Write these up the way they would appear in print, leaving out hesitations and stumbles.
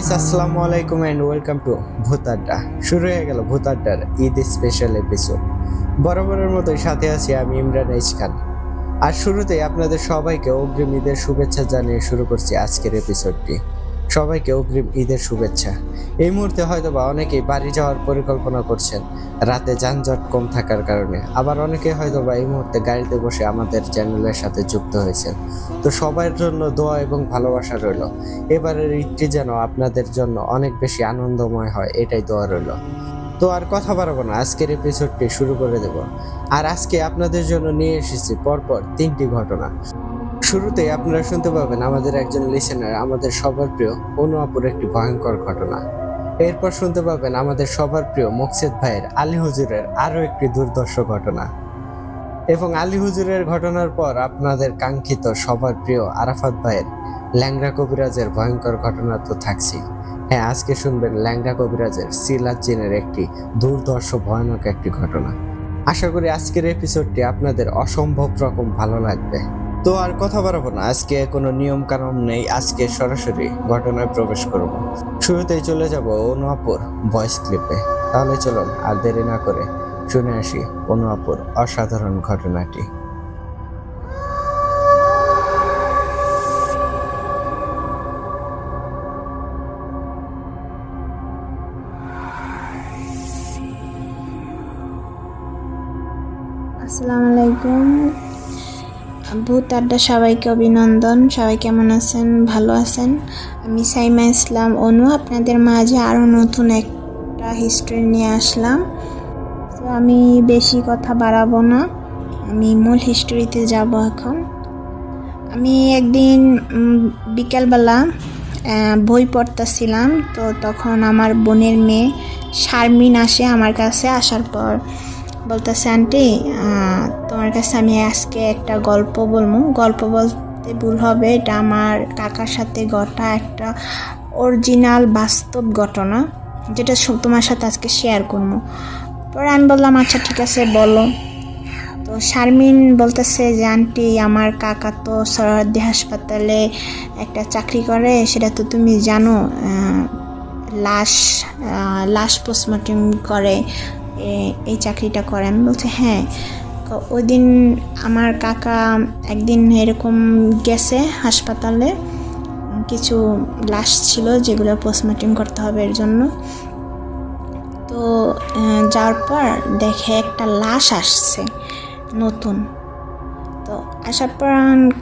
Guys, আসসালামু আলাইকুম and welcome to ভূত আড্ডা। শুরু হয়ে গেল ভূত আড্ডার ঈদ স্পেশাল এপিসোড। বরাবরের মতোই সাথে আছি আমি ইমরান এইচ খান। আর শুরুতেই আপনাদের সবাইকে অগ্রিম ঈদের শুভেচ্ছা জানিয়ে শুরু করছি আজকের এপিসোডটি। সবাইকে অগ্রিম ঈদের শুভেচ্ছা। এই মুহূর্তে হয়তোবা অনেকেই বাড়ি যাওয়ার পরিকল্পনা করছেন রাতে যানজট কম থাকার কারণে, আবার অনেকে হয়তোবা এই মুহূর্তে গাড়িতে বসে আমাদের চ্যানেলের সাথে যুক্ত হয়েছেন। তো সবার জন্য দোয়া এবং ভালোবাসা রইল। এবারের ঈদটি যেন আপনাদের জন্য অনেক বেশি আনন্দময় হয়, এটাই দোয়া রইল। তো আর কথা বাড়াবো না, আজকের এপিসোডটি শুরু করে দেব। আর আজকে আপনাদের জন্য নিয়ে এসেছি পরপর 3টি ঘটনা। শুরুতেই আপনারা শুনতে পাবেন আমাদের একজন লিসেনার, আমাদের সবার প্রিয় অনু আপুর একটি ভয়ঙ্কর ঘটনা। এরপর শুনতে পাবেন আমাদের সবার প্রিয় মোকসেদ ভাইয়ের আলী হুজুরের আরও একটি দুর্ধর্ষ ঘটনা। এবং আলী হুজুরের ঘটনার পর আপনাদের কাঙ্ক্ষিত সবার প্রিয় আরাফাত ভাইয়ের ল্যাংড়া কবিরাজের ভয়ঙ্কর ঘটনা তো থাকছি। হ্যাঁ, আজকে শুনবেন ল্যাংড়া কবিরাজের সিলাত জিনের একটি দুর্ধর্ষ ভয়ানক একটি ঘটনা। আশা করি আজকের এপিসোডটি আপনাদের অসম্ভব রকম ভালো লাগবে। তো আর কথা বাড়াবো না, আজকে কোনো নিয়ম কানুন নেই, আজকে সরাসরি ঘটনায় প্রবেশ করব। শুরুতেই চলে যাব অনু আপুর ভয়েস ক্লিপে। তাহলে চলুন আর দেরি না করে শুনে আসি অনু আপুর অসাধারণ ঘটনাটি। আসসালামু আলাইকুম। ভূত আড্ডা সবাইকে অভিনন্দন। সবাই কেমন আছেন? ভালো আছেন? আমি সাইমা ইসলাম অনু আপনাদের মাঝে আরও নতুন একটা হিস্ট্রি নিয়ে আসলাম। তো আমি বেশি কথা বাড়াবো না, আমি মূল হিস্ট্রিতে যাব এখন। আমি একদিন বিকেলবেলা বই পড়তেছিলাম, তো তখন আমার বোনের মেয়ে শারমিন আসে আমার কাছে। আসার পর বলতেছে, আন্টি তোমার কাছে আমি আজকে একটা গল্প বলবো। গল্প বলতে ভুল হবে, এটা আমার কাকার সাথে ঘটা একটা অরিজিনাল বাস্তব ঘটনা, যেটা তোমার সাথে আজকে শেয়ার করবো। পরে আমি বললাম, আচ্ছা ঠিক আছে বলো। তো শারমিন বলতেছে যে, আন্টি আমার কাকা তো সরহদ্দি হাসপাতালে একটা চাকরি করে, সেটা তো তুমি জানো, লাশ পোস্টমর্টম করে, এই চাকরিটা করে। আমি বলছি হ্যাঁ। ওই দিন আমার কাকা একদিন এরকম গেছে হাসপাতালে, কিছু লাশ ছিল যেগুলো পোস্টমর্টম করতে হবে এর জন্য। তো যাওয়ার পর দেখে একটা লাশ আসছে নতুন। তো আসার পর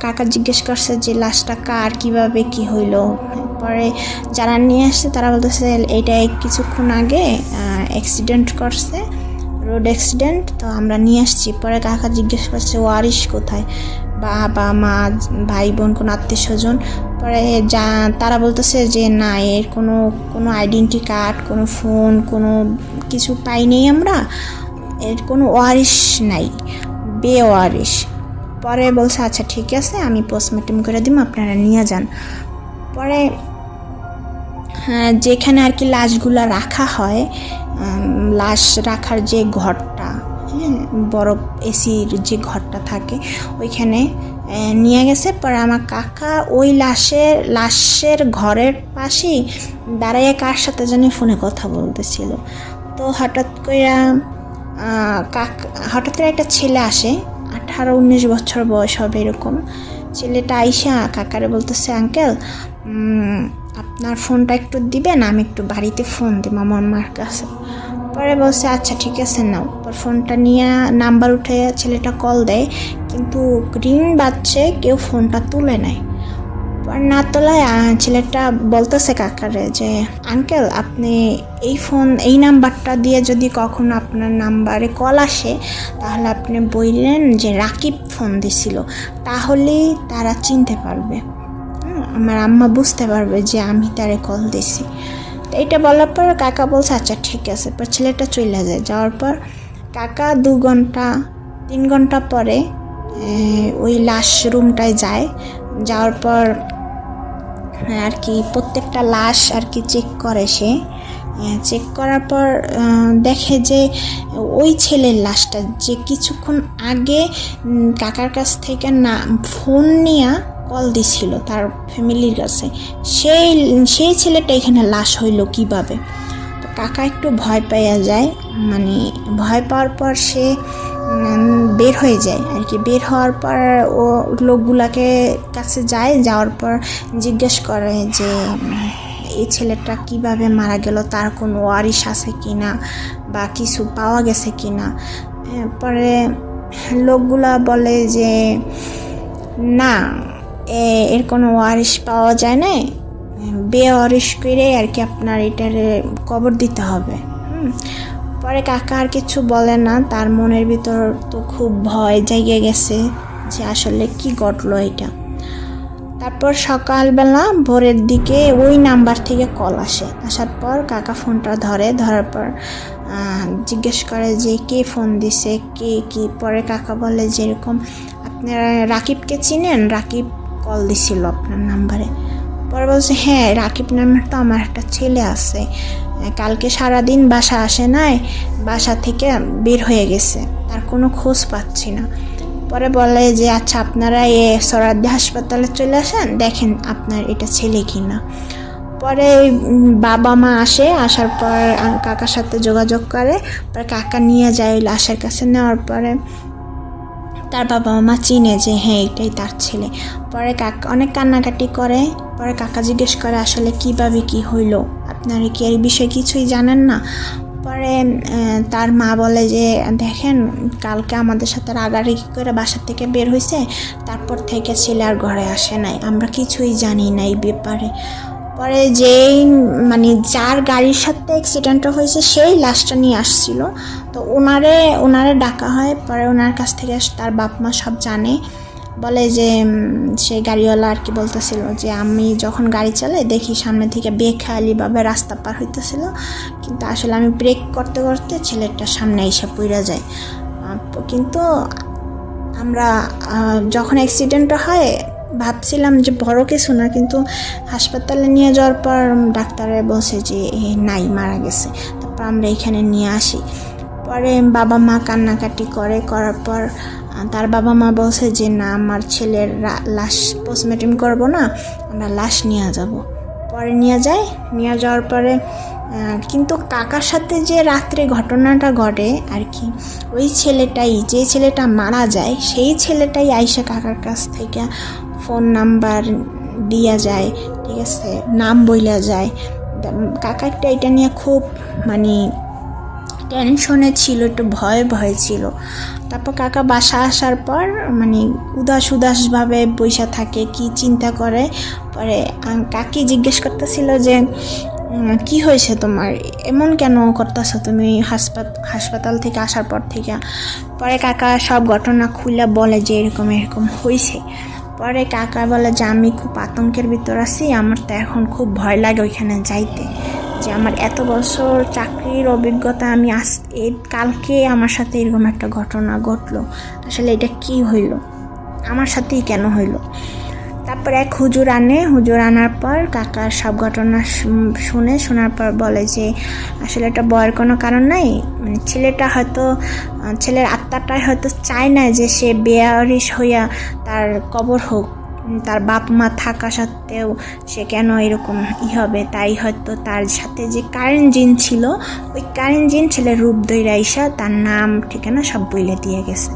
কাকা জিজ্ঞেস করছে যে লাশটা কার, কিভাবে কি হইলো। পরে যারা নিয়ে আসছে তারা বলতেছে এইটা কিছুক্ষণ আগে অ্যাক্সিডেন্ট করছে, রোড অ্যাক্সিডেন্ট, তো আমরা নিয়ে আসছি। পরে কাকা জিজ্ঞেস করছে ওয়ারিশ কোথায়, বাবা মা ভাই বোন কোনো আত্মীয় স্বজন। পরে তারা বলতেছে যে না, এর কোনো আইডেন্টি কার্ড, কোনো ফোন, কোনো কিছু পাই নেই আমরা, এর কোনো ওয়ারিশ নাই, বেওয়ারিশ। পরে বলছে আচ্ছা ঠিক আছে, আমি পোস্টমর্টম করে দিব, আপনারা নিয়ে যান। পরে যেখানে আর কি লাশগুলো রাখা হয়, লাশ রাখার যে ঘরটা, বড় এসির যে ঘরটা থাকে, ওইখানে নিয়ে গেছে। পরে আমার কাকা ওই লাশের ঘরের পাশেই দাঁড়াইয়া কার সাথে জানি ফোনে কথা বলতেছিল। তো হঠাৎ করে একটা ছেলে আসে, 18-19 বছর বয়স হবে এরকম। ছেলেটা আইসা কাকারে বলতেছে, আঙ্কেল আপনার ফোনটা একটু দিবেন, আমি একটু বাড়িতে ফোন দিব আমার মার কাছে। পরে বলছে আচ্ছা ঠিক আছে নাও। পর ফোনটা নিয়ে নাম্বার উঠে ছেলেটা কল দেয়, কিন্তু রিং বাজছে, কেউ ফোনটা তুলে নেয়। পর না তোলায় ছেলেটা বলতেছে কাকারে যে, আঙ্কেল আপনি এই নাম্বারটা দিয়ে যদি কখনো আপনার নাম্বারে কল আসে, তাহলে আপনি বললেন যে রাকিব ফোন দিছিল, তাহলেই তারা চিনতে পারবে, আমার আম্মা বুঝতে পারবে যে আমি তারে কল দিছি। তো এইটা বলার পর কাকা বলছে আচ্ছা ঠিক আছে। পর ছেলেটা চলে যায়। যাওয়ার পর কাকা 2-3 ঘন্টা পরে ওই লাশ রুমটায় যায়। যাওয়ার পর আর কি প্রত্যেকটা লাশ আর কি চেক করে সে। চেক করার পর দেখে যে ওই ছেলের লাশটা যে কিছুক্ষণ আগে কাকার কাছ থেকে না ফোন নিয়ে কল দিছিল তার ফ্যামিলির কাছে, সেই ছেলেটা এখানে লাশ হইল কিভাবে। তো কাকা একটু ভয় পাইয়া যায়, মানে ভয় পাওয়ার পর সে বের হয়ে যায় আর কি। বের হওয়ার পর ও লোকগুলাকে কাছে যায়, যাওয়ার পর জিজ্ঞেস করে যে এই ছেলেটা কিভাবে মারা গেল, তার কোনো ওয়ারিশ আছে কি না বা কিছু পাওয়া গেছে কি না। পরে লোকগুলা বলে যে না, এর কোনো ওয়ারিশ পাওয়া যায় না, বেওয়ারিশ করে আর কি আপনার এটার কবর দিতে হবে। পরে কাকা আর কিছু বলে না, তার মনের ভিতর তো খুব ভয় জেগে গেছে যে আসলে কি ঘটলো এটা। তারপর সকালবেলা ভোরের দিকে ওই নাম্বার থেকে কল আসে। আসার পর কাকা ফোনটা ধরার পর জিজ্ঞেস করে যে কে ফোন দিছে, কে কি। পরে কাকা বলে যে এরকম আপনারা রাকিবকে চিনেন, রাকিব কল দিছিল আপনার নাম্বারে। পরে বলছে হ্যাঁ, রাকিব নামের তো আমার একটা ছেলে আছে, কালকে সারাদিন বাসা আসে নাই, বাসা থেকে বের হয়ে গেছে, তার কোনো খোঁজ পাচ্ছি না। পরে বলে যে আচ্ছা আপনারা সোহরাওয়ার্দী হাসপাতালে চলে আসেন, দেখেন আপনার এটা ছেলে কিনা। পরে বাবা মা আসে, আসার পর কাকার সাথে যোগাযোগ করে, পরে কাকা নিয়ে যায় ওই লাশের কাছে। নেওয়ার পরে তার বাবা মা চিনে যে হ্যাঁ এটাই তার ছেলে। পরে কাকা অনেক কান্নাকাটি করে। পরে কাকা জিজ্ঞেস করে আসলে কিভাবে কি হইলো, আপনারা কি এই বিষয়ে কিছুই জানেন না। পরে তার মা বলে যে দেখেন কালকে আমাদের সাথে রাগারাগি করে বাসা থেকে বের হয়েছে, তারপর থেকে ছেলে আর ঘরে আসে নাই, আমরা কিছুই জানি না এই ব্যাপারে। পরে যেই মানে যার গাড়ির সাথে অ্যাক্সিডেন্টটা হয়েছে সেই লাশটা নিয়ে আসছিল, তো ওনারে ডাকা হয়। পরে ওনার কাছ থেকে তার বাপ মা সব জানে। বলে যে সেই গাড়িওয়ালা আর কি বলতেছিল যে আমি যখন গাড়ি চালাই দেখি সামনে থেকে বেখেয়ালিভাবে রাস্তা পার হইতেছিল, কিন্তু আসলে আমি ব্রেক করতে করতে ছেলেটার সামনে এসে পড়ে যায়। কিন্তু আমরা যখন অ্যাক্সিডেন্টটা হয় ভাবছিলাম যে বড় কিছু না, কিন্তু হাসপাতালে নিয়ে যাওয়ার পর ডাক্তারে বলছে যে নাই, মারা গেছে। তারপর আমরা এখানে নিয়ে আসি। পরে বাবা মা কান্নাকাটি করার পর তার বাবা মা বলছে যে না, আমার ছেলের লাশ পোস্টমর্টম করবো না, আমরা লাশ নিয়ে যাব। পরে নিয়ে যাওয়ার পরে কিন্তু কাকার সাথে যে রাত্রে ঘটনাটা ঘটে আর কি, ওই ছেলেটাই, যে ছেলেটা মারা যায় সেই ছেলেটাই আইসা কাকার কাছ থেকে ফোন নাম্বার দিয়া যায়, ঠিক আছে, নাম বইলা যায়। কাকারটা এটা নিয়ে খুব মানে টেনশনে ছিল, একটু ভয় ছিল। তারপর কাকা বাসা আসার পর মানে উদাসভাবে বসে থাকে, কি চিন্তা করে। পরে কাকি জিজ্ঞেস করতেছিল যে কি হয়েছে তোমার, এমন কেন করতেছো তুমি হাসপাতাল থেকে আসার পর থেকে। পরে কাকা সব ঘটনা খুলে বলে যে এরকম হয়েছে। পরে কাকা বলে যে আমি খুব আতঙ্কের ভিতর আছি, আমার তো এখন খুব ভয় লাগে ওইখানে যাইতে, যে আমার এত বছর চাকরির অভিজ্ঞতা, আমি কালকে আমার সাথে এরকম একটা ঘটনা ঘটলো, আসলে এটা কি হইল, আমার সাথেই কেন হইল। তারপর এক হুজুর আনার পর কাকার সব ঘটনা শোনার পর বলে যে আসলে এটা ভয়ের কোনো কারণ নাই, মানে ছেলের আত্মাটাই হয়তো চায় না যে সে বেয়ারিশ হইয়া তার কবর হোক, তার বাপ মা থাকা সত্ত্বেও সে কেন এরকম হবে। তাই হয়তো তার সাথে যে কারেন্ট জিন ছিল, ওই কারেন্ট জিন ছেলের রূপ ধইরা আইসা তার নাম ঠিকানা সব বইলে দিয়ে গেছে।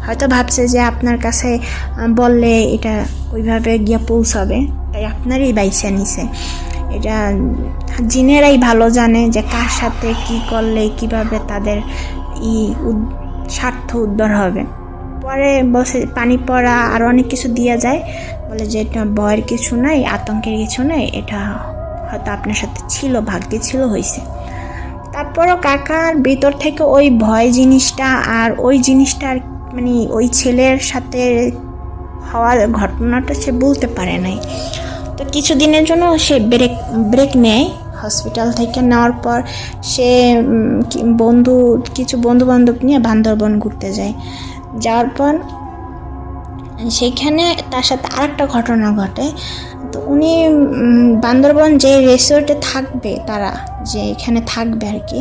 হয়তো ভাবছে যে আপনার কাছে বললে এটা ওইভাবে গিয়া পৌঁছাবে, তাই আপনারই বাইসা নিছে। এটা জিনেরাই ভালো জানে যে কার সাথে কি করলে কিভাবে তাদের স্বার্থ উদ্ধার হবে। পরে বসে পানি পড়া আর অনেক কিছু দিয়া যায়, বলে যে এটা ভয়ের কিছু নাই, আতঙ্কের কিছু নাই, এটা হয়তো আপনার সাথে ছিল, ভাগ্যে ছিল, হয়েছে। তারপরও কাকার ভিতর থেকে ওই ভয় জিনিসটা আর ওই জিনিসটার মানে ওই ছেলের সাথে হওয়ার ঘটনাটা সে বলতে পারে নাই। তো কিছুদিনের জন্য সে ব্রেক নেয় হসপিটাল থেকে। নেওয়ার পর সে কিছু বন্ধু বান্ধব নিয়ে বান্দরবন ঘুরতে যায়। যাওয়ার পর সেইখানে তার সাথে আরেকটা ঘটনা ঘটে। তো উনি বান্দরবন যে রিসোর্টে থাকবে, তারা যে এখানে থাকবে আর কি,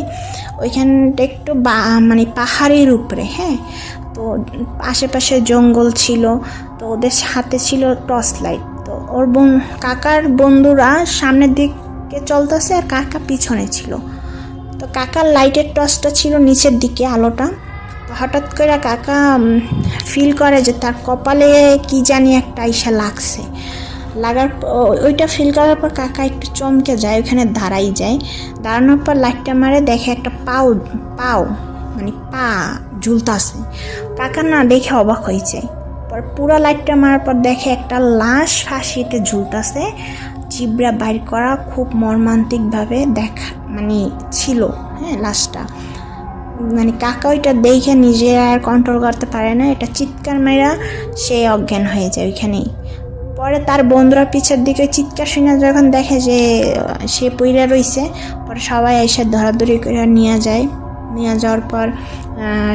ওইখানটা একটু মানে পাহাড়ের উপরে, হ্যাঁ, তো আশেপাশে জঙ্গল ছিল। তো তো ওদের হাতে ছিল টর্চ লাইট। তো ওর কাকার বন্ধুরা সামনের দিকে চলতেছে আর কাকা পিছনে ছিল। তো কাকার লাইটের টর্চটা ছিল নিচের দিকে আলোটা। তো হঠাৎ করে কাকা ফিল করে যে তার কপালে কি জানি একটা আইসা লাগছে। ওইটা ফিল করার পর কাকা একটু চমকে যায়, ওইখানে দাঁড়াই যায়। দাঁড়ানোর পর লাইটটা মারে, দেখে একটা পাও মানে পা ঝুলতাছে। কাকা না দেখে অবাক হয়ে যায়। পর পুরো লাইটটা মারার পর দেখে একটা লাশ ফাঁসিতে ঝুলতাছে, জিব্রা বাইর করা, খুব মর্মান্তিকভাবে দেখা মানে ছিল। হ্যাঁ, লাশটা মানে কাকা ওইটা দেখে নিজে আর কন্ট্রোল করতে পারে না, এটা চিৎকার মেরা সে অজ্ঞান হয়ে যায় ওইখানেই। পরে তার বন্ধুরা পিছের দিকে চিৎকার শুনে যখন দেখে যে সে পইরা রইছে, পরে সবাই এসে ধরাধরি করে নিয়ে যাওয়ার পর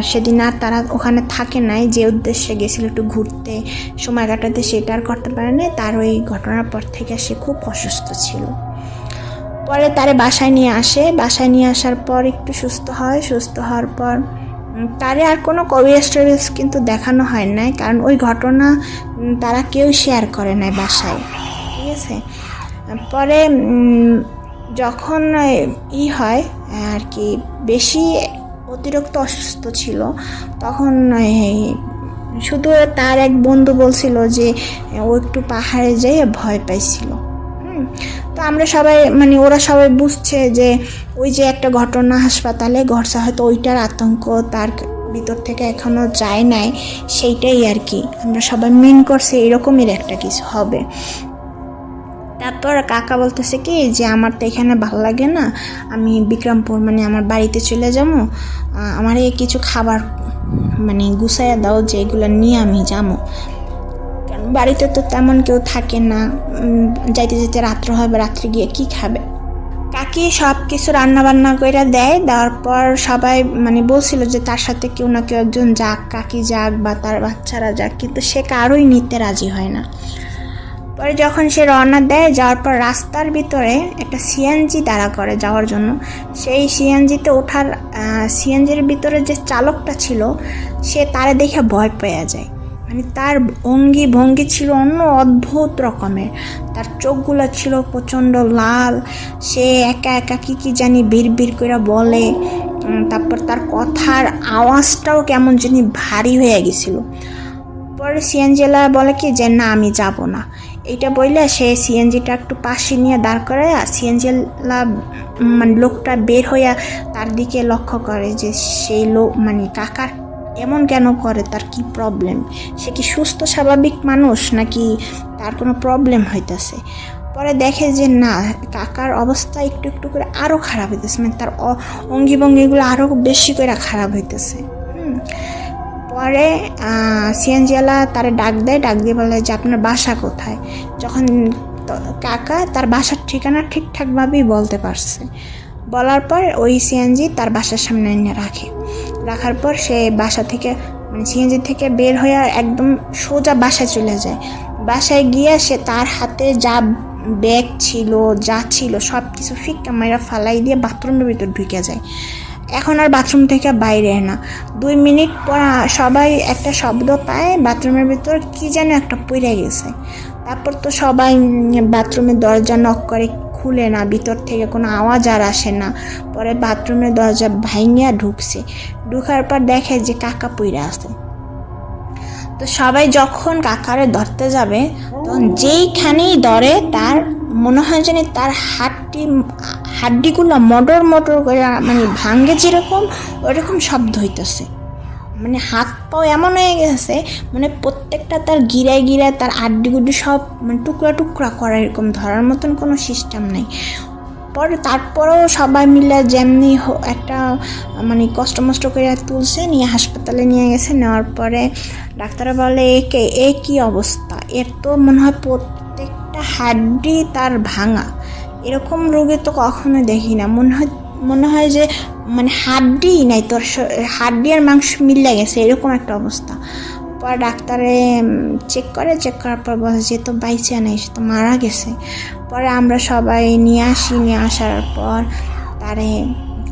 সেদিন আর তারা ওখানে থাকে নাই, যে উদ্দেশ্যে গেছিল একটু ঘুরতে সময় কাটাতে, সেটা আর করতে পারে না। তার ওই ঘটনার পর থেকে সে খুব অসুস্থ ছিল। পরে তারে বাসায় নিয়ে আসে, বাসায় নিয়ে আসার পর একটু সুস্থ হওয়ার পর তারে আর কোনো স্টোরিজ কিন্তু দেখানো হয় নাই, কারণ ওই ঘটনা তারা কেউ শেয়ার করে নাই বাসায়, ঠিক আছে। পরে যখন হয় আর কি, বেশি অতিরিক্ত অসুস্থ ছিল, তখন শুধু তার এক বন্ধু বলছিল যে ও একটু পাহাড়ে যেয়ে ভয় পাইছিল। তো আমরা সবাই মানে ওরা সবাই বুঝছে যে ওই যে একটা ঘটনা হাসপাতালে ঘটছে, হয়তো ওইটার আতঙ্ক তার ভিতর থেকে এখনো যায় নাই, সেইটাই আর কি আমরা সবাই মিন করছে এরকমের একটা কিছু হবে। তারপর কাকা বলতেছে কি যে আমার তো এখানে ভালো লাগে না, আমি বিক্রমপুর মানে আমার বাড়িতে চলে যাবো, আমার এই কিছু খাবার মানে গুছাইয়া দাও যেগুলো নিয়ে আমি যাবো, বাড়িতে তো তেমন কেউ থাকে না, যাইতে যেতে রাত্র হবে, রাত্রে গিয়ে কি খাবে। কাকি সব কিছু রান্না বান্না করে দেওয়ার পর সবাই মানে বলছিল যে তার সাথে কেউ না কেউ একজন যাক, কাকি যাক বা তার বাচ্চারা যাক, কিন্তু সে কারোই নিতে রাজি হয় না। পরে যখন সে রওনা দেয়, যাওয়ার পর রাস্তার ভিতরে একটা সিএনজি দাঁড়া করে যাওয়ার জন্য, সেই সিএনজিতে ওঠার সিএনজির ভিতরে যে চালকটা ছিল সে তারে দেখে ভয় পেয়ে যায়। মানে তার অঙ্গি ভঙ্গি ছিল অন্য অদ্ভুত রকমের, তার চোখগুলো ছিল প্রচণ্ড লাল, সে একা একা কি জানি বিড় করে বলে, তারপর তার কথার আওয়াজটাও কেমন জানি ভারী হয়ে গেছিল। পরে সিএনজিলা বলে কি যে না আমি যাব না, এইটা বললে সে সিএনজিটা একটু পাশে নিয়ে দাঁড় করে, সিএনজিলা মানে লোকটা বের হইয়া তার দিকে লক্ষ্য করে যে সেই লোক মানে কাকার এমন কেন করে, তার কি প্রবলেম, সে কি সুস্থ স্বাভাবিক মানুষ নাকি তার কোনো প্রবলেম হইতেছে। পরে দেখে যে না, কাকার অবস্থা একটু একটু করে আরও খারাপ হইতেছে, মানে তার অঙ্গি ভঙ্গিগুলো আরও বেশি করে খারাপ হইতেছে। পরে সিএনজিওয়ালা তারে ডাক দিয়ে বলে যে আপনার বাসা কোথায়। যখন কাকা তার বাসার ঠিকানা ঠিকঠাকভাবেই বলতে পারছে, বলার পর ওই সিএনজি তার বাসার সামনে এনে রাখার পর সে বাসা থেকে মানে সিএনজি থেকে বের হয়ে একদম সোজা বাসায় চলে যায়। বাসায় গিয়ে সে তার হাতে যা ব্যাগ ছিল যা ছিল সব কিছু ফিক্কা মাইরা ফালাই দিয়ে বাথরুমের ভিতর ঢুকে যায়। এখন আর বাথরুম থেকে বাইরে না। 2 মিনিট পর সবাই একটা শব্দ পায়, বাথরুমের ভিতর কি যেন একটা পড়ে গেছে। তারপর তো সবাই বাথরুমের দরজা নক করে, খুলে না, ভিতর থেকে কোনো আওয়াজ আর আসে না। পরে বাথরুমের দরজা ভাঙিয়া ঢুকার পর দেখে যে কাকা পইরা আছে। তো সবাই যখন কাকারে ধরতে যাবে, তখন যেইখানেই ধরে তার মনে হয় যেন তার হাড্ডিগুলো মোটর করে মানে ভাঙ্গে যেরকম ওরকম শব্দ হইতেছে। মানে হাত পাও এমন হয়ে গেছে, মানে প্রত্যেকটা তার গিরায় তার আড্ডিগুড্ডি সব মানে টুকরা করা, এরকম ধরার মতন কোনো সিস্টেম নেই। তারপরেও সবাই মিলে যেমনি একটা মানে কষ্ট করে তুলছে, নিয়ে হাসপাতালে নিয়ে গেছে। নেওয়ার পরে ডাক্তাররা বলে এ কি অবস্থা, এর তো মনে হয় প্রত্যেকটা হাড্ডি তার ভাঙা, এরকম রোগী তো কখনো দেখি না, মনে হয় যে মানে হাড্ডি নাই, তোর হাড্ডি আর মাংস মিলে গেছে, এরকম একটা অবস্থা। পর ডাক্তারে চেক করার পর বলে যে তো বাইচে নেই, সে তো মারা গেছে। পরে আমরা সবাই নিয়ে আসার পর তারে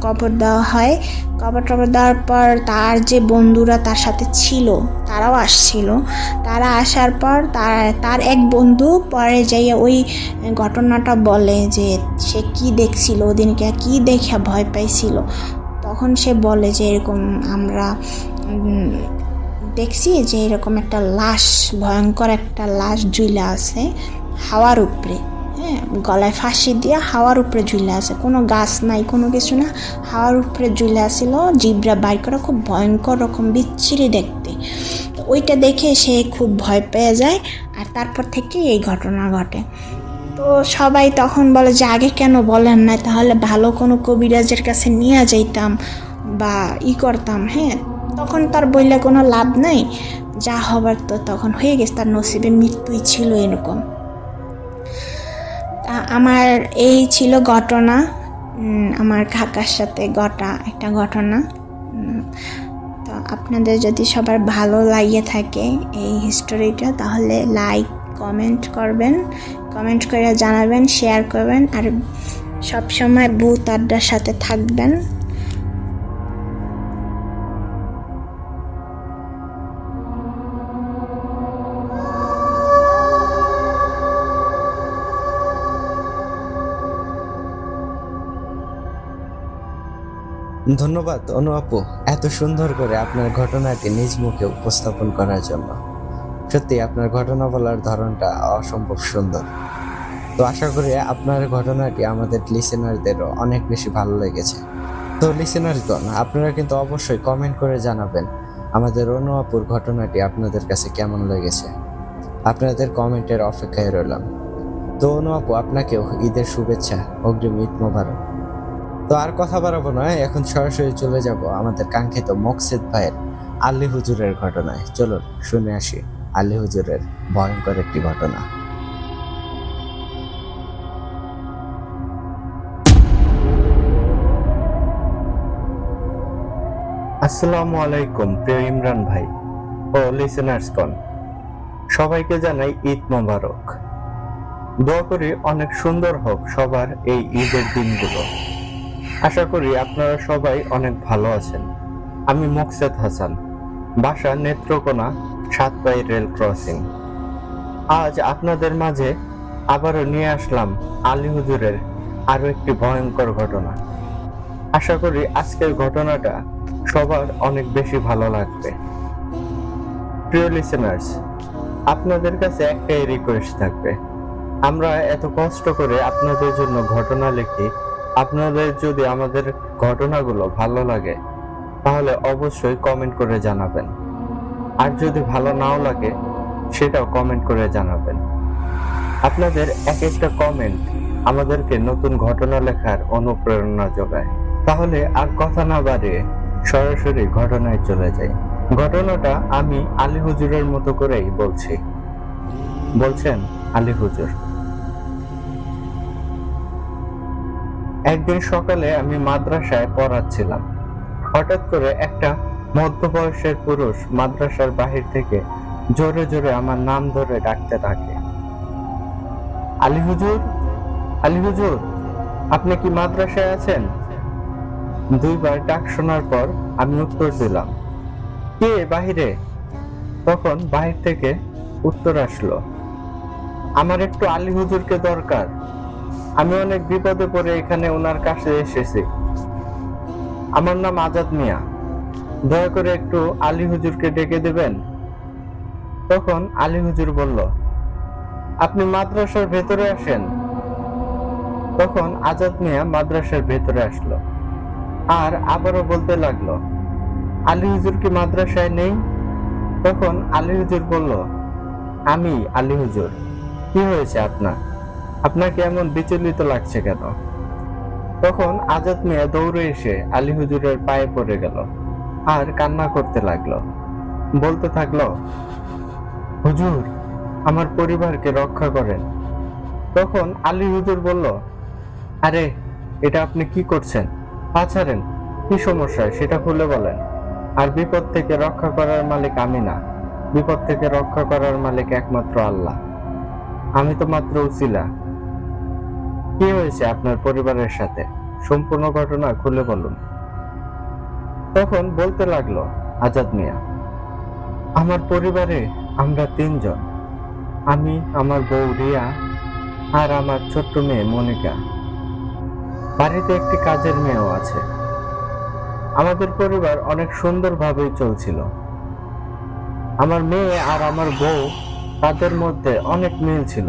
কবর দেওয়া হয়। কবর টবর দেওয়ার পর তার যে বন্ধুরা তার সাথে ছিল তারাও আসছিল। তারা আসার পর তার এক বন্ধু পরে যাইয়া ওই ঘটনাটা বলে যে সে কি দেখছিল ওদিনকে, কি দেখে ভয় পাইছিল। তখন সে বলে যে এরকম আমরা দেখছি যে এরকম একটা লাশ, ভয়ঙ্কর একটা লাশ ঝুলে আছে হাওয়ার উপরে। হ্যাঁ, গলায় ফাঁসি দিয়ে হাওয়ার উপরে ঝুলে আছে, কোনো গাছ নাই, কোনো কিছু না, হাওয়ার উপরে ঝুলে আসছিল, জিব্রা বাইর করা, খুব ভয়ঙ্কর রকম বিচ্ছিরি দেখতে। তো ওইটা দেখে সে খুব ভয় পেয়ে যায়, আর তারপর থেকে এই ঘটনা ঘটে। তো সবাই তখন বলে যে আগে কেন বলেন না, তাহলে ভালো কোনো কবিরাজের কাছে নিয়ে যাইতাম বা করতাম। হ্যাঁ, তখন তার বললে কোনো লাভ নাই, যা হবার তো তখন হয়ে গেছে, তার নসিবে মৃত্যুই ছিল এরকম। আমার এই ছিল ঘটনা, আমার কাকার সাথে ঘটা একটা ঘটনা। তো আপনাদের যদি সবার ভালো লাগিয়ে থাকে এই হিস্টোরিটা, তাহলে লাইক কমেন্ট করবেন, কমেন্ট করে জানাবেন, শেয়ার করবেন, আর সবসময় ভূত আড্ডার সাথে থাকবেন। ধন্যবাদ অনু আপু, এত সুন্দর করে আপনার ঘটনাটি নিজ মুখে উপস্থাপন করার জন্য। সত্যি আপনার ঘটনা বলার ধরনটা অসম্ভব সুন্দর। তো আশা করি আপনার ঘটনাটি আমাদের লিসেনারদেরও অনেক বেশি ভালো লেগেছে। তো লিসেনারগণ, আপনারা কিন্তু অবশ্যই কমেন্ট করে জানাবেন আমাদের অনু আপুর ঘটনাটি আপনাদের কাছে কেমন লেগেছে। আপনাদের কমেন্টের অপেক্ষায় রইলাম। তো অনু আপু, আপনাকেও ঈদের শুভেচ্ছা, অগ্রিম ঈদ মোবারক। তো আর কথা বাড়াবো না, এখন সরাসরি চলে যাব আমাদের কাঙ্ক্ষিত মকসেদ ভাইয়ের আলী হুজুরের ঘটনায়। চলুন শুনে আসি আলী হুজুরের ভয়ঙ্কর একটি ঘটনা। আসসালামু আলাইকুম প্রিয় ইমরান ভাই ও লিসেনার্সগণ, সবাইকে জানাই ঈদ মোবারক। দোয়া করি অনেক সুন্দর হোক সবার এই ঈদের দিনগুলো। আশা করি আপনারা সবাই অনেক ভালো আছেন। আমি মকসেদ হাসান, বাসা নেত্রকোনা, সাতপাই রেল ক্রসিং। আজ আপনাদের মাঝে আবারও নিয়ে আসলাম আলী হুজুরের আরো একটি ভয়ঙ্কর ঘটনা। আশা করি আজকের ঘটনাটা সবার অনেক বেশি ভালো লাগবে। প্রিয় লিসেনার্স, আপনাদের কাছে একটাই রিকোয়েস্ট থাকবে, আমরা এত কষ্ট করে আপনাদের জন্য ঘটনা লিখি, আপনাদের যদি আমাদের ঘটনাগুলো ভালো লাগে তাহলে অবশ্যই কমেন্ট করে জানাবেন, আর যদি ভালো নাও লাগে সেটাও কমেন্ট করে জানাবেন। আপনাদের এক একটা কমেন্ট আমাদেরকে নতুন ঘটনা লেখার অনুপ্রেরণা যোগায়। তাহলে আর কথা না বাড়িয়ে সরাসরি ঘটনায় চলে যাই। ঘটনাটা আমি আলী হুজুরের মতো করেই বলছি। বলছেন আলী হুজুর। একদিন সকালে আমি মাদ্রাসায় পড়াচ্ছিলাম। হঠাৎ করে একটা মধ্যবয়সের পুরুষ মাদ্রাসার বাহির থেকে জোরে জোরে আমার নাম ধরে ডাকতে থাকে, আলী হুজুর, আলী হুজুর, আপনি কি মাদ্রাসায় আছেন? দুইবার ডাক শোনার পর আমি উত্তর দিলাম, কে বাহিরে? তখন বাহির থেকে উত্তর আসলো, আমার একটু আলী হুজুরকে দরকার, আমি অনেক বিপদে পড়ে এখানে ওনার কাছে এসেছি। আমার নাম আজাদ মিয়া, দয়া করে একটু আলী হুজুরকে ডেকে দেবেন। তখন আলী হুজুর বলল, আপনি মাদ্রাসার ভেতরে আসেন। তখন আজাদ মিয়া মাদ্রাসার ভেতরে আসলো আর আবারও বলতে লাগলো, আলী হুজুর কি মাদ্রাসায় নেই? তখন আলী হুজুর বলল, আমি আলী হুজুর। কি হয়েছে আপনার? আপনাকে এমন বিচলিত লাগছে কেন? তখন আজাদ মিয়া দৌড়ে এসে আলী হুজুরের পায়ে পড়ে গেল আর কান্না করতে লাগলো। বলতে থাকলো, হুজুর, আমার পরিবারকে রক্ষা করেন। তখন আলী হুজুর বলল, আরে এটা আপনি কি করছেন? পা ছাড়েন, কি সমস্যা সেটা খুলে বলেন। আর বিপদ থেকে রক্ষা করার মালিক আমি না, বিপদ থেকে রক্ষা করার মালিক একমাত্র আল্লাহ, আমি তো মাত্র উসিলা। কি হয়েছে আপনার পরিবারের সাথে? সম্পূর্ণ ঘটনা খুলে বলুন। তখন বলতে লাগলো আজাদ মিয়া, আমার পরিবারে আমরা 3 জন, আমি, আমার বউ রিয়া আর আমার ছোট্ট মেয়ে মনিকা। বাড়িতে একটি কাজের মেয়েও আছে। আমাদের পরিবার অনেক সুন্দরভাবেই চলছিল। আমার মেয়ে আর আমার বউ, তাদের মধ্যে অনেক মিল ছিল।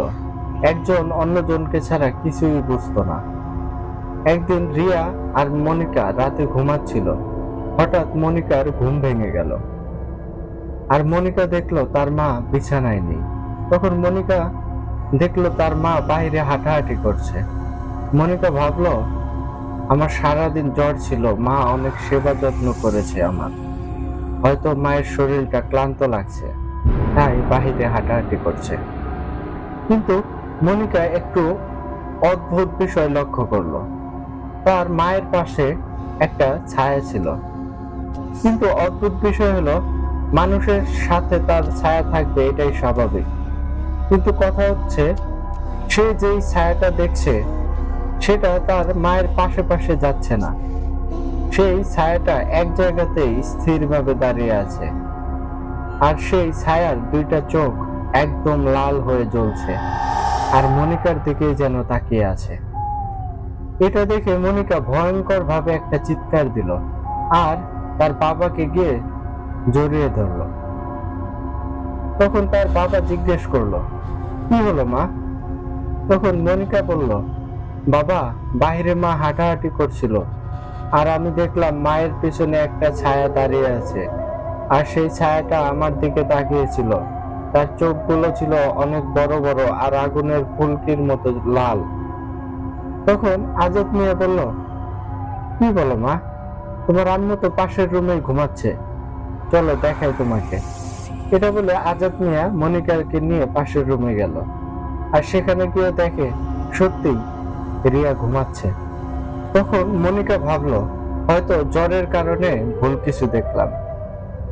একজন অন্যজনকে ছাড়া কিছুই বুঝতো না। একদিন রিয়া আর মনিকা রাতে ঘুমাচ্ছিল। হঠাৎ মনিকার ঘুম ভেঙে গেল, আর মনিকা দেখলো তার মা বিছানায় নেই। তখন মনিকা দেখলো তার মা বাইরে হাঁটাহাঁটি করছে। মনিকা ভাবলো, আমার সারাদিন জ্বর ছিল, মা অনেক সেবা যত্ন করেছে আমার, হয়তো মায়ের শরীরটা ক্লান্ত লাগছে, তাই বাহিরে হাঁটাহাঁটি করছে। কিন্তু মনিকা একটু অদ্ভুত বিষয় লক্ষ্য করলো। তার মায়ের পাশে একটা ছায়া ছিল। কিন্তু অদ্ভুত বিষয় হলো, মানুষের সাথে তার ছায়া থাকবে এটাই স্বাভাবিক, কিন্তু কথা হচ্ছে সে যেই ছায়াটা দেখছে সেটা তার মায়ের পাশে পাশে যাচ্ছে না। সেই ছায়াটা এক জায়গাতেই স্থিরভাবে দাঁড়িয়ে আছে, আর সেই ছায়ার 2টা চোখ একদম লাল হয়ে জ্বলছে, আর মনিকার দিকেই যেন তাকিয়ে আছে। এটা দেখে মনিকা ভয়ঙ্কর ভাবে একটা চিৎকার দিল, আর তার বাবাকে গিয়ে জড়িয়ে ধরল। তখন তার বাবা জিজ্ঞেস করলো, কি হলো মা? তখন মনিকা বলল, বাবা, বাইরে মা হাঁটাহাঁটি করছিল, আর আমি দেখলাম মায়ের পিছনে একটা ছায়া দাঁড়িয়ে আছে, আর সেই ছায়াটা আমার দিকে তাকিয়েছিল। তার চোখগুলো ছিল অনেক বড় বড় আর আগুনের ফুলকির মতো লাল। তখন আজাদ মিয়া বলল, কি বলো মা? তোমার আম্মু তো পাশের রুমে ঘুমাচ্ছে, চলো দেখাই তোমাকে। এটা বলে আজাদ মিয়া মনিকাকে নিয়ে পাশের রুমে গেল, আর সেখানে গিয়ে দেখে সত্যি রিয়া ঘুমাচ্ছে। তখন মনিকা ভাবলো, হয়তো জ্বরের কারণে ভুল কিছু দেখলাম।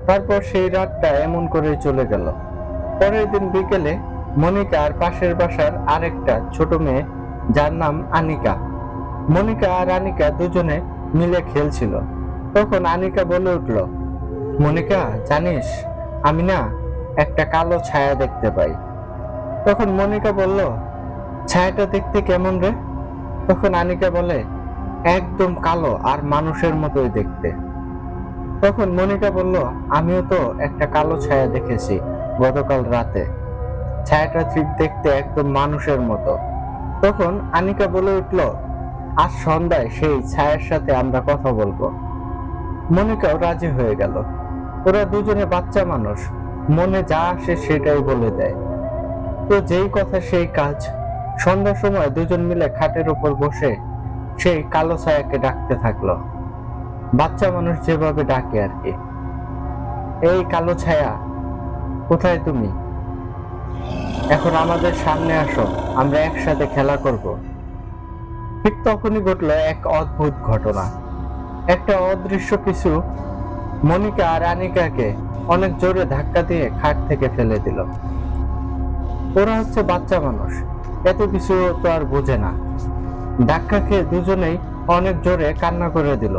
তারপর সেই রাতটা এমন করেই চলে গেল। পরের দিন বিকেলে মনিকা আর পাশের বাসার আরেকটা ছোট মেয়ে, যার নাম আনিকা, মনিকা আর আনিকা দুজনে মিলে খেলছিল। তখন আনিকা বলে উঠল, মনিকা, জানিস আমি না একটা কালো ছায়া দেখতে পাই। তখন মনিকা বলল, ছায়াটা দেখতে কেমন রে? তখন আনিকা বলে, একদম কালো আর মানুষের মতোই দেখতে। তখন মনিকা বলল, আমিও তো একটা কালো ছায়া দেখেছি গতকাল রাতে, ছায়াটা ঠিক দেখতে একদম মানুষের মতো। তখন আনিকা বলে উঠল, আজ সন্ধ্যায় সেই ছায়ার সাথে আমরা কথা বলবো। মনিকাও রাজি হয়ে গেল। ওরা দুজনে বাচ্চা মানুষ, মনে যা আসে সেটাই বলে দেয়। তো যেই কথা সেই কাজ। সন্ধ্যার সময় দুজন মিলে খাটের উপর বসে সেই কালো ছায়াকে ডাকতে থাকলো, বাচ্চা মানুষ যেভাবে ডাকে আর কি। এই কালো ছায়া, কোথায় তুমি? এখন আমাদের সামনে আসো, আমরা একসাথে খেলা করব। ঠিক তখনই ঘটলো এক অদ্ভুত ঘটনা। একটা অদৃশ্য কিছু মনিকা আর আনিকাকে অনেক জোরে ধাক্কা দিয়ে খাট থেকে ফেলে দিল। ওরা হচ্ছে বাচ্চা মানুষ, এত কিছু তো আর বোঝে না। ধাক্কা খেয়ে দুজনেই অনেক জোরে কান্না করে দিল।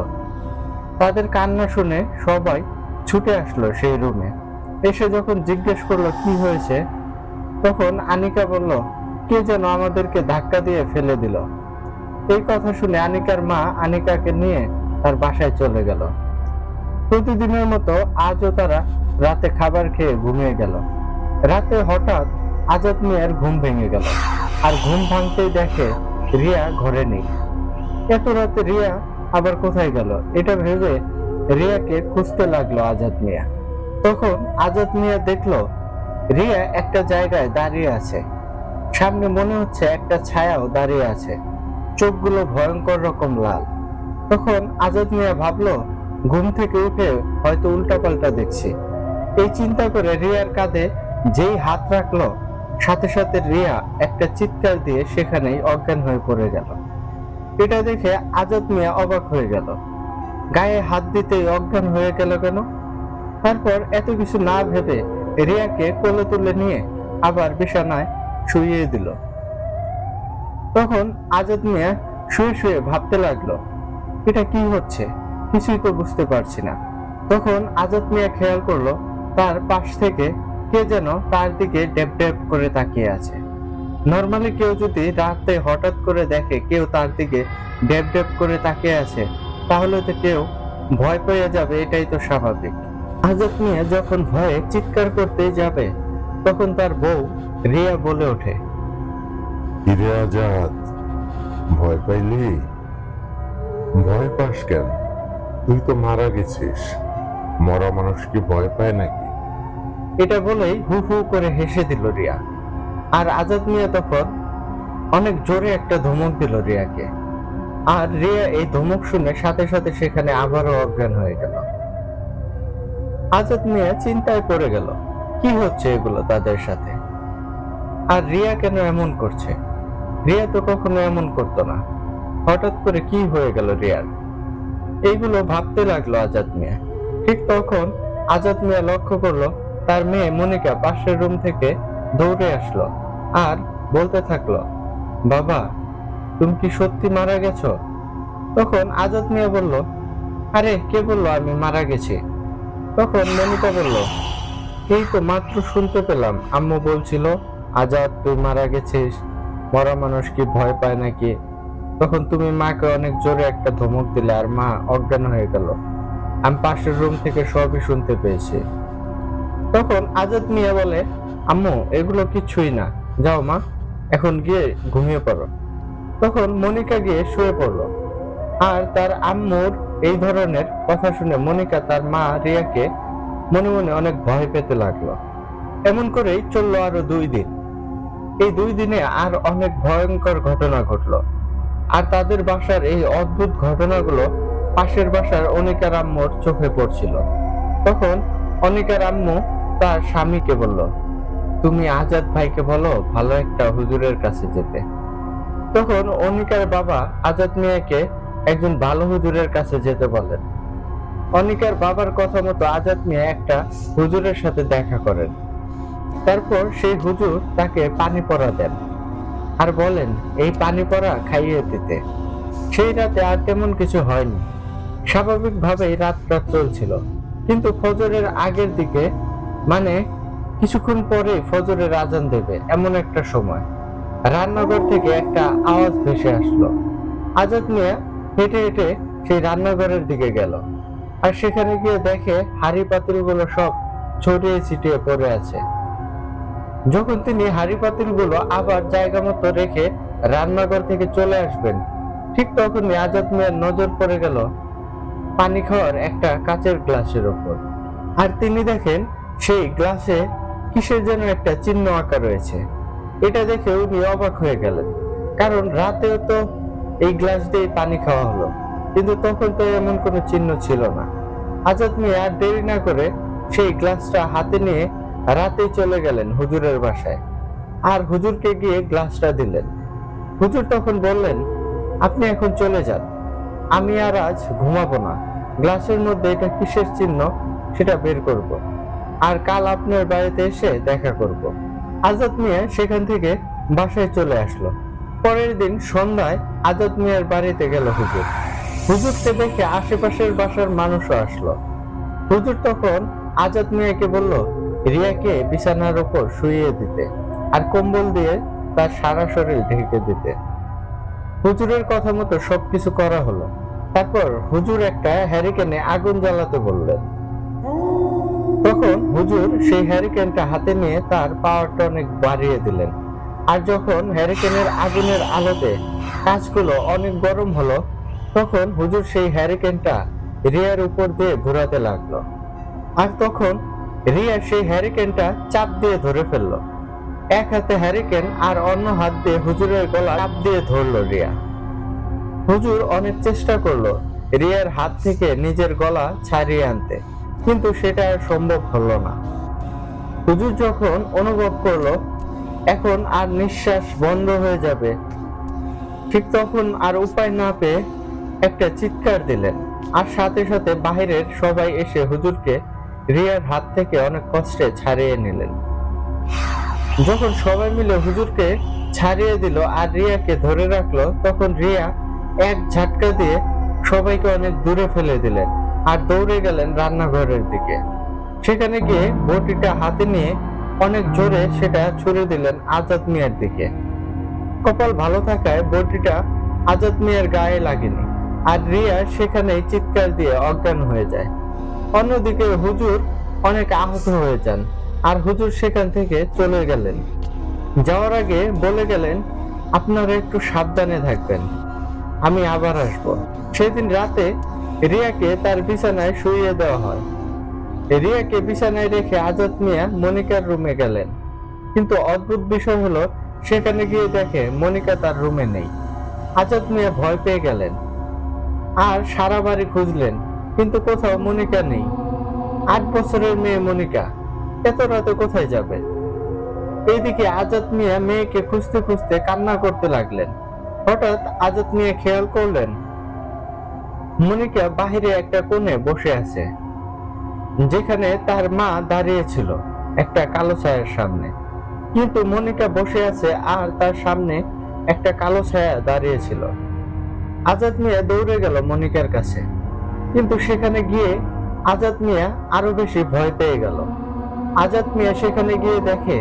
তাদের কান্না শুনে সবাই ছুটে আসলো সেই রুমে। এসে যখন জিজ্ঞেস করলো কি হয়েছে, তখন আনিকা বলল, কে যেন আমাদেরকে ধাক্কা দিয়ে ফেলে দিল। এই কথা শুনে আনিকার মা আনিকাকে নিয়ে তার বাসায় চলে গেল। প্রতিদিনের মতো আজও তারা রাতে খাবার খেয়ে ঘুমিয়ে গেল। রাতে হঠাৎ আজাদ মিয়ার ঘুম ভেঙে গেল, আর ঘুম ভাঙতেই দেখে রিয়া ঘরে নেই। এত রাতে রিয়া আবার কোথায় গেল, এটা ভেবে রিয়াকে খুঁজতে লাগলো আজাদ মিয়া। তখন আজাদ মিয়া দেখলো রিয়া একটা জায়গায় দাঁড়িয়ে আছে, সামনে মনে হচ্ছে একটা ছায়াও দাঁড়িয়ে আছে, চোখগুলো ভয়ঙ্কর রকম লাল। তখন আজাদ মিয়া ভাবলো, ঘুম থেকে উঠে হয়তো উল্টাপাল্টা দেখছি। এই চিন্তা করে রিয়ার কাঁধে যেই হাত রাখলো, সাথে সাথে রিয়া একটা চিৎকার দিয়ে সেখানেই অজ্ঞান হয়ে পড়ে গেল। এটা দেখে আজাদ মিয়া অবাক হয়ে গেল, গায়ে হাত দিতেই অজ্ঞান হয়ে গেল কেন? তারপর এত কিছু না ভেবে রিয়াকে কোলে তুলে নিয়ে আবার বিছানায় শুইয়ে দিল। তখন আজাদ মিয়া শুয়ে শুয়ে ভাবতে লাগলো, এটা কি হচ্ছে, কিছুই তো বুঝতে পারছি না। তখন আজাদ মিয়া খেয়াল করলো তার পাশ থেকে কে যেন তার দিকে ড্যাব ড্যাব করে তাকিয়ে আছে। নর্মালি কেউ যদি রাতে হঠাৎ করে দেখে কেউ তার দিকে ড্যাব ড্যাব করে তাকিয়ে আছে, তাহলে তো কেউ ভয় পেয়ে যাবে, এটাই তো স্বাভাবিক। আজাদ মিয়া যখন ভয়ে চিৎকার করতে যাবে, তখন তার বউ রিয়া বলে ওঠে, কিরে আজাদ, ভয় পাইলি? ভয় পাস কেন? তুই তো মারা গেছিস। মরা মানুষ কি ভয় পায় নাকি? এটা বলেই হু হু করে হেসে দিল রিয়া। আর আজাদ মিয়া তখন অনেক জোরে একটা ধমক দিল রিয়াকে। আর রিয়া এই ধমক শুনে সাথে সাথে সেখানে আবারও অজ্ঞান হয়ে গেল। আজাদ মিয়া চিন্তায় পড়ে গেল, কি হচ্ছে এগুলো তাদের সাথে, আর রিয়া কেন এমন করছে? রিয়া তো কখনো এমন করতো না, হঠাৎ করে কি হয়ে গেল রিয়ার? এইগুলো ভাবতে লাগলো আজাদ মিয়া। ঠিক তখন আজাদ মিয়া লক্ষ্য করলো তার মেয়ে মনিকা পাশের রুম থেকে দৌড়ে আসলো আর বলতে থাকলো, বাবা, তুমি কি সত্যি মারা গেছো? তখন আজাদ মিয়া বলল, আরে কে বললো আমি মারা গেছি? তখন মনিকা বলল, এই তো মাত্র শুনতে পেলাম আম্মু বলছিল আজাদ তুই মারা গেছিস, মরা মানুষ কি ভয় পায় নাকি? তখন তুমি মাকে অনেক জোরে একটা ধমক দিলে আর মা অজ্ঞান হয়ে গেল। আমি পাশের রুম থেকে সবই শুনতে পেয়েছি। তখন আজাদ মিয়া বলে, আম্মু এগুলো কিছুই না, যাও মা, এখন গিয়ে ঘুমিয়ে পড়ো। তখন মনিকা গিয়ে শুয়ে পড়লো। আর তার আম্মুর এই ধরনের কথা শুনে মনিকা তার মা রিয়াকে মনে মনে অনেক ভয় পেতে লাগলো। এমন করেই চললো আরো 2 দিন। এই 2 দিনে আর অনেক ভয়ঙ্কর ঘটনা ঘটলো। আর তাদের বাসার এই অদ্ভুত ঘটনাগুলো পাশের বাসার অনিকার আম্মুর চোখে পড়ছিল। তখন অনিকার আম্মু তার স্বামীকে বলল, তুমি আজাদ ভাইকে বলো ভালো একটা হুজুরের কাছে যেতে। তখন অনিকার বাবা আজাদ মিয়াকে একজন ভালো হুজুরের কাছে যেতে বলেন। অনিকার বাবার কথা মতো আজাদ মিয়া একটা হুজুরের সাথে দেখা করেন। তারপর সেই হুজুর তাকে পানি পড়া দেন আর বলেন এই পানি পড়া খাইয়ে দিতে। সেই রাতে আর তেমন কিছু হয়নি, স্বাভাবিকভাবেই রাত চলছিল। কিন্তু ফজরের আগের দিকে, মানে কিছুক্ষণ পরে ফজরের আজান দেবে এমন একটা সময় রান্নাঘর থেকে একটা আওয়াজ ভেসে আসলো। আজাদ মিয়া হেঁটে হেঁটে সেই রান্নাঘরের দিকে গেল আর সেখানে গিয়ে দেখে হাঁড়ি পাতিলগুলো সব ছড়িয়ে ছিটিয়ে পড়ে আছে। যখন তিনি হাঁড়ি পাতিলগুলো আবার জায়গা মতো রেখে রান্নাঘর থেকে চলে আসবেন, ঠিক তখনই আজাদ মিয়ার নজর পড়ে গেল পানি খাওয়ার একটা কাচের গ্লাসের উপর। আর তিনি দেখেন সেই গ্লাসে কিসের যেন একটা চিহ্ন আঁকা রয়েছে। এটা দেখে উনি অবাক হয়ে গেলেন, কারণ রাতেও তো এই গ্লাস দিয়ে পানি খাওয়া হলো, কিন্তু তখন তো এমন কোনো চিহ্ন ছিল না। আজাদ মিয়া আর দেরি না করে সেই গ্লাসটা হাতে নিয়ে রাতেই চলে গেলেন হুজুরের বাসায় আর হুজুরকে গিয়ে গ্লাসটা দিলেন। হুজুর তখন বললেন, আপনি এখন চলে যান, আমি আর আজ ঘুমাবো না। গ্লাসের মধ্যে এটা কিসের চিহ্ন সেটা বের করব, আর কাল আপনার বাড়িতে এসে দেখা করব। আজাদ মিয়া সেখান থেকে বাসায় চলে আসলো। পরের দিন সন্ধ্যায় আজাদ মিয়ার বাড়িতে গেল হুজুর। হুজুরকে দেখে আশেপাশের বাসার মানুষও আসলো। হুজুর তখন আজাদ মিয়াকে বলল রিয়াকে বিছানার উপর শুইয়ে দিতে আর কম্বল দিয়ে তার সারা শরীর ঢেকে দিতে। হুজুরের কথা মতো সবকিছু করা হলো। তারপর হুজুর একটা হ্যারিকেনে আগুন জ্বালাতে বললেন। তখন হুজুর সেই হ্যারিকেনটা হাতে নিয়ে তার পাওয়ারটা অনেক বাড়িয়ে দিলেন। আর যখন হ্যারিকেনের আগুনের আলোতে কাঁচগুলো অনেক গরম হলো, তখন হুজুর সেই হ্যারিকেনটা রিয়ার উপর দিয়ে ঘোরাতে লাগলো। আর তখন রিয়া সেই হ্যারিকেনটা চাপ দিয়ে ধরে ফেললো। এক হাতে হ্যারিকেন আর অন্য হাত দিয়ে হুজুরের গলা চাপ দিয়ে ধরলো রিয়া। হুজুর অনেক চেষ্টা করলো রিয়ার হাত থেকে নিজের গলা ছাড়িয়ে আনতে, কিন্তু সেটা আর সম্ভব হলো না। হুজুর যখন অনুভব করলো এখন আর নিঃশ্বাস বন্ধ হয়ে যাবে, ঠিক তখন আর উপায় না পেয়ে একটা চিৎকার দিলেন। আর সাথে সাথে বাহিরের সবাই এসে হুজুরকে রিয়ার হাত থেকে অনেক কষ্টে ছাড়িয়ে নিলেন। যখন সবাই মিলে হুজুরকে ছাড়িয়ে দিল আর রিয়াকে ধরে রাখলো, তখন রিয়া এক ঝাটকা দিয়ে সবাইকে অনেক দূরে ফেলে দিলেন আর দৌড়ে গেলেন রান্নাঘরের দিকে। সেখানে গিয়ে বটিটা হাতে নিয়ে অনেক জোরে সেটা ছুড়ে দিলেন আজাদ মিয়ার দিকে। কপাল ভালো থাকায় বটিটা আজাদ মিয়ার গায়ে লাগেনি আর রিয়া সেখানেই চিৎকার দিয়ে অজ্ঞান হয়ে যায়। অন্যদিকে হুজুর অনেক আহত হয়ে যান আর হুজুর সেখান থেকে চলে গেলেন। যাওয়ার আগে বলে গেলেন, আপনারা একটু সাবধানে থাকবেন, আমি আবার আসবো। সেদিন রাতে রিয়াকে তার বিছানায় শুইয়ে দেওয়া হয়। রিয়াকে বিছানায় রেখে আজাদ মিয়া মনিকার রুমে গেলেন, কিন্তু অদ্ভুত বিষয় হলো সেখানে গিয়ে দেখে মনিকা তার রুমে নেই। আজাদ মিয়া ভয় পেয়ে গেলেন আর সারা বাড়ি খুঁজলেন, কিন্তু কোথাও মনিকা নেই। 8 বছরের মেয়ে মনিকা এত রাতে কোথায় যাবে? এইদিকে আজাদ মিয়া মেয়েকে খুঁজতে খুঁজতে কান্না করতে লাগলেন। হঠাৎ আজাদ মিয়া খেয়াল করলেন মনিকা বাহিরে একটা কোণে বসে আছে, যেখানে তার মা দাঁড়িয়ে ছিল একটা কালো ছায়ার সামনে। কিন্তু মনিকা বসে আছে আর তার সামনে একটা কালো ছায়া দাঁড়িয়ে ছিল। আজাদ মিয়া দৌড়ে গেল মনিকার কাছে, কিন্তু সেখানে গিয়ে আজাদ মিয়া আরো বেশি ভয় পেয়ে গেল। আজাদ মিয়া সেখানে গিয়ে দেখে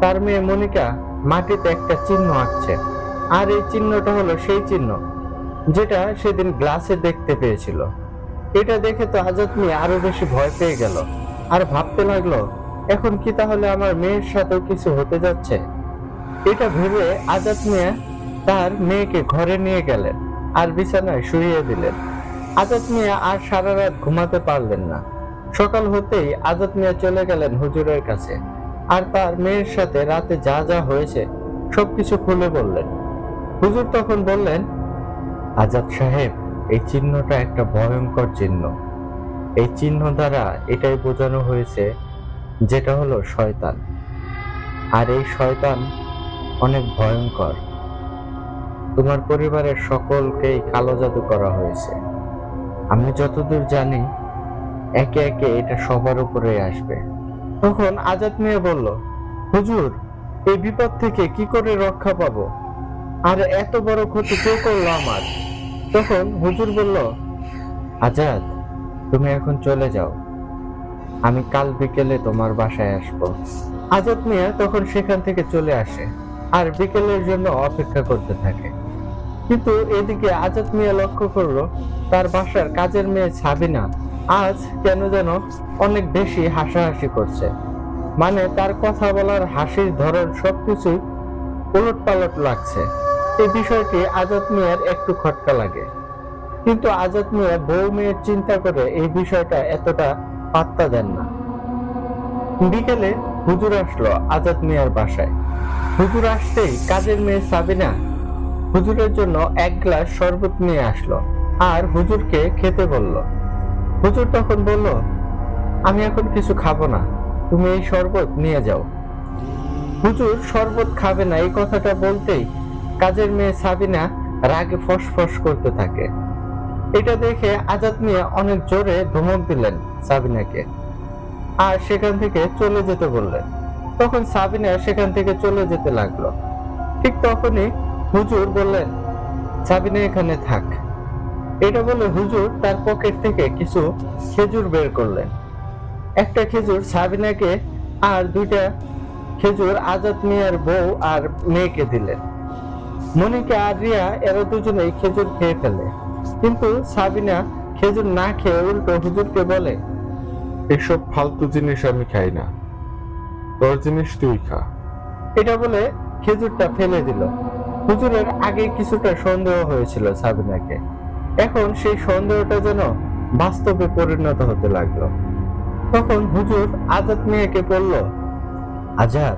তার মেয়ে মনিকা মাটিতে একটা চিহ্ন আঁকছে, আর এই চিহ্নটা হলো সেই চিহ্ন যেটা সেদিন গ্লাসে দেখতে পেয়েছিল। এটা দেখে তো আজাদ মিয়া আরো বেশি ভয় পেয়ে গেল আর ভাবতে লাগলো, এখন কি তাহলে আমার মেয়ের সাথেও কিছু হতে যাচ্ছে? এটা ভেবে আজাদ মিয়া তার মেয়েকে ঘরে নিয়ে গেলেন আর বিছানায় শুইয়ে দিলেন। আজাদ মিয়া আর সারা রাত ঘুমাতে পারলেন না। সকাল হতেই আজাদ মিয়া চলে গেলেন হুজুরের কাছে আর তার মেয়ের সাথে রাতে যা যা হয়েছে সবকিছু খুলে বললেন। হুজুর তখন বললেন, আজাদ সাহেব, এই চিহ্নটা একটা ভয়ঙ্কর চিহ্ন। এই চিহ্ন দ্বারা এটাই বোঝানো হয়েছে যেটা হলো শয়তান, আর এই শয়তান অনেক ভয়ঙ্কর। তোমার পরিবারের সকলকেই কালো জাদু করা হয়েছে। আমি যতদূর জানি একে একে এটা সবার উপরে আসবে। তখন আজাদ মিয়া বলল, হুজুর, এই বিপদ থেকে কি করে রক্ষা পাবো? আর এত বড় ক্ষতি কে করলো আমার? তখন হুজুর বলল, আজাদ, তুমি এখন চলে যাও, আমি কাল বিকেলে তোমার বাসায় আসবো। আজাদ মিয়া তখন সেখান থেকে চলে আসে আর বিকেলের জন্য অপেক্ষা করতে থাকে। কিন্তু এদিকে আজাদ মিয়া লক্ষ্য করলো তার বাসার কাজের মেয়ে সাবিনা আজ কেন যেন অনেক বেশি হাসাহাসি করছে। মানে তার কথা বলার হাসির ধরন সবকিছুই উলট পালট লাগছে। এই বিষয়টি আজাদ মিয়ার একটু খটকা লাগে, কিন্তু আজাদ মিয়া বউ মেয়ের চিন্তা করে এই বিষয়টা এতটা পাত্তা দেন না। বিকেলে হুজুর আসলো আজাদ মিয়ার বাসায়। হুজুর আসতেই কাজের মেয়ে সাবিনা হুজুরের জন্য 1 গ্লাস শরবত নিয়ে আসলো আর হুজুরকে খেতে বলল। হুজুর তখন বলল, আমি এখন কিছু খাবো না, তুমি এই শরবত নিয়ে যাও। হুজুর শরবত খাবে না এই কথাটা বলতেই কাজের মেয়ে সাবিনা রাগে ফসফস করতে থাকে। এটা দেখে আজাদ মিয়া অনেক জোরে ধমক দিলেন সাবিনাকে আর সেখান থেকে চলে যেতে বললেন। তখন সাবিনা সেখান থেকে চলে যেতে লাগলো। ঠিক তখনই হুজুর বললেন, সাবিনা এখানে থাক। এটা বলে হুজুর তার পকেট থেকে কিছু খেজুর বের করলেন। একটা খেজুর সাবিনাকে আর 2টা খেজুর আজাদ মিয়ার বউ আর মেয়েকে দিলেন। মনিকা আর রিয়া এরা দুজনেই খেজুর খেয়ে ফেলে, কিন্তু সাবিনা খেজুর না খেয়ে উল্টো হুজুরকে বলে, এসব ফালতু জিনিস আমি খাই না, তোর জিনিস তুই খা। এটা বলে খেজুরটা ফেলে দিল। হুজুরের আগে কিছুটা সন্দেহ হয়েছিল সাবিনাকে, এখন সেই সন্দেহটা যেন বাস্তবে পরিণত হতে লাগলো। তখন হুজুর আজাদ মিয়াকে বলল, আজাদ,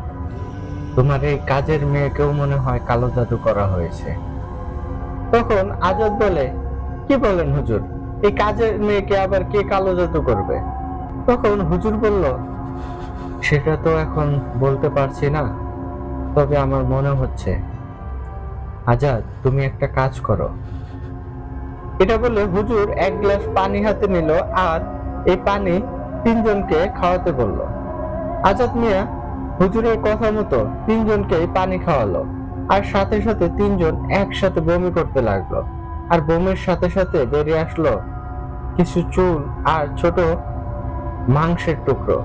তোমার এই কাজের মেয়েকেও মনে হয় কালো জাদু করা হয়েছে। তখন আজাদ বলে, কি বলেন হুজুর, এই কাজের মেয়েকে আবার কে কালো জাদু করবে? তখন হুজুর বলল, সেটা তো এখন বলতে পারছি না, তবে আমার মনে হচ্ছে। আজাদ, তুমি একটা কাজ করো। এটা বলে হুজুর 1 গ্লাস পানি হাতে নিল আর এই পানি 3 জনকে খাওয়াতে বলল। আজাদ মিয়া হুজুরের কথা মতো 3 জনকে পানি খাওয়ালো আর সাথে সাথে 3 জন একসাথে বমি করতে লাগলো আর বোমের সাথে সাথে বেরিয়ে আসলো কিছু চুল আর ছোট মাংসের টুকরো।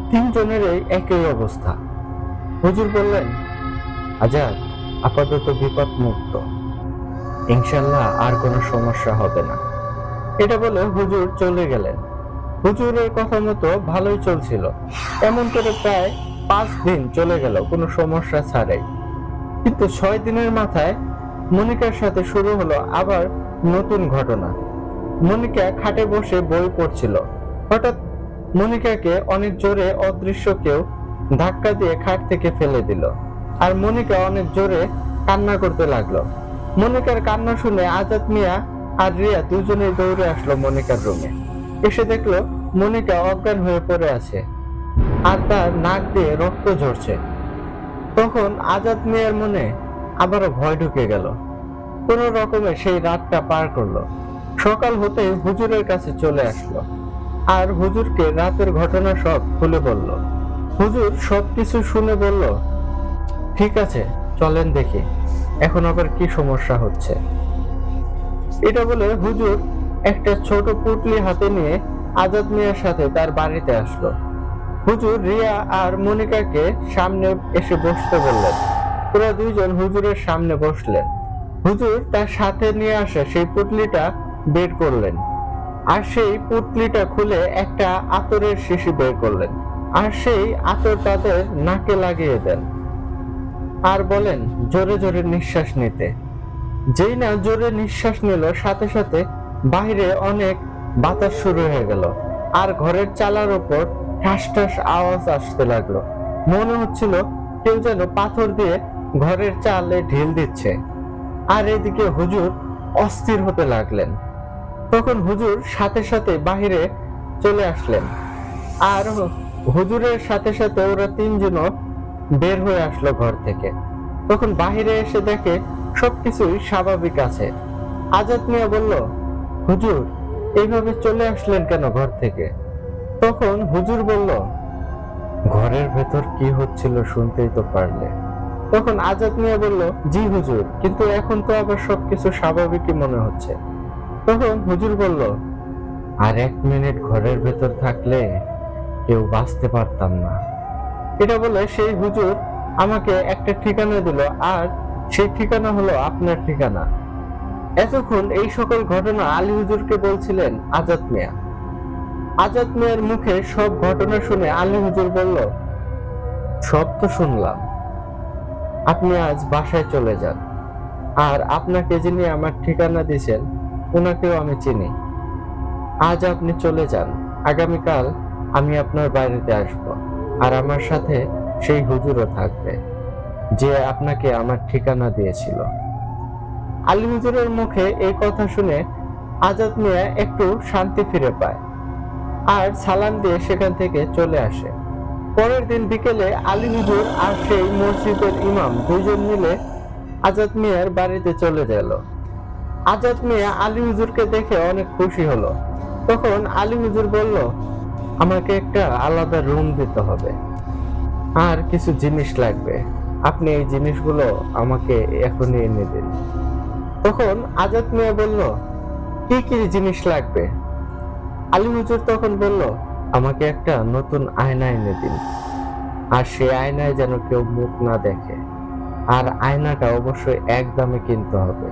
তিনজনেরই একই অবস্থা। হুজুর বললেন, আজাদ আপাতত বিপদ মুক্ত, ইনশাল্লাহ আর কোনো সমস্যা হবে না। এটা বলে হুজুর চলে গেলেন। হুজুরের কথা মতো ভালোই চলছিল। এমন করে প্রায় 5 দিন চলে গেল কোনো সমস্যা ছাড়াই। কিন্তু 6 দিনের মাথায় মনিকার সাথে শুরু হলো আবার নতুন ঘটনা। মনিকা খাটে বসে বই পড়ছিল। হঠাৎ মনিকাকে অনেক জোরে অদৃশ্য কেউ ধাক্কা দিয়ে খাট থেকে ফেলে দিল, আর মনিকা অনেক জোরে কান্না করতে লাগলো। মনিকার কান্না শুনে আজাদ মিয়া আর রিয়া দুজনেই দৌড়ে আসলো মনিকার রুমে। এসে দেখলো মনিকা অজ্ঞান হয়ে পড়ে আছে আর তার নাক দিয়ে রক্ত ঝরছে। তখন আজাদ মিয়ার মনে আবারও ভয় ঢুকে গেল। কোন রকমে সেই রাতটা পার করলো। সকাল হতে হুজুরের কাছে চলে আসলো আর হুজুরকে রাতের ঘটনা সব খুলে বলল। হুজুর সবকিছু শুনে বলল, ঠিক আছে চলেন দেখি এখন আবার কি সমস্যা হচ্ছে। এটা বলে হুজুর একটা ছোট পুটলি হাতে নিয়ে আজাদ মিয়ার সাথে তার বাড়িতে আসলো। হুজুর রিয়া আর মনিকাকে সামনে এসে বসতে বললেন। ওরা দুইজন হুজুরের সামনে বসলেন। হুজুর তার সাথে নিয়ে আসা সেই পুটলিটা বের করলেন, আর সেই পুটলিটা খুলে একটা আতরের শিশি বের করলেন, আর সেই আতর তাদের নাকে লাগিয়ে দেন আর বলেন জোরে জোরে নিঃশ্বাস নিতে। যেই না জোরে নিঃশ্বাস নিল, সাথে সাথে বাইরে অনেক বাতাস শুরু হয়ে গেল, আর ঘরের চালার উপর ঠাস ঠাস আওয়াজ আসতে লাগলো। মনে হচ্ছিল কেউ যেন পাথর দিয়ে ঘরের চালে ঢিল দিচ্ছে। আর এদিকে হুজুর অস্থির হতে লাগলেন। তখন হুজুর সাথে সাথে বাহিরে চলে আসলেন, আর হুজুরের সাথে সাথে ওরা তিনজনও বের হয়ে আসলো ঘর থেকে। তখন বাহিরে এসে দেখে সবকিছুই স্বাভাবিক আছে। আজাদ মিয়া বলল, হুজুর এইভাবে চলে আসলেন কেন ঘর থেকে? তখন হুজুর বলল, ঘরের ভেতর কি হচ্ছিল শুনতেই তো পারলে। তখন আজাদ মিয়া বলল, জি হুজুর, কিন্তু এখন তো আবার সবকিছু স্বাভাবিকই মনে হচ্ছে। তখন হুজুর বলল, আর 1 মিনিট ঘরের ভেতর থাকলে কেউ বাঁচতে পারতাম না। এটা বলে সেই হুজুর আমাকে একটা ঠিকানা দিল, আর সেই ঠিকানা হলো আপনার ঠিকানা। এতক্ষণ এই সকল ঘটনা আলী হুজুরকে বলছিলেন আজাদ মিয়া। আজাদ মিয়ার মুখে সব ঘটনা শুনে আলী হুজুর বলল, সব তো শুনলাম, আপনি আজ বাসায় চলে যান, আর আপনাকে যিনি আমার ঠিকানা দিয়েছেন ওনাকেও আমি চিনি। আজ আপনি চলে যান, আগামীকাল আমি আপনার বাড়িতে আসব, আর আমার সাথে সেই হুজুরও থাকবে যে আপনাকে আমার ঠিকানা দিয়েছিল। আলী হুজুরের মুখে এই কথা শুনে আজাদ মিয়া একটু শান্তি ফিরে পায় আর সালাম দিয়ে সেখান থেকে চলে আসে। পরের দিন বিকেলে আলী হুজুর আর সেই মসজিদের ইমাম দুইজন মিলে আজাদ মিয়ার বাড়িতে চলে গেল। আজাদ মিয়া আলী হুজুরকে দেখে অনেক খুশি হলো। তখন আলী হুজুর বলল, আমাকে একটা আলাদা রুম দিতে হবে, আর কিছু জিনিস লাগবে, আপনি এই জিনিসগুলো আমাকে এখনই এনে দিন। তখন আজাদ মিয়া বলল, কি কি জিনিস লাগবে? আলী হুজুর তখন বলল, আমাকে একটা নতুন আয়না এনে দিন, আর সেই আয়নায় যেন কেউ মুখ না দেখে, আর আয়নাটা অবশ্যই এক দামে কিনতে হবে,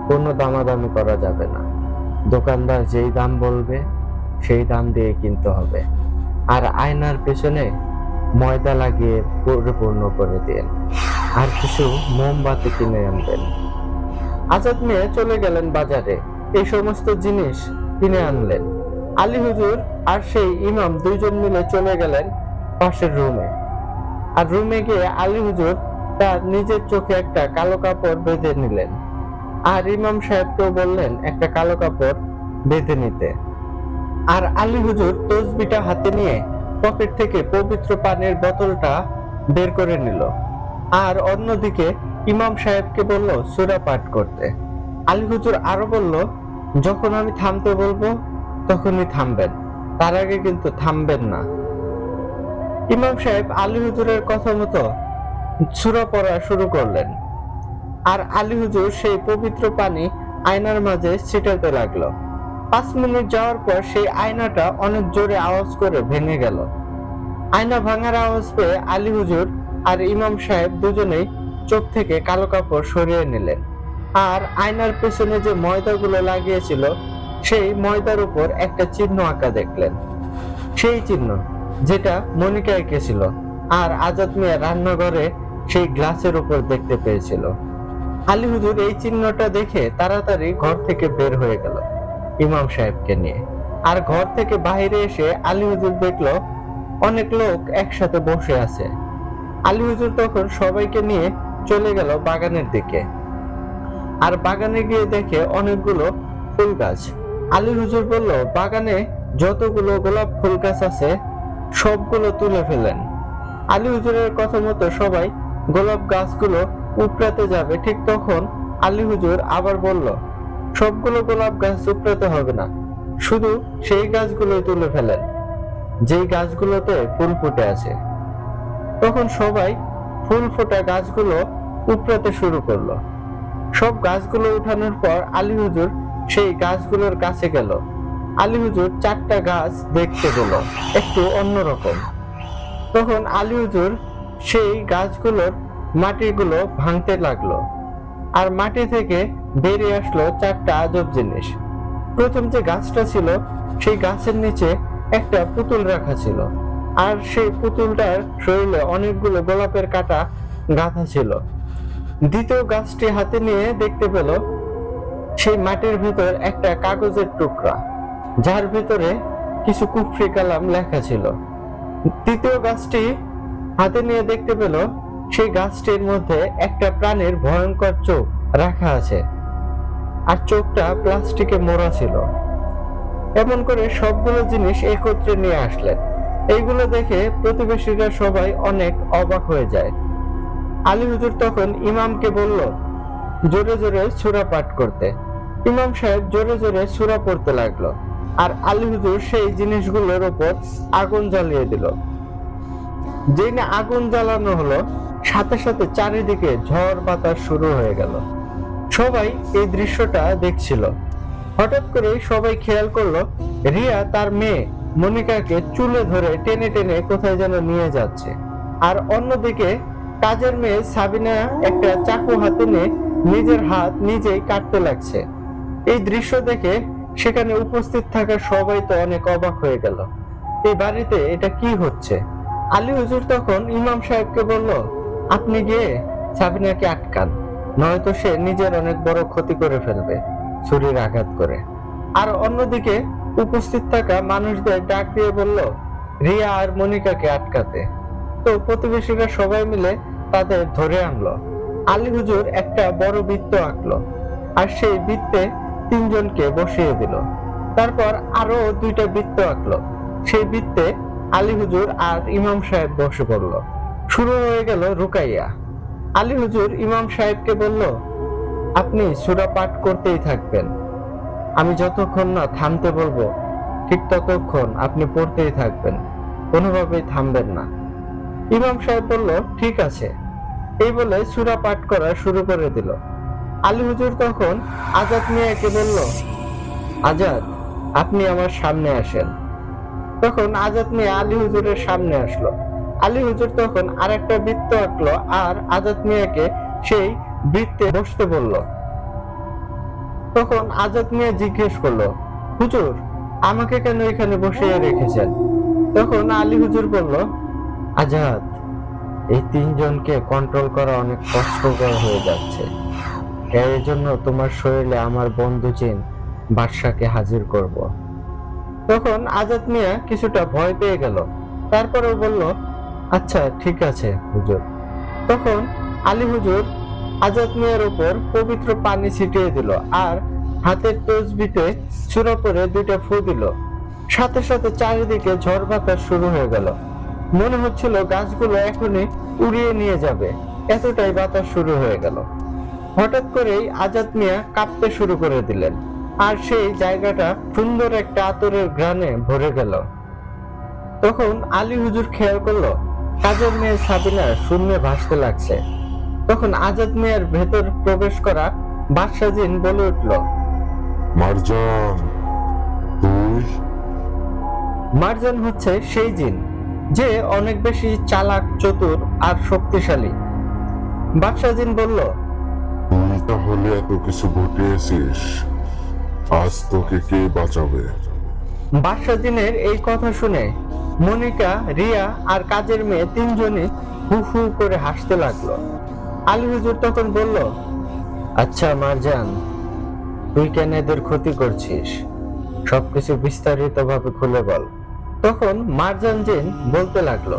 কোনো দামাদামি করা যাবে না। দোকানদার যেই দাম বলবে সেই দাম দিয়ে কিনতে হবে, আর আয়নার পেছনে ময়দা লাগিয়ে পরিপূর্ণ করে দিন, আর কিছু মোমবাতি কিনে আনবেন। আজাদ মিয়া চলে গেলেন বাজারে, এই সমস্ত জিনিস কিনে আনলেন। আলী হুজুর আর সেই ইমাম দুইজন মিলে চলে গেলেন পাশের রুমে, আর রুমে গিয়ে আলী হুজুর তার নিজের চোখে একটা কালো কাপড় বেঁধে নিলেন, আর ইমাম সাহেবকেও বললেন একটা কালো কাপড় বেঁধে নিতে। আর আলী হুজুর তসবিটা হাতে নিয়ে পকেট থেকে পবিত্র পানির বোতলটা বের করে নিল, আর অন্যদিকে ইমাম সাহেবকে বলল সূরা পাঠ করতে। আলী হুজুর আরো বলল, যখন আমি থামতে বলবো তখনই থামবেন, তার আগে কিন্তু থামবেন না। ইমাম সাহেব আলী হুজুরের কথা মতো সূরা পড়া শুরু করলেন, আর আলী হুজুর সেই পবিত্র পানি আয়নার মাঝে ছিটাতে লাগলো। 5 মিনিট যাওয়ার পর সেই আয়নাটা অনেক জোরে আওয়াজ করে ভেঙে গেল। আয়না ভাঙার আওয়াজ পেয়ে আলী হুজুর আর ইমাম সাহেব দুজনেই চোখ থেকে কালো কাপড় সরিয়ে নিলেন, আর আয়নার পেছনে যে ময়দাগুলো লাগিয়েছিল সেই ময়দার উপর একটা চিহ্ন আঁকা দেখলেন। সেই চিহ্ন যেটা মনিকা এঁকেছিল আর আজাদ মিয়া রান্নাঘরে সেই গ্লাসের উপর দেখতে পেয়েছিল। আলী হুজুর এই চিহ্নটা দেখে তাড়াতাড়ি ঘর থেকে বের হয়ে গেল ইমাম সাহেবকে নিয়ে। আর ঘর থেকে বাইরে এসে আলী হুজুর দেখলো অনেক লোক একসাথে বসে আছে। আলী হুজুর তখন সবাইকে নিয়ে চলে গেল বাগানের দিকে, আর বাগানে গিয়ে দেখে অনেকগুলো ফুল গাছ। আলী হুজুর বলল, বাগানে যতগুলো গোলাপ ফুল গাছ আছে সবগুলো তুলে ফেলেন। আলী হুজুরের কথা মতো সবাই গোলাপ গাছগুলো উপড়াতে যাবে, ঠিক তখন আলী হুজুর আবার বলল, সবগুলো গোলাপ গাছ উপড়াতে হবে না, শুধু সেই গাছগুলোই তুলে ফেলেন যেই গাছগুলোতে ফুল ফুটে আছে। তখন সবাই ফুল ফোটা গাছগুলো উপড়াতে শুরু করলো। সব গাছগুলো উঠানোর পর আলী হুজুর সেই গাছগুলোর কাছে গেল। আলী হুজুর 4টা গাছ দেখতে পেল একটু অন্যরকম। তখন আলী হুজুর সেই গাছগুলোর মাটিগুলো ভাঙতে লাগলো, আর মাটি থেকে বেরিয়ে আসলো 4টা আজব জিনিস। প্রথম যে গাছটা ছিল সেই গাছের নিচে একটা পুতুল রাখা ছিল, আর সেই পুতুলটার শরীরে অনেকগুলো গোলাপের কাঁটা গাঁথা ছিল। দ্বিতীয় গাছটি হাতে নিয়ে দেখতে পেল সেই মাটির ভিতর একটা কাগজের টুকরা, যার ভিতরে কিছু কুফরি কালাম লেখা ছিল। তৃতীয় গাছটি হাতে নিয়ে দেখতে পেল সেই গাছটির মধ্যে একটা প্রাণীর ভয়ঙ্কর চোখ রাখা আছে, আর চোখটা প্লাস্টিকে মোড়া ছিল। এমন করে সবগুলো জিনিস একত্রে নিয়ে আসলেন। এইগুলো দেখে প্রতিবেশীরা সবাই অনেক অবাক হয়ে যায়। আলী হুজুর তখন ইমামকে বলল জোরে জোরে সূরা পাঠ করতে। ইমাম সাহেব জোরে জোরে সূরা পড়তে লাগলো, আর আলী হুজুর সেই জিনিসগুলোর উপর আগুন জ্বালিয়ে দিল। যেই না আগুন জ্বালানো হলো, সাথে সাথে চারিদিকে ঝড় বাতাস শুরু হয়ে গেল। সবাই এই দৃশ্যটা দেখছিল। হঠাৎ করে সবাই খেয়াল করলো রিয়া তার মেয়ে মনিকাকে চুলে ধরে টেনে টেনে কোথায় যেন নিয়ে যাচ্ছে, আর অন্যদিকে কাজের মেয়ে সাবিনা একটা চাকু হাতে নিয়ে নিজের হাত নিজেই কাটতে লাগছে। এই দৃশ্য দেখে সেখানে উপস্থিত থাকা সবাই তো অনেক অবাক হয়ে গেল, এই বাড়িতে এটা কি হচ্ছে। আলী হুজুর তখন ইমাম সাহেবকে বলল, আপনি গিয়ে সাবিনাকে আটকান, নয়তো সে নিজের অনেক বড় ক্ষতি করে ফেলবে ছুরির আঘাত করে। আর অন্যদিকে উপস্থিত থাকা মানুষদের ডাক দিয়ে বলল রিয়া আর মনিকাকে আটকাতে। তো প্রতিবেশীরা সবাই মিলে তাদের ধরে আনলো। আলী হুজুর একটা বড় বৃত্ত আঁকলো, আর সেই বৃত্তে 3 জনকে বসিয়ে দিল। তারপর আরো 2টা বৃত্ত আঁকলো, সেই বৃত্তে আলী হুজুর আর ইমাম সাহেব বসে পড়ল। শুরু হয়ে গেল রুকাইয়া। আলী হুজুর ইমাম সাহেবকে বলল, আপনি সূরা পাঠ করতেই থাকবেন, আমি যতক্ষণ না থামতে বলবো ঠিক ততক্ষণ আপনি পড়তেই থাকবেন, কোনোভাবেই থামবেন না। ইমাম সাহেব বলল, ঠিক আছে। এই বলে সূরা পাঠ করা শুরু করে দিল। আলী হুজুর তখন আজাদ মিয়াকে বলল, আজাদ, আপনি আমার সামনে আসেন। তখন আজাদ মিয়া আলী হুজুরের সামনে আসলো। আলী হুজুর তখন আরেকটা বৃত্ত আঁকলো, আর আজাদ মিয়াকে সেই বৃত্তে বসতে বলল। তখন আজাদ মিয়া জিজ্ঞেস করলো, হুজুর, আমাকে কেন এখানে বসিয়ে রেখেছেন? তখন আলী হুজুর বলল, আজাদ, এই 3 জনকে কন্ট্রোল করা অনেক কষ্টকর হয়ে যাচ্ছে, এর জন্য তোমার শরীরে আমার বন্ধু জিন বাদশাকে হাজির করব। তখন আজাদ মিয়া কিছুটা ভয় পেয়ে গেল, তারপরেও বলল, আচ্ছা ঠিক আছে হুজুর। তখন আলী হুজুর আজাদ মিয়ার উপর পবিত্র পানি ছিটিয়ে দিল, আর হাতের তসবিতে সূরা পড়ে 2টা ফু দিল। সাথে সাথে চারিদিকে ঝড় বাতাস শুরু হয়ে গেল। মনে হচ্ছিল গাছগুলো এখনই উড়িয়ে নিয়ে যাবে, এতটাই বাতাস শুরু হয়ে গেল। হঠাৎ করেই আজাদ মিয়া কাঁপতে শুরু করে দিলেন, আর সেই জায়গাটা সুন্দর একটা আতরের ঘ্রাণে ভরে গেল। তখন আলী হুজুর খেয়াল করলো কাজের মেয়ে সাবিনা শূন্যে ভাসতে লাগছে। তখন আজাদ মিয়ার ভেতর প্রবেশ করা বাদশা জিন বলে উঠল, মারজান, তুই? মারজান হচ্ছে সেই জিন যে অনেক বেশি চালাক, চতুর আর শক্তিশালী। বাদশা জিন বলল, তুই তাহলে এত কিছু ঘটিয়েছিস, আজ তোকে কে বাঁচাবে? বাদশা জিনের এই কথা শুনে মনিকা, রিয়া আর কাজের মেয়ে তিনজনই হু হু করে হাসতে লাগলো। আলী হুজুর তখন বলল, আচ্ছা মারজান, তুই কেন এদের ক্ষতি করছিস? সবকিছু বিস্তারিত ভাবে খুলে বল। তখন মারজান জিন বলতে লাগলো,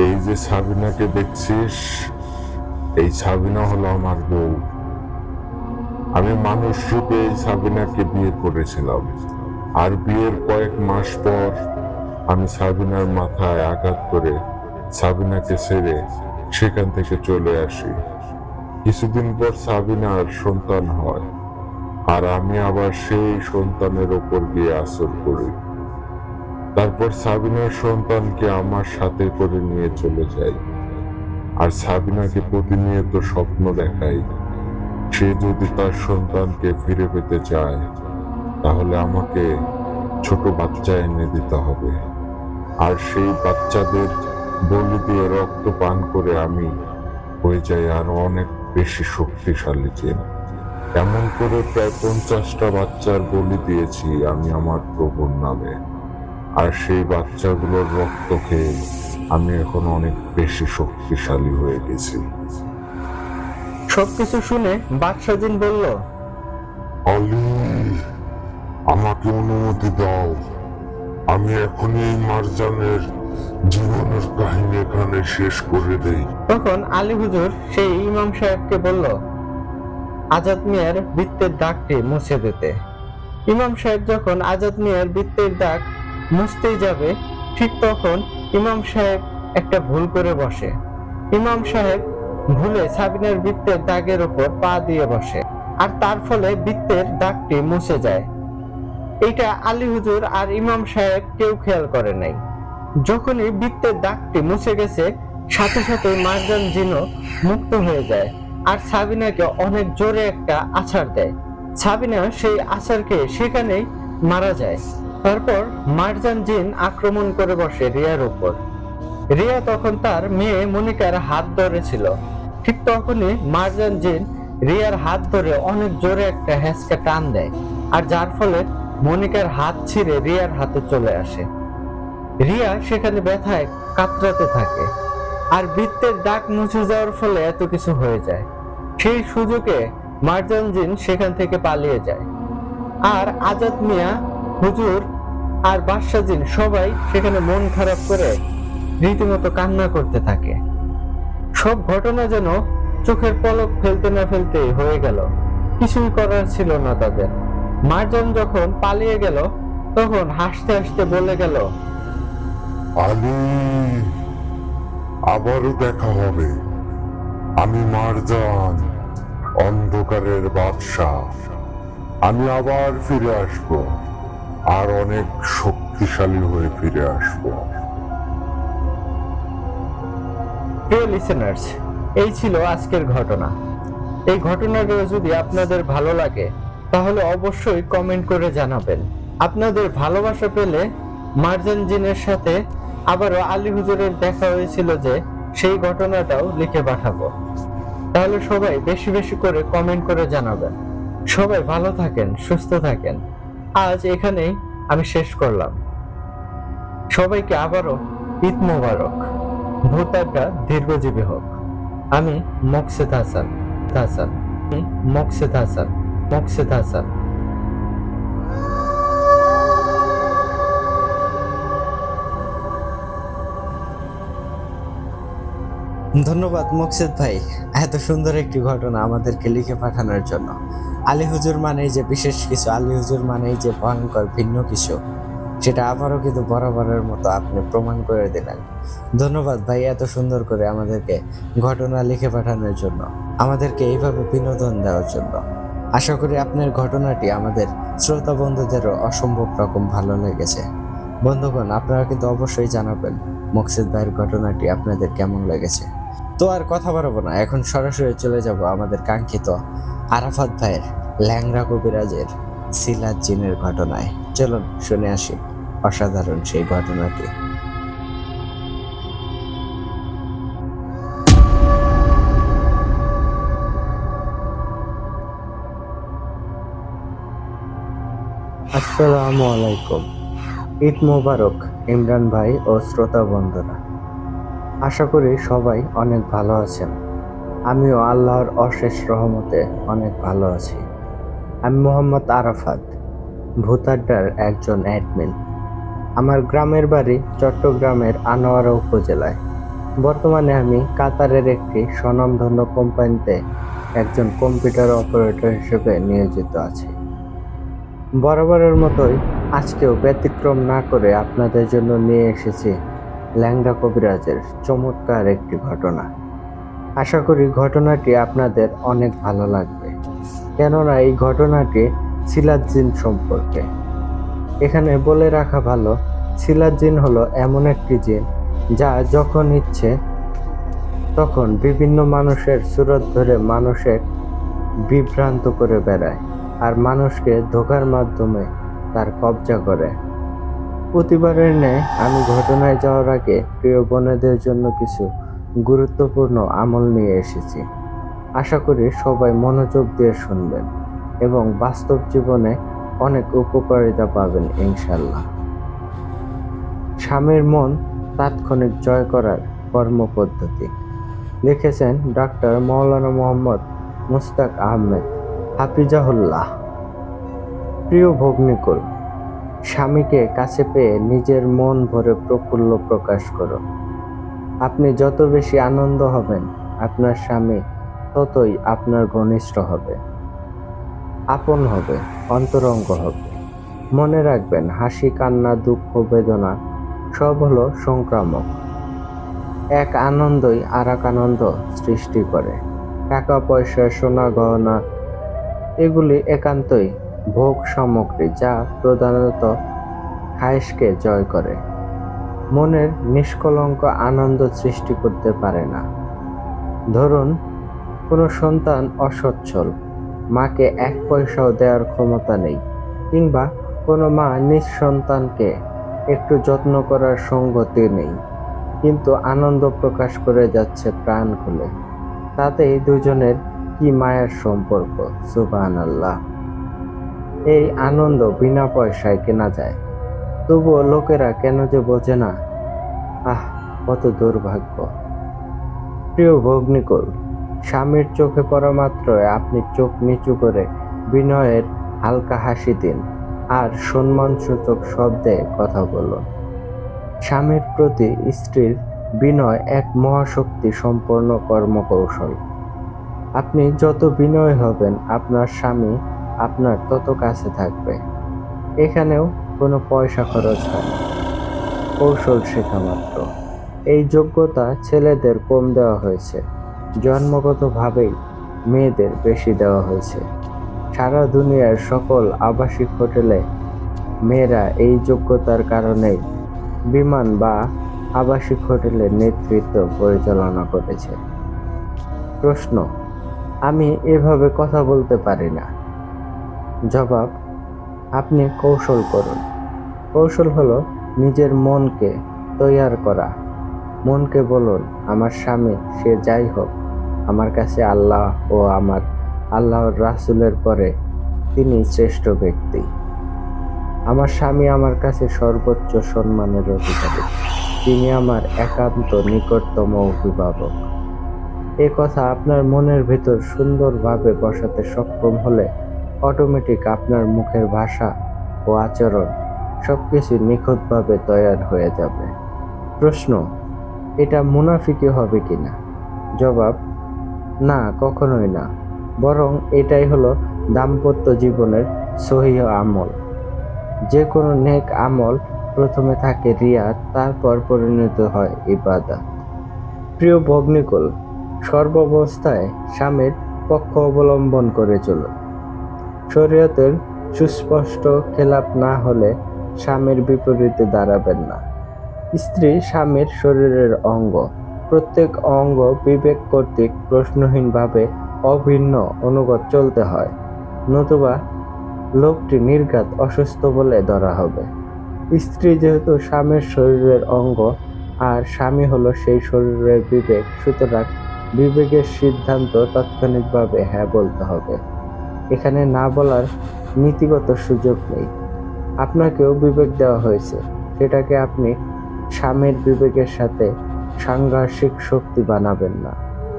এই যে সাবিনাকে দেখছিস, এই সাবিনা হলো আমার বউ। আমি মানুষ রূপে এই সাবিনাকে বিয়ে করেছিলাম, আর বিয়ের কয়েক মাস পর আমি সাবিনার মাথায় আঘাত করে সাবিনাকে ছেড়ে সেখান থেকে চলে আসি। কিছুদিন পর সাবিনার সন্তান হয়, আর আমি আবার সেই সন্তানের ওপর গিয়ে আসর করি। তারপর সাবিনার সন্তানকে আমার সাথে করে নিয়ে চলে যাই, আর সাবিনাকে প্রতিনিয়ত স্বপ্ন দেখাই সে যদি তার সন্তানকে ফিরে পেতে চায় তাহলে আমাকে ছোট বাচ্চা এনে দিতে হবে, আর সেই বাচ্চাদের বলি দিয়ে রক্ত পান করে আমি হয়ে যাই আরো অনেক বেশি শক্তিশালী জিন। এমন করে প্রায় 50টা বাচ্চার বলি দিয়েছি আমি আমার প্রভুর নামে, আর সেই বাচ্চাগুলোর রক্ত খেয়ে আমি এখন অনেক বেশি শক্তিশালী হয়ে গেছি। সবকিছু শুনে বাদশা জিন বলল, আলী, আমাকে অনুমতি দাও, আমি এখনই এই মারজানের জীবনের কাহিনী এখানে শেষ করে দেই। তখন আলী হুজুর সেই ইমাম সাহেবকে বলল, আজাদ মিয়ার বৃত্তের দাগটি মুছে দিতে। ইমাম সাহেব যখন আজাদ মিয়ার বৃত্তের দাগ মুছতেই যাবে, ঠিক তখন ইমাম সাহেব একটা ভুল করে বসে। ইমাম সাহেব ভুলে সাবিনার বৃত্তের দাগের উপর পা দিয়ে বসে, আর তার ফলে বৃত্তের দাগটি মুছে যায়। এইটা আলী হুজুর আর ইমাম সাহেব কেউ খেয়াল করে নাই। যখনই বৃত্তের দাগটি মুছে গেছে, সাথে সাথে মারজান জিনও মুক্ত হয়ে যায়, আর সাবিনাকে অনেক জোরে একটা আছাড় দেয়। সাবিনা সেই আছাড়কে সেখানেই মারা যায়। তারপর মারজান জিন আক্রমণ করে বসে রিয়ার উপর। রিয়া তখন তার মেয়ে মনিকার হাত ধরেছিল। ঠিক তখনই মারজান জিন রিয়ার হাত ধরে অনেক জোরে একটা হ্যাঁচকা টান দেয়, আর যার ফলে মনিকার হাত ছিঁড়ে রিয়ার হাতে চলে আসে। রিয়া সেখানে ব্যথায় কাতরাতে থাকে, আর বৃত্তের দাগ মুছে যাওয়ার ফলে এত কিছু হয়ে যায়। সেই সুযোগে মারজান জিন সেখান থেকে পালিয়ে যায়, আর আজাদ মিয়া, হুজুর আর বাদশা জিন সবাই সেখানে মন খারাপ করে রীতিমতো কান্না করতে থাকে। সব ঘটনা যেন চোখের পলক ফেলতে না ফেলতেই হয়ে গেল, কিছুই করার ছিল না তাদের। মারজান যখন পালিয়ে গেল তখন হাসতে হাসতে বলে গেল, আলী, আবারও দেখা হবে। আমি মারজান, অন্ধকারের বাদশাহ। আমি আবার ফিরে আসব, আর অনেক শক্তিশালী হয়ে ফিরে আসব। প্রিয় লিসেনার্স, এই ছিল আজকের ঘটনা। এই ঘটনাটা যদি আপনাদের ভালো লাগে তাহলে অবশ্যই কমেন্ট করে জানাবেন। আপনাদের ভালোবাসা পেলে মারজান জিনের সাথে আবারও আলী হুজুরের দেখা হয়েছিল যে সেই ঘটনাটাও লিখে পাঠাবো। তাহলে সবাই বেশি বেশি করে কমেন্ট করে জানাবেন। সবাই ভালো থাকেন, সুস্থ থাকেন। আজ এখানেই আমি শেষ করলাম। সবাইকে আবারও ঈদ মোবারক। ভূত আড্ডা দীর্ঘজীবী হোক। আমি মকসেদ হাসান। মকসেদ হাসান। ধন্যবাদ মকসেদ ভাই, এত সুন্দর একটি ঘটনা আমাদেরকে লিখে পাঠানোর জন্য। আলী হুজুর মানেই যে বিশেষ কিছু, আলী হুজুর মানেই যে ভয়ঙ্কর ভিন্ন কিছু, সেটা আবারও কিন্তু বরাবরের মতো আপনি প্রমাণ করে দিলেন। ধন্যবাদ ভাই, এত সুন্দর করে আমাদেরকে ঘটনা লিখে পাঠানোর জন্য, আমাদেরকে এইভাবে বিনোদন দেওয়ার জন্য। আশা করি আপনার ঘটনাটি আমাদের শ্রোতা বন্ধুদেরও অসম্ভব রকম ভালো লেগেছে। বন্ধুগণ, আপনারা কিন্তু অবশ্যই জানাবেন মকসেদ ভাইয়ের ঘটনাটি আপনাদের কেমন লেগেছে। তো আর কথা বাড়াবো না, এখন সরাসরি চলে যাব আমাদের কাঙ্ক্ষিত আরাফাত ভাইয়ের ল্যাংড়া কবিরাজের সিলাত জিনের ঘটনায়। চলুন শুনে আসি অসাধারণ সেই ঘটনাটি। আসসালামু আলাইকুম। ঈদ মোবারক ইমরান ভাই ও শ্রোতা বন্ধুরা। আশা করি সবাই অনেক ভালো আছেন। আমিও আল্লাহর অশেষ রহমতে অনেক ভালো আছি। আমি মোহাম্মদ আরাফাত, ভূতাড্ডার একজন অ্যাডমিন। আমার গ্রামের বাড়ি চট্টগ্রামের আনোয়ারা উপজেলায়। বর্তমানে আমি কাতারের একটি স্বনামধন্য কোম্পানিতে একজন কম্পিউটার অপারেটর হিসেবে নিয়োজিত আছি। বরাবরের মতোই আজকেও ব্যতিক্রম না করে আপনাদের জন্য নিয়ে এসেছি ল্যাংড়া কবিরাজের চমৎকার একটি ঘটনা। আশা করি ঘটনাটি আপনাদের অনেক ভালো লাগবে, কেননা এই ঘটনাটি সিলাত জিন সম্পর্কে। এখানে বলে রাখা ভালো, সিলাত জিন হলো এমন একটি জিন যা যখন ইচ্ছে তখন বিভিন্ন মানুষের সুরত ধরে মানুষের বিভ্রান্ত করে বেড়ায় আর মানুষকে ধোঁকার মাধ্যমে তার কবজা করে। প্রতিবারের ন্যায় আমি ঘটনায় যাওয়ার আগে প্রিয় বোনেদের জন্য কিছু গুরুত্বপূর্ণ আমল নিয়ে এসেছি। আশা করি সবাই মনোযোগ দিয়ে শুনবেন এবং বাস্তব জীবনে অনেক উপকারিতা পাবেন ইনশাল্লাহ। স্বামীর মন তাৎক্ষণিক জয় করার কর্মপদ্ধতি। লিখেছেন ডক্টর মাওলানা মোহাম্মদ মুস্তাক আহমেদ হাফিজাহুল্লাহ। প্রিয় ভগ্নিকুল, স্বামীকে কাছে পেয়ে নিজের মন ভরে প্রফুল্ল প্রকাশ করো। আপনি যত বেশি আনন্দ হবেন, আপনার স্বামী ততই আপনার ঘনিষ্ঠ হবে, আপন হবে, অন্তরঙ্গ হবে। মনে রাখবেন, হাসি, কান্না, দুঃখ, বেদনা সব হলো সংক্রামক। এক আনন্দই আর এক আনন্দ সৃষ্টি করে। টাকা পয়সা, সোনা গহনা এগুলি একান্তই ভোগ সামগ্রী যা প্রধানত খায়েশকে জয় করে, মনের নিষ্কলঙ্ক আনন্দ সৃষ্টি করতে পারে না। ধরুন কোনো সন্তান অসচ্ছল, মাকে এক পয়সাও দেওয়ার ক্ষমতা নেই, কিংবা কোনো মা নিজ সন্তানকে একটু যত্ন করার সঙ্গতি নেই, কিন্তু আনন্দ প্রকাশ করে যাচ্ছে প্রাণ খুলে। তাতেই দুজনের কি মায়ের সম্পর্ক! সুবহানাল্লাহ। এই আনন্দ বিনা পয়সায় কেনা যায়, তবুও লোকেরা কেন যে বোঝে না। আহ, কত দুর্ভাগ্য! প্রিয় ভগ্নিকুল, স্বামীর চোখে পড়া মাত্রই আপনি চোখ নিচু করে বিনয়ের হালকা হাসি দিন আর সম্মানসূচক শব্দে কথা বলুন। স্বামীর প্রতি স্ত্রীর বিনয় এক মহাশক্তি সম্পন্ন কর্মকৌশল। আপনি যত বিনয় হবেন, আপনার স্বামী আপনার তত কাছে থাকবে। এখানেও কোনো পয়সা খরচ হয় না, কৌশল শেখা মাত্র। এই যোগ্যতা ছেলেদের কম দেওয়া হয়েছে, জন্মগতভাবেই মেয়েদের বেশি দেওয়া হয়েছে। সারা দুনিয়ার সকল আবাসিক হোটেলে মেয়েরা এই যোগ্যতার কারণেই বিমান বা আবাসিক হোটেলের নেতৃত্ব পরিচালনা করেছে। প্রশ্ন: আমি এভাবে কথা বলতে পারি না। জবাব: আপনি কৌশল করুন। কৌশল হলো নিজের মনকে তৈয়ার করা। মনকে বলুন, আমার স্বামী সে যাই হোক, আমার কাছে আল্লাহ ও আমার আল্লাহর রাসূলের পরে তিনি শ্রেষ্ঠ ব্যক্তি। আমার স্বামী আমার কাছে সর্বোচ্চ সম্মানের অধিকারী, তিনি আমার একান্ত নিকটতম অভিভাবক। এ কথা আপনার মনের ভিতর সুন্দরভাবে বসাতে সক্ষম হলে অটোমেটিক আপনার মুখের ভাষা ও আচরণ সবকিছু নিখুঁতভাবে তৈয়ার হয়ে যাবে। প্রশ্ন: এটা মুনাফিকি হবে কিনা? জবাব: না, কখনোই না, বরং এটাই হলো দাম্পত্য জীবনের সহিহ আমল। যে কোনো নেক আমল প্রথমে থাকে রিয়া, তারপর পরিণত হয় ইবাদত। প্রিয় ভগ্নিকুল, সর্বাবস্থায় স্বামীর পক্ষ অবলম্বন করে চলুন। শরীয়তের সুস্পষ্ট খেলাপ না হলে স্বামীর বিপরীতে দাঁড়াবেন না। স্ত্রী স্বামীর শরীরের অঙ্গ, প্রত্যেক অঙ্গ বিবেক কর্তৃক প্রশ্নহীনভাবে অভিন্ন অনুগত চলতে হয়, নতুবা লোকটি নির্ঘাত অসুস্থ বলে ধরা হবে। স্ত্রী যেহেতু স্বামীর শরীরের অঙ্গ আর স্বামী হলো সেই শরীরের বিবেক, সুতরাং বিবেকের সিদ্ধান্ত তাৎক্ষণিকভাবে হ্যাঁ বলতে হবে। এখানে না বলার নীতিগত সুযোগ নেই। আপনাকেও বিবেক দেওয়া হয়েছে, সেটাকে আপনি স্বামীর বিবেকের সাথে সাংঘর্ষিক শক্তি বানাবেন না,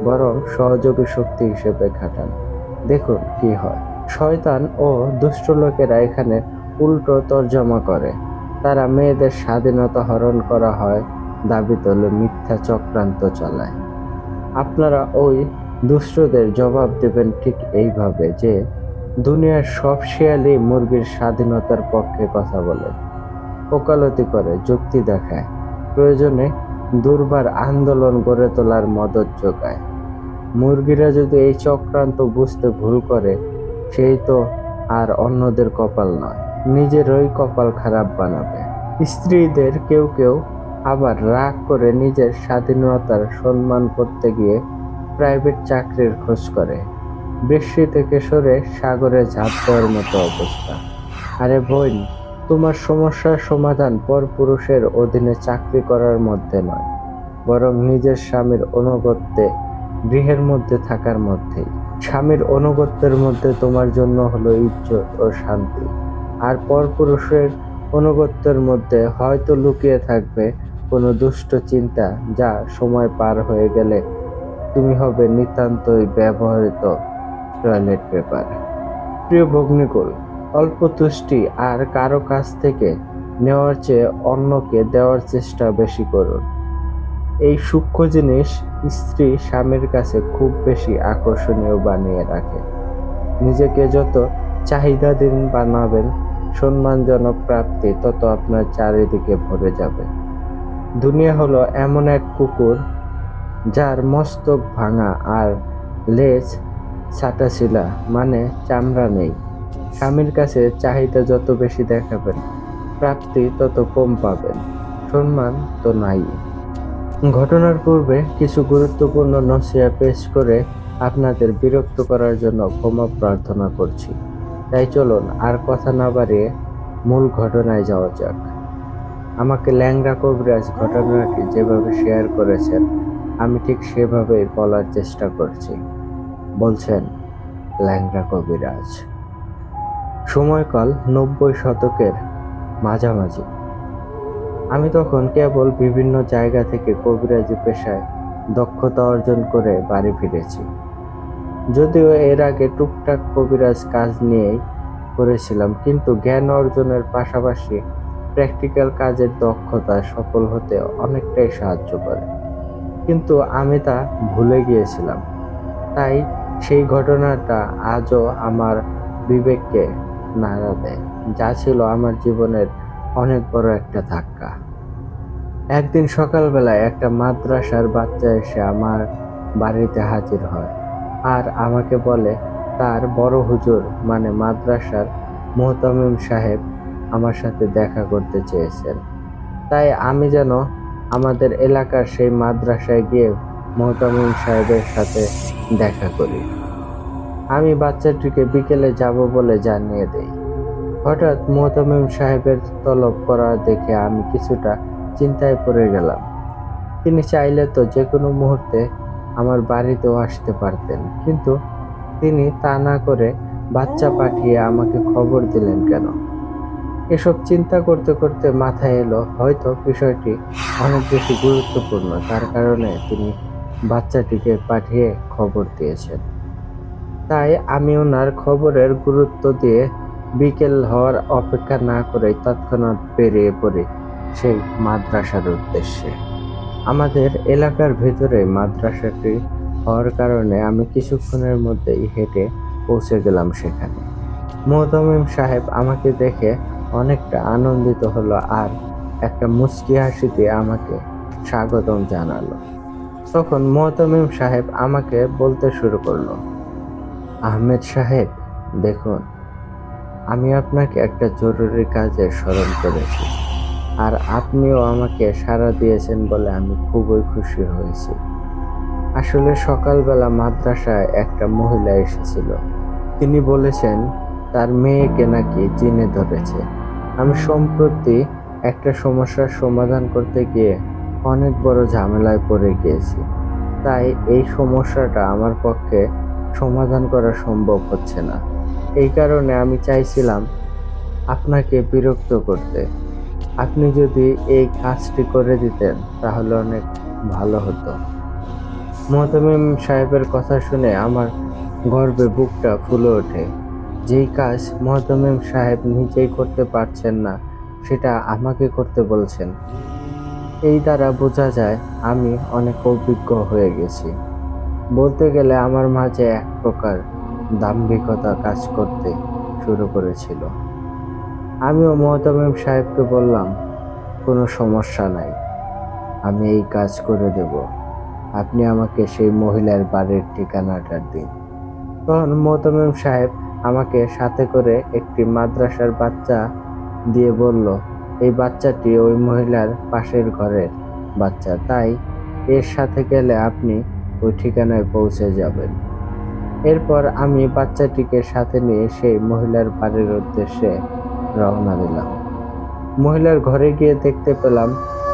বরং সহযোগী শক্তি হিসেবে খাটান। দেখুন কি হয়। শয়তান ও দুষ্ট লোকেরা এখানে উল্টো তর্জমা করে। তারা মেয়েদের স্বাধীনতা হরণ করা হয় দাবি তোলে, মিথ্যা চক্রান্ত চালায়। আপনারা ওই দুষ্টদের জবাব দেবেন ঠিক এইভাবে যে দুনিয়ার সব শিয়ালই মুরগির স্বাধীনতার পক্ষে কথা বলে, ওকালতি করে, যুক্তি দেখায়, প্রয়োজনে দুর্বার আন্দোলন গড়ে তোলার মদত যোগায়। মুরগিরা যদি এই চক্রান্ত বুঝতে ভুল করে, সেই তো আর অন্যদের কপাল নয়, নিজেরই কপাল খারাপ বানাবে। স্ত্রীদের কেউ কেউ আবার রাগ করে নিজের স্বাধীনতার সম্মান করতে গিয়ে প্রাইভেট চাকরির খোঁজ করে। বৃষ্টি থেকে সরে সাগরে ঝাঁপ দেওয়ার মতো অবস্থা। আরে বোন, তোমার সমস্যার সমাধান পরপুরুষের অধীনে চাকরি করার মধ্যে নয়, বরং নিজের স্বামীর অনুগত্যে গৃহের মধ্যে থাকার মধ্যেই। স্বামীর অনুগত্যের মধ্যে তোমার জন্য হলো ইজ্জত ও শান্তি, আর পরপুরুষের অনুগত্যের মধ্যে হয়তো লুকিয়ে থাকবে কোনো দুষ্ট চিন্তা, যা সময় পার হয়ে গেলে তুমি হবে নিতান্তই ব্যবহৃত টয়লেট পেপার। প্রিয় ভগ্নিকুল, অল্প তুষ্টি আর কারো কাছ থেকে নেওয়ার চেয়ে অন্যকে দেওয়ার চেষ্টা বেশি করুন। এই সূক্ষ্ম জিনিস স্ত্রী স্বামীর কাছে খুব বেশি আকর্ষণীয় বানিয়ে রাখে। নিজেকে যত চাহিদাধীন বানাবেন, সম্মানজনক প্রাপ্তি তত আপনার চারিদিকে ভরে যাবে। দুনিয়া হলো এমন এক কুকুর যার মস্তক ভাঙা আর লেজ ছাটাছিলা, মানে চামড়া নেই। স্বামীর কাছে চাহিদা যত বেশি দেখাবেন, প্রাপ্তি তত কম পাবেন, সম্মান তো নাই। ঘটনার পূর্বে কিছু গুরুত্বপূর্ণ নসিহত পেশ করে আপনাদের বিরক্ত করার জন্য ক্ষমা প্রার্থনা করছি। তাই চলুন আর কথা না বাড়িয়ে মূল ঘটনায় যাওয়া যাক। আমাকে ল্যাংড়া কবিরাজ ঘটনাটি যেভাবে শেয়ার করেছেন, আমি ঠিক সেভাবেই বলার চেষ্টা করছি। বলছেন ল্যাংড়া কবিরাজ। সময়কাল 90 শতকের মাঝামাঝি। আমি তখন কেবল বিভিন্ন জায়গা থেকে কবিরাজি পেশায় দক্ষতা অর্জন করে বাড়ি ফিরেছি। যদিও এর আগে টুকটাক কবিরাজ কাজ নিয়েই করেছিলাম, কিন্তু জ্ঞান অর্জনের পাশাপাশি প্র্যাকটিক্যাল কাজের দক্ষতা সফল হতে অনেকটাই সাহায্য করে। কিন্তু আমি তা ভুলে গিয়েছিলাম। তাই সেই ঘটনাটা আজও আমার বিবেককে নাড়া দেয়, যা ছিল আমার জীবনের অনেক বড় একটা ধাক্কা। একদিন সকালবেলায় একটা মাদ্রাসার বাচ্চা এসে আমার বাড়িতে হাজির হয় আর আমাকে বলে তার বড় হুজুর, মানে মাদ্রাসার মুহতামিম সাহেব আমার সাথে দেখা করতে চেয়েছেন। তাই আমি যেন আমাদের এলাকার সেই মাদ্রাসায় গিয়ে মুহতামিম সাহেবের সাথে দেখা করি। আমি বাচ্চাটিকে বিকেলে যাব বলে জানিয়ে দেই। হঠাৎ মুহতামিম সাহেবের তলব করা দেখে আমি কিছুটা চিন্তায় পড়ে গেলাম। তিনি চাইলে তো যে কোনো মুহূর্তে আমার বাড়িতেও আসতে পারতেন, কিন্তু তিনি তা না করে বাচ্চা পাঠিয়ে আমাকে খবর দিলেন কেন? এসব চিন্তা করতে করতে মাথায় এলো, হয়তো বিষয়টি অনেক বেশি গুরুত্বপূর্ণ, তার কারণে তিনি বাচ্চাটিকে পাঠিয়ে খবর দিয়েছেন। তাই আমি ওনার খবরের গুরুত্ব দিয়ে বিকেল হওয়ার অপেক্ষা না করে তৎক্ষণাৎ বেরিয়ে পড়ি সেই মাদ্রাসার উদ্দেশ্যে। আমাদের এলাকার ভেতরে মাদ্রাসাটি হওয়ার কারণে আমি কিছুক্ষণের মধ্যেই হেঁটে পৌঁছে গেলাম সেখানে। মুহতামিম সাহেব আমাকে দেখে অনেকটা আনন্দিত হলো আর একটা মুচকি হাসি দিয়ে আমাকে স্বাগতম জানালো। তখন মুহতামিম সাহেব আমাকে বলতে শুরু করলো, আহমেদ সাহেব, দেখুন, আমি আপনাকে একটা জরুরি কাজে স্মরণ করেছি। আর আপনিও আমাকে সাড়া দিয়েছেন বলে আমি খুবই খুশি হয়েছি। আসলে সকালবেলা মাদ্রাসায় একটা মহিলা এসেছিল। তিনি বলেছেন তার মেয়েকে নাকি জিনে ধরেছে। আমি সম্প্রতি একটা সমস্যার সমাধান করতে গিয়ে অনেক বড় ঝামেলায় পড়ে গিয়েছি। তাই এই সমস্যাটা আমার পক্ষে সমাধান করা সম্ভব হচ্ছে না। এই কারণে আমি চাইছিলাম আপনাকে বিরক্ত করতে। আপনি যদি এই কাজটি করে দিতেন তাহলে অনেক ভালো হতো। মোহতামিম সাহেবের কথা শুনে আমার গর্বে বুকটা ফুলে ওঠে। যেই কাজ মোহতামিম সাহেব নিজেই করতে পারছেন না, সেটা আমাকে করতে বলছেন। এই দ্বারা বোঝা যায় আমি অনেক অভিজ্ঞ হয়ে গেছি। বলতে গেলে আমার মাঝে এক প্রকার দাম্ভিকতা কাজ করতে শুরু করেছিল। আমিও মোহতামিম সাহেবকে বললাম, কোনো সমস্যা নাই, আমি এই কাজ করে দেব। আপনি আমাকে সেই মহিলার বাড়ির ঠিকানাটা দিন। তখন মোহতামিম সাহেব আমাকে সাথে করে একটি মাদ্রাসার বাচ্চা দিয়ে বলল, এই বাচ্চাটি ওই মহিলার পাশের ঘরের বাচ্চা, তাই এর সাথে গেলে আপনি ওই ঠিকানায় পৌঁছে যাবেন। এরপর আমি বাচ্চাটিকে সাথে নিয়ে সেই মহিলার বাড়ির উদ্দেশ্যে রওনা দিলাম। মহিলার ঘরে গিয়ে দেখতে পেলাম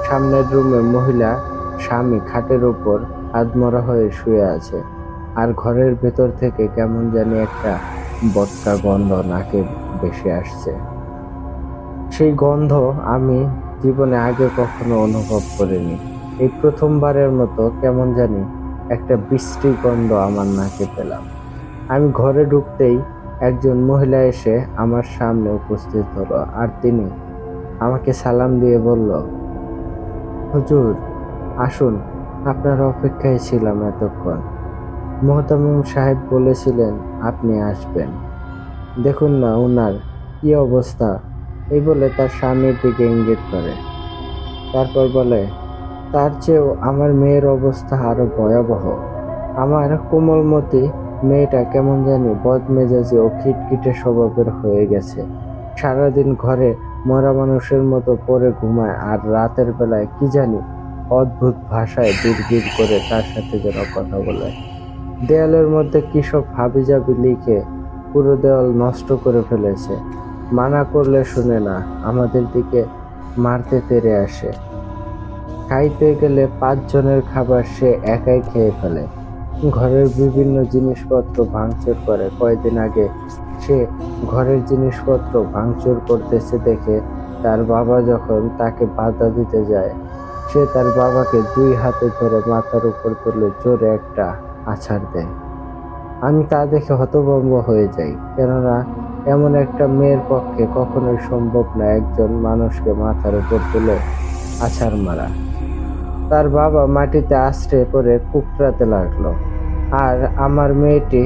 সামনের রুমে মহিলা স্বামী খাটের উপর আধমরা হয়ে শুয়ে আছে, আর ঘরের ভেতর থেকে কেমন জানি একটা বটকা গন্ধ নাকে ভেসে আসছে। সেই গন্ধ আমি জীবনে আগে কখনো অনুভব করিনি। এই প্রথমবারের মতো কেমন জানি একটা বিশ্রী গন্ধ আমার নাকে পেলাম। আমি ঘরে ঢুকতেই একজন মহিলা এসে আমার সামনে উপস্থিত হলো, আর তিনি আমাকে সালাম দিয়ে বলল, হুজুর আসুন, আপনার অপেক্ষায় ছিলাম এতক্ষণ। মোহতামিম সাহেব বলেছিলেন আপনি আসবেন। দেখুন না ওনার কি অবস্থা। এই বলে তার স্বামীর দিকে ইঙ্গিত করে। তারপর বলে, তার চেয়েও আমার মেয়ের অবস্থা আরো ভয়াবহ। আমার কোমলমতি মেয়েটা কেমন জানি বদমেজাজি ও খিটখিটে স্বভাবের হয়ে গেছে। সারাদিন ঘরে মরা মানুষের মতো পড়ে ঘুমায়, আর রাতের বেলায় কি জানি অদ্ভুত ভাষায় বিড়বিড় করে তার সাথে যেন কথা বলে। দেয়ালের মধ্যে কি সব হাবিজাবি লিখে পুরো দেওয়াল নষ্ট করে ফেলেছে। মানা করলে শুনে না, আমাদের দিকে মারতে তেড়ে আসে। খাইতে গেলে 5 জনের খাবার সে একাই খেয়ে ফেলে। ঘরের বিভিন্ন জিনিসপত্র ভাঙচুর করে। কয়েকদিন আগে সে ঘরের জিনিসপত্র ভাঙচুর করতেছে দেখে তার বাবা যখন তাকে বাধা দিতে যায়, সে তার বাবাকে 2 হাতে ধরে মাথার উপর তুলে জোরে একটা আছাড় দেয়। আমি তা দেখে হতভম্ব হয়ে যাই, কেননা এমন একটা মেয়ের পক্ষে কখনোই সম্ভব না একজন মানুষকে মাথার উপর তুলে আছাড় মারা। তার বাবা মাটিতে আছড়ে পড়ে কুকড়াতে লাগলো, আর আমার মেয়েটি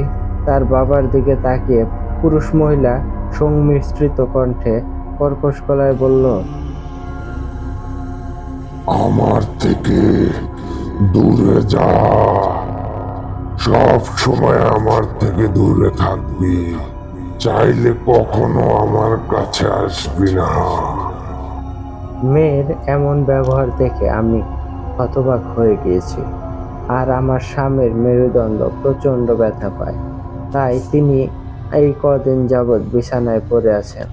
তার বাবার দিকে তাকিয়ে পুরুষ মহিলা সংমিশ্রিত কণ্ঠে কর্কশ গলায় বলল, আমার থেকে দূরে যা, সব সময় আমার থেকে দূরে থাকবি, চাইলে কখনো আমার কাছে আসবি না। মেয়ের এমন ব্যবহার দেখে আমি হতবাক হয়ে গিয়েছি, আর আমার স্বামীর মেরুদণ্ড প্রচণ্ড ব্যথা পায়। তাই তিনি এই কদিন যাবৎ বিছানায় পড়ে আছেন।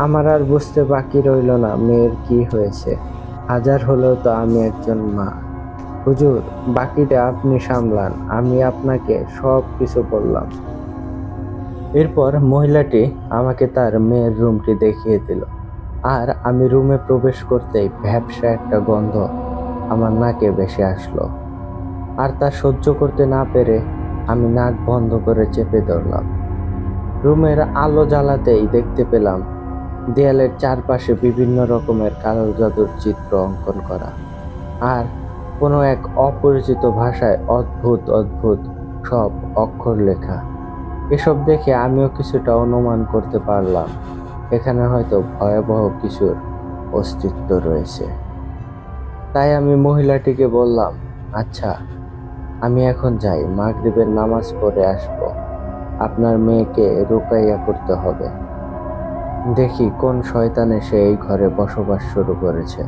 আমার আর বুঝতে বাকি রইল না মেয়ের কি হয়েছে। হাজার হলেও তো আমি একজন মা। হুজুর, বাকিটা আপনি সামলান, আমি আপনাকে সব কিছু বললাম। এরপর মহিলাটি আমাকে তার মেয়ের রুমটি দেখিয়ে দিল, আর আমি রুমে প্রবেশ করতেই ভ্যাপসা একটা গন্ধ আমার নাকে ভেসে আসলো। আর তা সহ্য করতে না পেরে আমি নাক বন্ধ করে চেপে ধরলাম। রুমের আলো জ্বালাতেই দেখতে পেলাম দেয়ালের চারপাশে বিভিন্ন রকমের কালো জাদুর চিত্র অঙ্কন করা, আর কোনো এক অপরিচিত ভাষায় অদ্ভুত অদ্ভুত সব অক্ষর লেখা। এসব দেখে আমিও কিছুটা অনুমান করতে পারলাম এখানে হয়তো ভয়াবহ কিছুর অস্তিত্ব রয়েছে। তাই আমি মহিলাটিকে বললাম, আচ্ছা আমি এখন যাই, মাগরিবের নামাজ পড়ে আসব। আপনার মেয়েকে রুকাইয়া করতে হবে। দেখি কোন শয়তান এসে এই ঘরে বসবাস শুরু করেছে।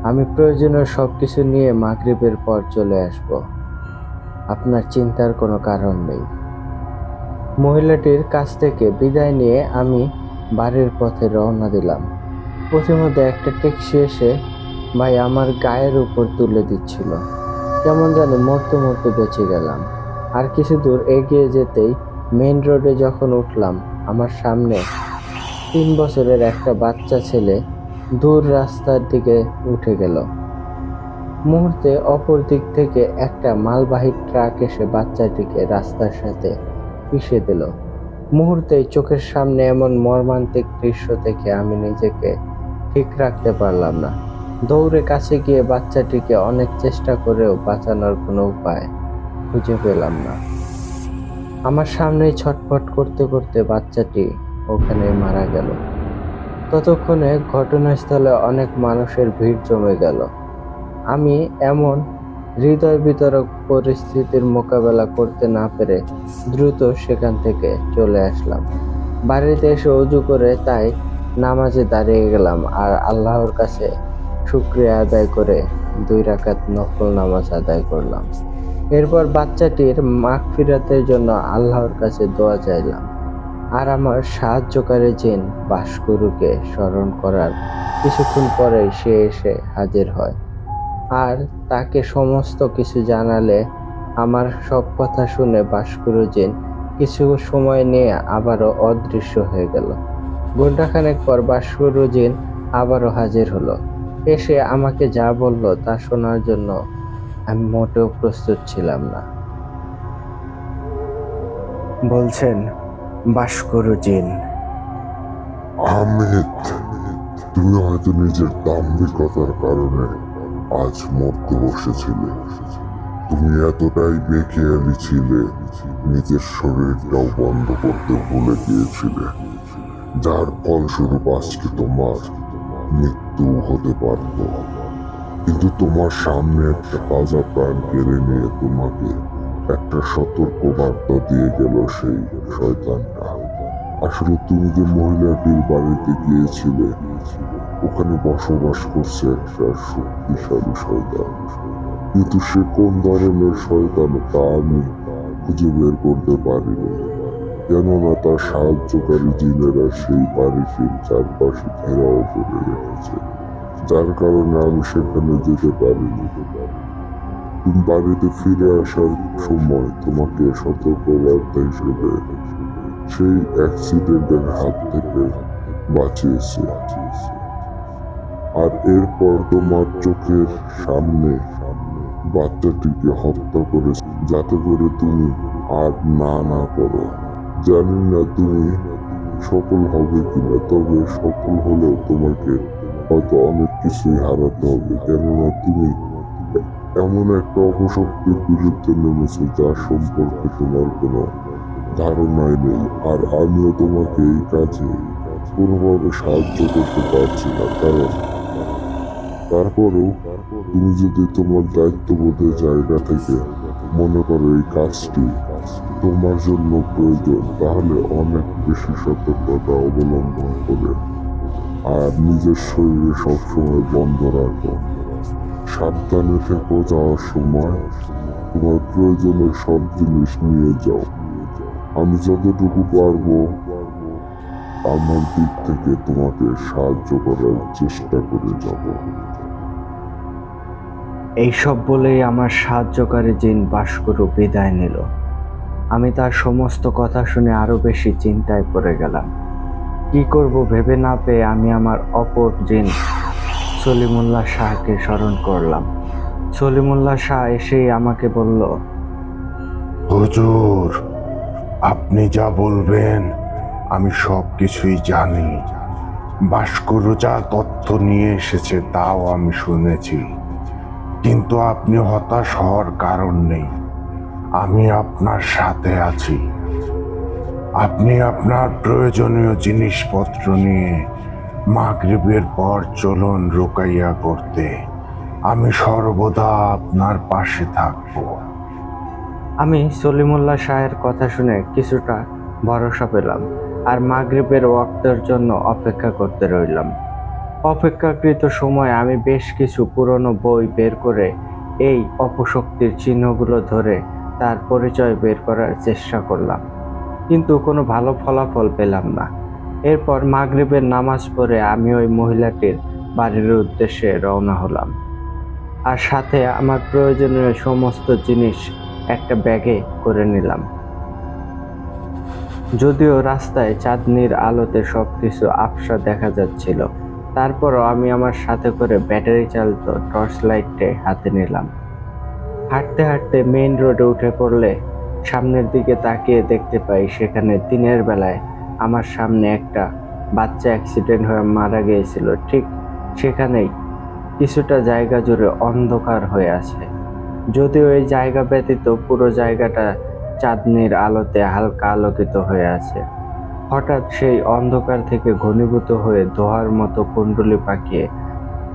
আমি প্রয়োজনীয় সবকিছু নিয়ে মাগরিবের পর চলে আসব। আপনার চিন্তার কোনো কারণ নেই। মহিলাটির কাছ থেকে বিদায় নিয়ে আমি বাড়ির পথে রওনা দিলাম। পথিমধ্যে একটা ট্যাক্সি এসে ভাই আমার গায়ের উপর তুলে দিচ্ছিল। কেমন জানি মরতে মরতে বেঁচে গেলাম। আর কিছু দূর এগিয়ে যেতেই মেইন রোডে যখন উঠলাম, আমার সামনে 3 বছরের একটা বাচ্চা ছেলে দূর রাস্তার দিকে উঠে গেল। মুহূর্তে অপর দিক থেকে একটা মালবাহী ট্রাক এসে বাচ্চাটিকে রাস্তার সাথে পিষে দিল। মুহূর্তেই চোখের সামনে এমন মর্মান্তিক দৃশ্য দেখে আমি নিজেকে ঠিক রাখতে পারলাম না। দৌড়ে কাছে গিয়ে বাচ্চাটিকে অনেক চেষ্টা করেও বাঁচানোর কোনো উপায় খুঁজে পেলাম না। আমার সামনেই ছটফট করতে করতে বাচ্চাটি ওখানে মারা গেল। ততক্ষণে ঘটনাস্থলে অনেক মানুষের ভিড় জমে গেল। আমি এমন হৃদয় বিতরক পরিস্থিতির মোকাবেলা করতে না পেরে দ্রুত সেখান থেকে চলে আসলাম। বাড়িতে এসে অজু করে তাই নামাজে দাঁড়িয়ে গেলাম আর আল্লাহর কাছে শুকরিয়া আদায় করে 2 রাকাত নফল নামাজ আদায় করলাম। এরপর বাচ্চাটির মাগফিরাতের জন্য আল্লাহর কাছে দোয়া চাইলাম। আর আমার সাহায্যকারী জিন বাসগুরুকে স্মরণ করার কিছুক্ষণ পরেই সে এসে হাজির হয়। আর তাকে সমস্ত কিছু জানালে আমার সব কথা শুনে বাসগুরু জিন কিছু সময় নিয়ে আবারও অদৃশ্য হয়ে গেল। ঘণ্টাখানেক পর বাসগুরু জিন আবারও হাজির হলো। এসে আমাকে যা বলল তা শোনার জন্য আমি মোটেও প্রস্তুত ছিলাম না। বলছেন, বাসগুরু জিন, আহমেদ, তুমি হয়তো নিজের দাম্ভিকতার কারণে আজ মরতে বসেছিলে। তুমি এতটাই বেখেয়ালি ছিলে, নিজের শরীরটাও বন্ধ করতে ভুলে গিয়েছিলে, যার ফলস্বরূপ আজকে তোমার মৃত্যু হতে পারত। কিন্তু তোমার সামনে একটা তাজা প্রাণ কেড়ে নিয়ে তোমাকে একটা সতর্ক বার্তা দিয়ে গেল সেই শয়তানটা। আসলে তুমি যে মহিলাটির বাড়িতে গিয়েছিলে, ওখানে বসবাস করছে একটা শক্তিশালী শয়তান। কিন্তু সে কোন ধরনের শয়তান তা আমি খুঁজে বের করতে পারিনি, কেননা তার সাহায্যকারী জিনেরা সেই বাড়িটির চারপাশে ঘেরাও করে রেখেছে, যার কারণে আমি সেখানে যেতে পারিনি। তুমি বাড়িতে ফিরে আসার সময় তোমাকে সতর্কবার্তা হিসেবে সেই অ্যাক্সিডেন্টের হাত থেকে বাঁচিয়েছে। আর এরপর তোমার চোখের সামনে বাচ্চাটিকে হত্যা করেছে, যাতে করে তুমি আর না করো। জানি না তুমি সফল হবে কিনা, তবে সফল হলেও তোমাকে হয়তো অনেক কিছুই হারাতে হবে, কেননা তুমি এমন একটা অপশক্তির বিরুদ্ধে নেমেছো যার সম্পর্কে তোমার কোনো ধারণাই নেই। আর আমিও তোমাকে এই কাজে কোনোভাবে সাহায্য করতে পারছি না, কারণ তারপরেও তুমি যদি তোমার দায়িত্ববোধের জায়গা থেকে মনে করো এই কাজটি তোমার জন্য প্রয়োজন, তাহলে অনেক বেশি সতর্কতা অবলম্বন করে আর নিজের শরীরে সবসময় বন্ধ রাখো। সাবধানে থেকো, যাওয়ার সময় তোমার প্রয়োজনের সব জিনিস নিয়ে যাও। আমি যতটুকু পারবো আমার দিক থেকে তোমাকে সাহায্য করার চেষ্টা করে যাব। এইসব বলেই আমার সাহায্যকারী জিন বাসগুরু বিদায় নিল। আমি তার সমস্ত কথা শুনে আরো বেশি চিন্তায় পড়ে গেলাম। কি করব ভেবে না পেয়ে আমি আমার অপর জিন সলিমুল্লাহ শাহকে স্মরণ করলাম। সলিমুল্লাহ শাহ এসেই আমাকে বলল, হুজুর, আপনি যা বলবেন আমি সব কিছুই জানি। বাসগুরু যা তথ্য নিয়ে এসেছে তাও আমি শুনেছি, কিন্তু আপনি হতাশ হওয়ার কারণ নেই। আমি আপনার সাথে আছি। আপনি আপনার প্রয়োজনীয় জিনিসপত্র নিয়ে মাগরিবের পর চলুন রুকাইয়া করতে। আমি সর্বদা আপনার পাশে থাকব। আমি সলিমুল্লাহ শাহের কথা শুনে কিছুটা ভরসা পেলাম। আর মাগরিবের ওয়াক্তের জন্য অপেক্ষা করতে রইলাম। অপেক্ষাকৃত সময় আমি বেশ কিছু পুরনো বই বের করে এই অপশক্তির চিহ্নগুলো ধরে তার পরিচয় বের করার চেষ্টা করলাম, কিন্তু কোনো ভালো ফলাফল পেলাম না। এরপর মাগরিবের নামাজ পড়ে আমি ওই মহিলাটির বাড়ির উদ্দেশ্যে রওনা হলাম, আর সাথে আমার প্রয়োজনীয় সমস্ত জিনিস একটা ব্যাগে করে নিলাম। যদিও রাস্তায় চাঁদনির আলোতে সবকিছু আবছা দেখা যাচ্ছিল, তারপরও আমি আমার সাথে করে ব্যাটারি চালিত টর্চ লাইটে হাতে নিলাম। হাঁটতে হাঁটতে মেইন রোডে উঠে পড়লে সামনের দিকে তাকিয়ে দেখতে পাই সেখানে দিনের বেলায় আমার সামনে একটা বাচ্চা অ্যাক্সিডেন্ট হয়ে মারা গিয়েছিল। ঠিক সেখানেই কিছুটা জায়গা জুড়ে অন্ধকার হয়ে আছে, যদিও এই জায়গা ব্যতীত পুরো জায়গাটা চাঁদনির আলোতে হালকা আলোকিত হয়ে আছে। হঠাৎ সেই অন্ধকার থেকে ঘনীভূত হয়ে ধোঁয়ার মতো কুণ্ডলী পাকিয়ে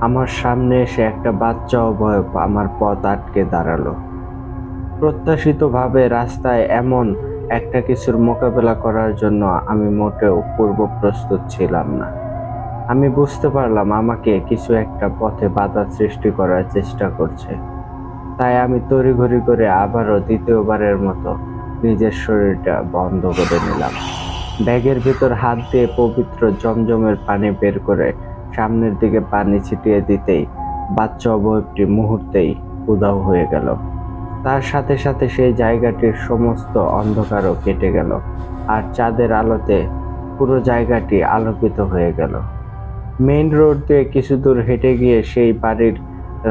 আমার সামনে এসে একটা বাচ্চা অবয়ব আমার পথ আটকে দাঁড়ালো। প্রত্যাশিতভাবে রাস্তায় এমন একটা কিছুর মোকাবেলা করার জন্য আমি মোটেও পূর্ব প্রস্তুত ছিলাম না। আমি বুঝতে পারলাম আমাকে কিছু একটা পথে বাধা সৃষ্টি করার চেষ্টা করছে, তাই আমি তড়িঘড়ি করে আবারও দ্বিতীয়বারের মতো নিজের শরীরটা বন্ধ করে নিলাম। ব্যাগের ভিতর হাত দিয়ে পবিত্র জমজমের পানি বের করে সামনের দিকে পানি ছিটিয়ে দিতেই বাচ্চা অবয়বটি মুহূর্তেই উধাও হয়ে গেল। তার সাথে সাথে সেই জায়গাটির সমস্ত অন্ধকারও কেটে গেল, আর চাঁদের আলোতে পুরো জায়গাটি আলোকিত হয়ে গেল। মেইন রোড দিয়ে কিছু দূর হেঁটে গিয়ে সেই বাড়ির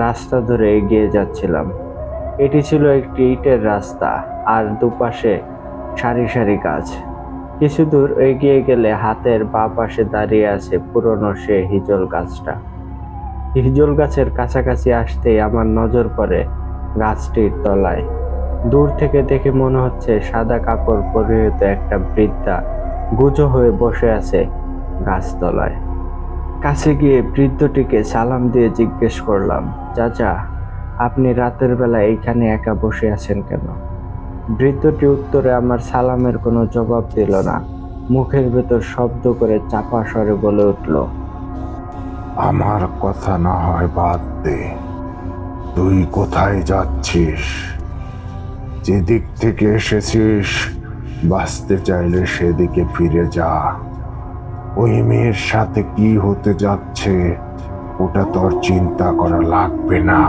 রাস্তা ধরে এগিয়ে যাচ্ছিলাম। এটি ছিল একটি ইটের রাস্তা, আর দুপাশে সারি সারি গাছ। কিছু দূর এগিয়ে গেলে হাতের বাঁ পাশে দাঁড়িয়ে আছে পুরনো সে হিজল গাছটা। হিজল গাছের কাছাকাছি আসতেই আমার নজর পড়ে গাছটির তলায়। দূর থেকে দেখে মনে হচ্ছে সাদা কাপড় পরিহিত একটা বৃদ্ধা গুজো হয়ে বসে আছে গাছতলায়। কাছে গিয়ে বৃদ্ধটিকে সালাম দিয়ে জিজ্ঞেস করলাম, চাচা, আপনি রাতের বেলা এইখানে একা বসে আছেন কেন? বৃদ্ধটি উত্তরে আমার সালামের কোনো জবাব দিল না, মুখের ভেতর শব্দ করে চাপা স্বরে বলে উঠল, আমার কথা না হয় বাদ দে, তুই কোথায় যাচ্ছিস? যেদিক থেকে এসেছিস বাঁচতে চাইলে সেদিকে ফিরে যা। ওই মেয়ের সাথে কি হতে যাচ্ছে ওটা তোর চিন্তা করা লাগবে না।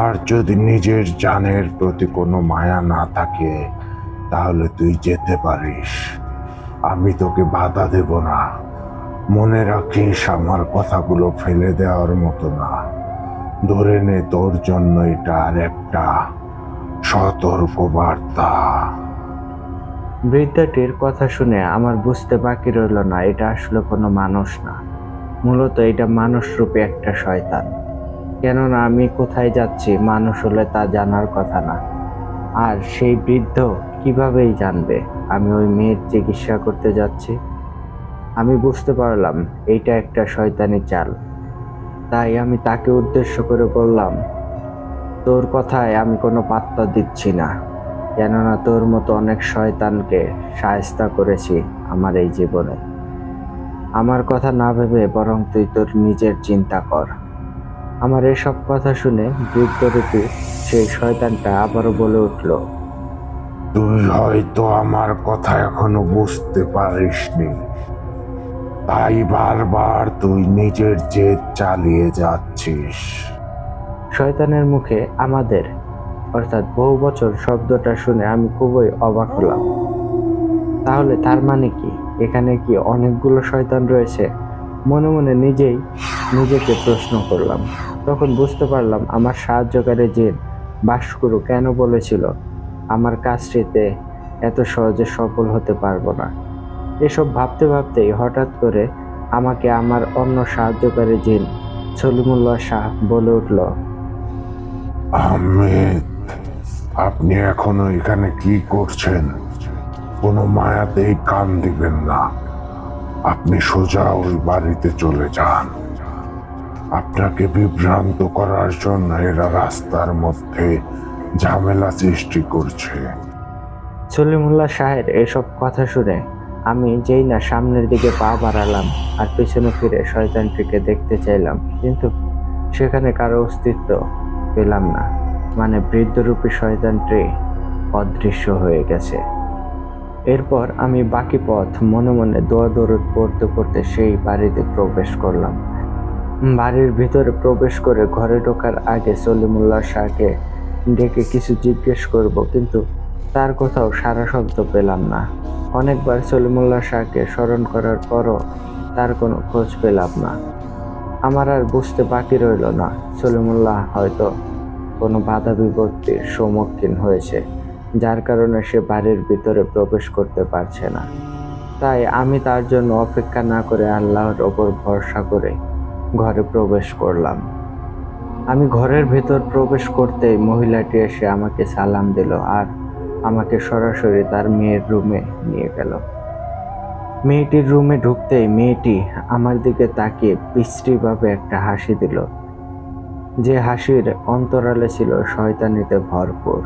আর যদি নিজের জানের প্রতি কোনো মায়া না থাকে তাহলে তুই যেতে পারিস, আমি তোকে বাধা দেব না। মনে রাখিস, আমার কথাগুলো ফেলে দেওয়ার মতো না। ধরে নে, তোর জন্য এটা আর একটা সতর্ক বার্তা। বৃদ্ধাটির কথা শুনে আমার বুঝতে বাকি রইল না এটা আসলে কোনো মানুষ না, মূলত এটা মানুষরূপী একটা শয়তান। কেননা আমি কোথায় যাচ্ছি মানুষ হলে তা জানার কথা না, আর সেই বৃদ্ধ কিভাবেই জানবে আমি ওই মেয়ের চিকিৎসা করতে যাচ্ছি? আমি বুঝতে পারলাম এইটা একটা শয়তানি চাল, তাই আমি তাকে উদ্দেশ্য করে বললাম, তোর কথায় আমি কোনো পাত্তা দিচ্ছি না, কেননা তোর মতো অনেক শয়তানকে শায়েস্তা করেছি আমার এই জীবনে। আমার কথা না ভেবে বরং তুই তোর নিজের চিন্তা কর। আমার এসব কথা শুনে বৃদ্ধরূপী সেই শয়তানটা আবারও বলে উঠল, তুই হয়তো আমার কথা এখনো বুঝতে পারিসনি, তাই বারবার তুই নিজের জেদ চালিয়ে যাচ্ছিস। শয়তানের মুখে আমাদের অর্থাৎ বহু বছর শব্দটা শুনে আমি খুবই অবাক হলাম। তাহলে তার মানে কি এখানে কি অনেকগুলো শয়তান রয়েছে? মনে মনে নিজেকে প্রশ্ন করলাম। তখন বুঝতে পারলাম আমার সাহায্যকারী জিন বাসগুরু কেন বলেছিল আমার কাজটিতে এত সহজে সফল হতে পারবো না। এসব ভাবতে ভাবতেই হঠাৎ করে আমাকে আমার অন্য সাহায্যকারী জিন সলিমুল্লাহ শাহ বলে উঠল, আহমেদ, আপনি এখনো এখানে কি করছেন? কোনো মায়াতেই কান দিবেন না। আপনি সোজা ওই বাড়িতে চলে যান। আপনাকে বিভ্রান্ত করার জন্য এরা রাস্তার মধ্যে ঝামেলা সৃষ্টি করছে। সলিমুল্লাহ শাহের এসব কথা শুনে আমি যেই না সামনের দিকে পা বাড়ালাম আর পেছনে ফিরে শয়তানটিকে দেখতে চাইলাম, কিন্তু সেখানে কারো অস্তিত্ব পেলাম না। মানে বৃদ্ধরূপী শয়তানটি অদৃশ্য হয়ে গেছে। এরপর আমি বাকি পথ মনে মনে দোয়া দরুদ পড়তে পড়তে সেই বাড়িতে প্রবেশ করলাম। বাড়ির ভিতরে প্রবেশ করে ঘরে ঢোকার আগে সলিমুল্লাহ শাহকে ডেকে কিছু জিজ্ঞেস করব, কিন্তু তার কোথাও সারা শব্দ পেলাম না। অনেকবার সলিমুল্লাহ শাহকে স্মরণ করার পরও তার কোনো খোঁজ পেলাম না। আমার আর বুঝতে বাকি রইল না, সলিমুল্লাহ হয়তো কোনো বাধা বিপত্তির সম্মুখীন হয়েছে, যার কারণে সে বাড়ির ভিতরে প্রবেশ করতে পারছে না। তাই আমি তার জন্য অপেক্ষা না করে আল্লাহর ওপর ভরসা করে ঘরে প্রবেশ করলাম। আমি ঘরের ভেতর প্রবেশ করতেই মহিলাটি এসে আমাকে সালাম দিল আর আমাকে সরাসরি তার মেয়ের রুমে নিয়ে গেল। মেয়েটির রুমে ঢুকতেই মেয়েটি আমার দিকে তাকিয়ে বিশ্রীভাবে একটা হাসি দিল, যে হাসির অন্তরালে ছিল শয়তানিতে ভরপুর।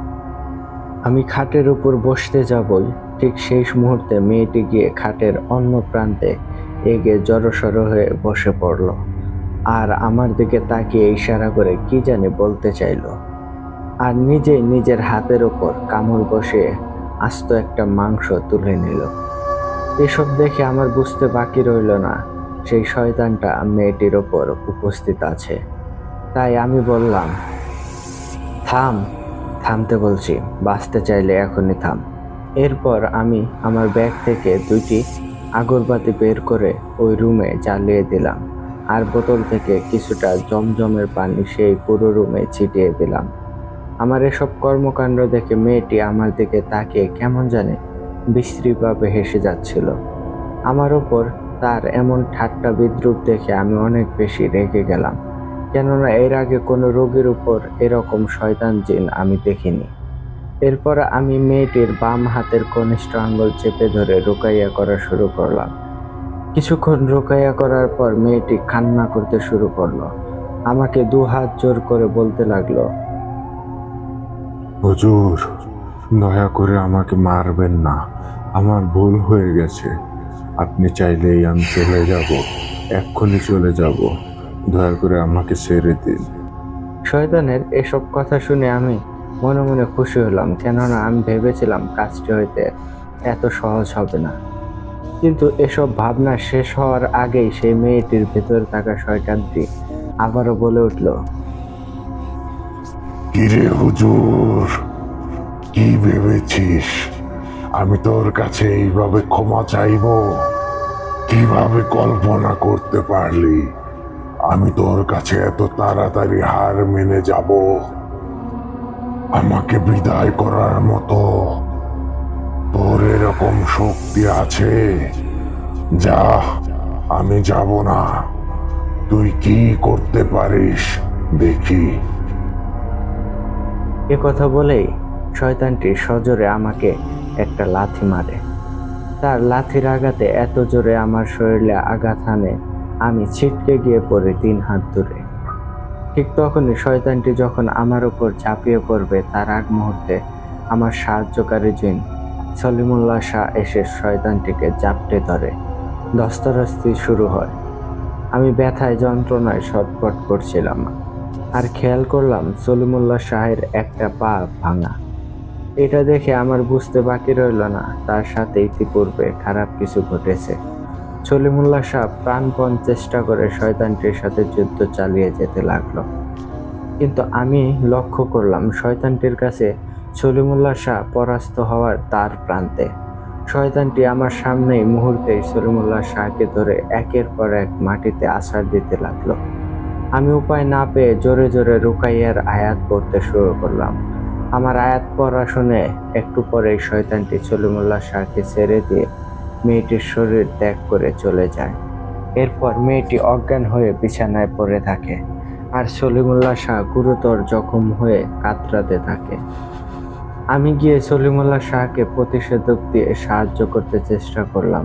আমি খাটের উপর বসতে যাবই, ঠিক সেই মুহূর্তে মেয়েটি গিয়ে খাটের অন্য প্রান্তে এগিয়ে জড়সড় হয়ে বসে পড়ল আর আমার দিকে তাকিয়ে ইশারা করে কি জানি বলতে চাইল, আর নিজেই নিজের হাতের ওপর কামড় বসিয়ে আস্ত একটা মাংস তুলে নিল। এসব দেখে আমার বুঝতে বাকি রইল না সেই শয়তানটা মেয়েটির ওপর উপস্থিত আছে। তাই আমি বললাম, থামতে বলছি, বাঁচতে চাইলে এখনই থাম। এরপর আমি আমার ব্যাগ থেকে 2টি আগরবাতি বের করে ওই রুমে জ্বালিয়ে দিলাম আর বোতল থেকে কিছুটা জমজমের পানি সেই পুরো রুমে ছিটিয়ে দিলাম। আমার এসব কর্মকাণ্ড দেখে মেয়েটি আমার দিকে তাকিয়ে কেমন জানে বিশ্রীভাবে হেসে যাচ্ছিল। আমার ওপর তার এমন ঠাট্টা বিদ্রুপ দেখে আমি অনেক বেশি রেগে গেলাম, কেননা এর আগে কোনো রোগীর উপর এরকম শয়তান জিন আমি দেখিনি। এরপর আমি মেয়েটির বাম হাতের কনিষ্ঠ আঙ্গুল চেপে ধরে রুকাইয়া করা শুরু করলাম। কিছুক্ষণ রুকাইয়া করার পর মেয়েটি কান্না করতে শুরু করলো। আমাকে 2 হাত জোর করে বলতে লাগলো, হুজুর, দয়া করে আমাকে মারবেন না, আমার ভুল হয়ে গেছে। আপনি চাইলেই আমি চলে যাব, এক্ষুনি চলে যাব। দয়া করে আমাকে ছেড়ে দিন। শয়তানের এসব কথা শুনে আমি মনে মনে খুশি হলাম, কেননা আমি ভেবেছিলাম কাজটি হইতে এত সহজ হবে না। কিন্তু এসব ভাবনা শেষ হওয়ার আগেই সেই মেয়েটির ভেতরে থাকা শয়তানটি আবারও বলে উঠল, কিরে হুজুর, কি ভেবেছিস আমি তোর কাছে এইভাবে ক্ষমা চাইব? কিভাবে কল্পনা করতে পারলি আমি তোর কাছে এত তাড়াতাড়ি হার মেনে যাব? আমাকে বিদায় করার মতো তোর এরকম শক্তি আছে? যা, আমি যাব না। তুই কি করতে পারিস দেখি। এ কথা বলেই শয়তানটি সজোরে আমাকে একটা লাথি মারে। তার লাথির আঘাতে এত জোরে আমার শরীরে আঘাত হানে আমি ছিটকে গিয়ে পড়ি 3 হাত দূরে। ঠিক তখনই শয়তানটি যখন আমার উপর ঝাঁপিয়ে পড়বে তার আগ মুহূর্তে আমার সাহায্যকারী জিন সলিমুল্লাহ শাহ এসে শয়তানটিকে জাপটে ধরে। ধস্তাধস্তি শুরু হয়। আমি ব্যথায় যন্ত্রণায় ছটফট করছিলাম আর খেয়াল করলাম সলিমুল্লাহ শাহের একটা পা ভাঙা। এটা দেখে আমার বুঝতে বাকি রইল না তার সাথে ইতিপূর্বে খারাপ কিছু ঘটেছে। সলিমুল্লাহ শাহ প্রাণপণ চেষ্টা করে শয়তানটির সাথে যুদ্ধ চালিয়ে যেতে লাগলো, কিন্তু আমি লক্ষ্য করলাম শয়তানটির কাছে সলিমুল্লাহ শাহ পরাস্ত হওয়ার দ্বার প্রান্তে। শয়তানটি আমার সামনেই মুহূর্তেই সলিমুল্লাহ শাহকে ধরে একের পর এক মাটিতে আছাড় দিতে লাগলো। আমি উপায় না পেয়ে জোরে জোরে রুকাইয়ার আয়াত পড়তে শুরু করলাম। আমার আয়াত পড়া শুনে একটু পরেই শয়তানটি সলিমুল্লাহ শাহকে ছেড়ে দিয়ে মেয়েটির শরীর ত্যাগ করে চলে যায়। এরপর মেয়েটি অজ্ঞান হয়ে বিছানায় পড়ে থাকে আর সলিমুল্লাহ শাহ গুরুতর জখম হয়ে কাতরাতে থাকে। আমি গিয়ে সলিমুল্লাহ শাহকে প্রতিষেধক দিয়ে সাহায্য করতে চেষ্টা করলাম,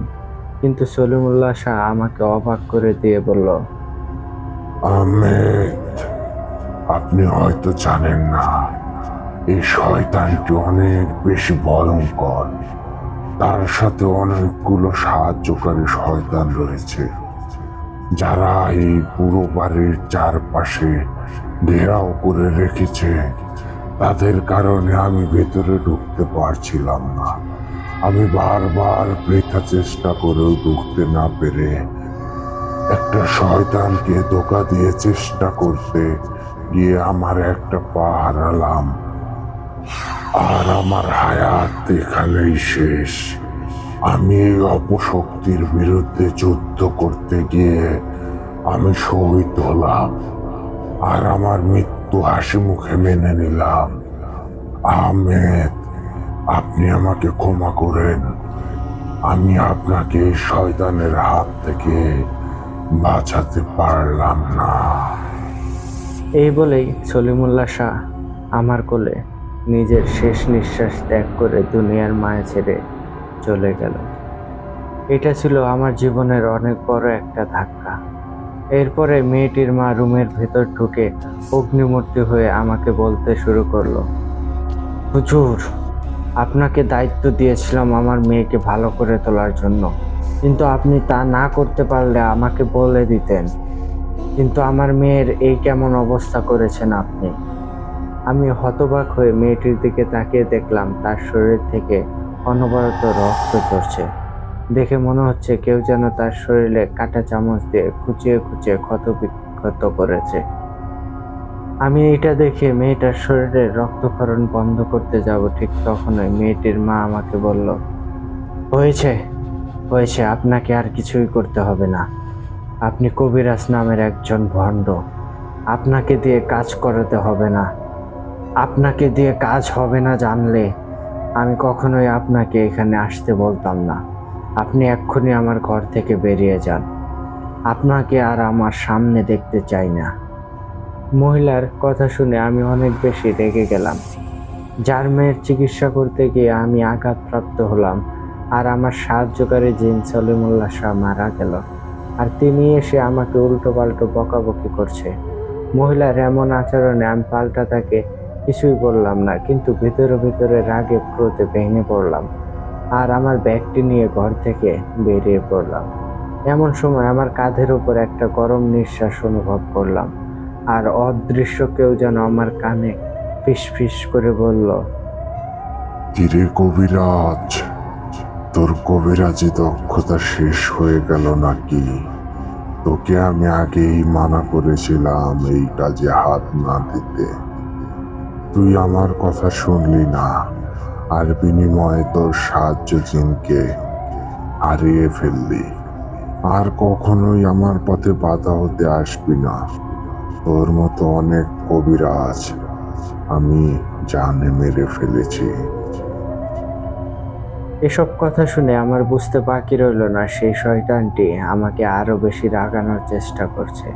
কিন্তু সলিমুল্লাহ শাহ আমাকে অবাক করে দিয়ে বলল, আহমেদ, আপনি হয়তো জানেন না এই শয়তানটি অনেক বেশি ভয়ঙ্কর, তার সাথে অনেকগুলো সাহায্যকারী শয়তান রয়েছে, যারা এই পুরো বাড়ির চারপাশে ঘেরাও করে রেখেছে। তাদের কারণে আমি ভেতরে ঢুকতে পারছিলাম না। আমি বারবার বৃথা চেষ্টা করেও ঢুকতে না পেরে একটা শয়তানকে ধোঁকা দিয়ে চেষ্টা করতে গিয়ে আমার একটা পা হারালাম, আর আমার হায়াত এখানেই শেষ। আমি এই অপশক্তির বিরুদ্ধে যুদ্ধ করতে গিয়ে আমি শহীদ হলাম, আর আমার মৃত্যু হাসি মুখে মেনে নিলাম। আহমেদ, আপনি আমাকে ক্ষমা করেন। আমি আপনাকে এই শয়তানের হাত থেকে বাঁচাতে পারলাম না। এই বলেই সলিমুল্লাহ শাহ আমার কোলে নিজের শেষ নিঃশ্বাস ত্যাগ করে দুনিয়ার মায়া ছেড়ে চলে গেল। এটা ছিল আমার জীবনের অনেক বড় একটা ধাক্কা। এরপরে মেয়েটির মা রুমের ভেতর ঢুকে অগ্নিমূর্তি হয়ে আমাকে বলতে শুরু করলো, হুজুর, আপনাকে দায়িত্ব দিয়েছিলাম আমার মেয়েকে ভালো করে তোলার জন্য, কিন্তু আপনি তা না করতে পারলে আমাকে বলে দিতেন। কিন্তু আমার মেয়ের এই কেমন অবস্থা করেছেন আপনি। আমি হতবাক হয়ে মেয়েটির দিকে তাকিয়ে দেখলাম তার শরীর থেকে অনবরত রক্ত ঝরছে। দেখে মনে হচ্ছে কেউ যেন তার শরীরে কাঁটা চামচ দিয়ে খুঁচিয়ে খুঁচিয়ে ক্ষতবিক্ষত করেছে। আমি এইটা দেখে মেয়েটার শরীরে রক্তক্ষরণ বন্ধ করতে যাব, ঠিক তখনই মেয়েটির মা আমাকে বলল, হয়েছে হয়েছে, আপনাকে আর কিছুই করতে হবে না। আপনি কবিরাজ নামের একজন ভণ্ড, আপনাকে দিয়ে কাজ করাতে হবে না। আপনাকে দিয়ে কাজ হবে না জানলে আমি কখনোই আপনাকে এখানে আসতে বলতাম না। আপনি এক্ষুনি আমার ঘর থেকে বেরিয়ে যান। আপনাকে আর আমার সামনে দেখতে চাই না। মহিলার কথা শুনে আমি অনেক বেশি রেগে গেলাম। যার মেয়ের চিকিৎসা করতে গিয়ে আমি আঘাতপ্রাপ্ত হলাম, আর আমার সাহায্যকারী জিন সলিমুল্লাহ শাহ মারা গেল, আর তিনি এসে আমাকে উল্টো পাল্টো বকাবকি করছে। মহিলার এমন আচরণে আমি পাল্টা তাকে কিছুই বললাম না, কিন্তু ভিতরে ভিতরে রাগে ক্রোধে ভেঙে পড়লাম, আর আমার ব্যাগটি নিয়ে ঘর থেকে বেরিয়ে পড়লাম। এমন সময় আমার কাঁধের উপর একটা গরম নিঃশ্বাস অনুভব করলাম, আর অদৃশ্য কেউ যেন আমার কানে ফিসফিস করে বলল, কিরে কবিরাজ, তোর কবিরাজি দক্ষতা শেষ হয়ে গেল নাকি? তোকে আমি আগেই মানা করেছিলাম এই কাজে হাত না দিতে। তুই আমার কথা শুনলি না, আর বিনিময়ে তোর সাহায্য জিনকে হারিয়ে ফেললি। আর কখনোই আমার পথে বাধা হতে আসবি না। তোর মতো অনেক কবিরাজ আমি জানে মেরে ফেলেছি। এসব কথা শুনে আমার বুঝতে বাকি রইল না সেই শয়তানটি আমাকে আরো বেশি রাগানোর চেষ্টা করছে।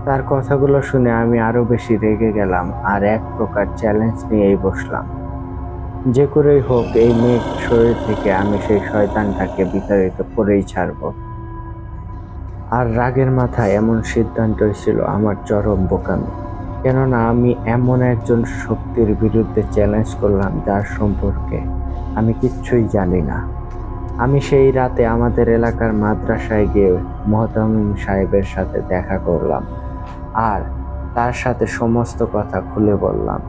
তার কথাগুলো শুনে আমি আরো বেশি রেগে গেলাম, আর এক প্রকার চ্যালেঞ্জ নিয়েই বসলাম। যে করেই হোক এই মেয়ের শরীর থেকে আমি সেই শয়তানটাকে বিতাড়িত করেই ছাড়ব। আর রাগের মাথায় এমন সিদ্ধান্তই ছিল আমার চরম বোকামি, কেননা আমি এমন একজন শক্তির বিরুদ্ধে চ্যালেঞ্জ করলাম যার সম্পর্কে আমি কিচ্ছুই জানি না। আমি সেই রাতে আমাদের এলাকার মাদ্রাসায় গিয়ে মোহতামিম সাহেবের সাথে দেখা করলাম, আর তার সাথে সমস্ত কথা খুলে বললাম।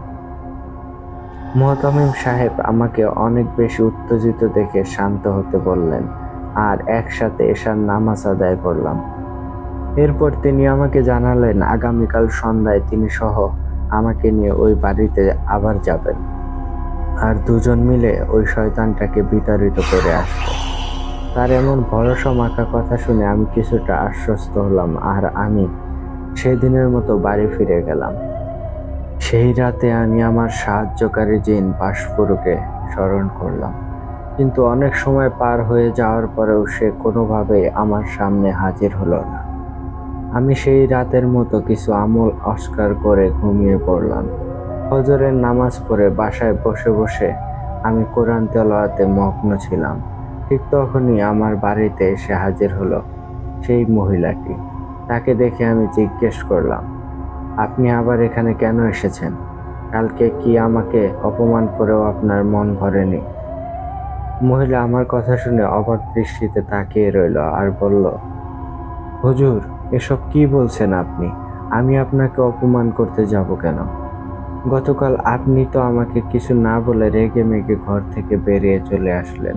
মোহতামিম সাহেব আমাকে অনেক বেশি উত্তেজিত দেখে শান্ত হতে বললেন, আর একসাথে এশার নামাজ আদায় করলাম। এরপর তিনি আমাকে জানালেন আগামীকাল সন্ধ্যায় তিনি সহ আমাকে নিয়ে ওই বাড়িতে আবার যাবেন, আর দুজন মিলে ওই শয়তানটাকে বিতাড়িত করে আসবো। তার এমন ভরসা মাখা কথা শুনে আমি কিছুটা আশ্বস্ত হলাম, আর আমি সেদিনের মতো বাড়ি ফিরে গেলাম। সেই রাতে আমি আমার সাহায্যকারী জিন বাসপুরুকে স্মরণ করলাম, কিন্তু অনেক সময় পার হয়ে যাওয়ার পরেও সে কোনোভাবেই আমার সামনে হাজির হলো না। আমি সেই রাতের মতো কিছু আমল অস্কার করে ঘুমিয়ে পড়লাম। ফজরের নামাজ পড়ে বাসায় বসে বসে আমি কোরআন তেলাওয়াতে মগ্ন ছিলাম। ঠিক তখনই আমার বাড়িতে এসে হাজির হলো সেই মহিলাটি। তাকে দেখে আমি জিজ্ঞেস করলাম, আপনি আবার এখানে কেন এসেছেন? কালকে কি আমাকে অপমান করেও আপনার মন ভরেনি? মহিলা আমার কথা শুনে অবাক দৃষ্টিতে তাকিয়ে রইল আর বলল, হুজুর, এসব কি বলছেন আপনি? আমি আপনাকে অপমান করতে যাব কেন? গতকাল আপনি তো আমাকে কিছু না বলে রেগে মেগে ঘর থেকে বেরিয়ে চলে আসলেন।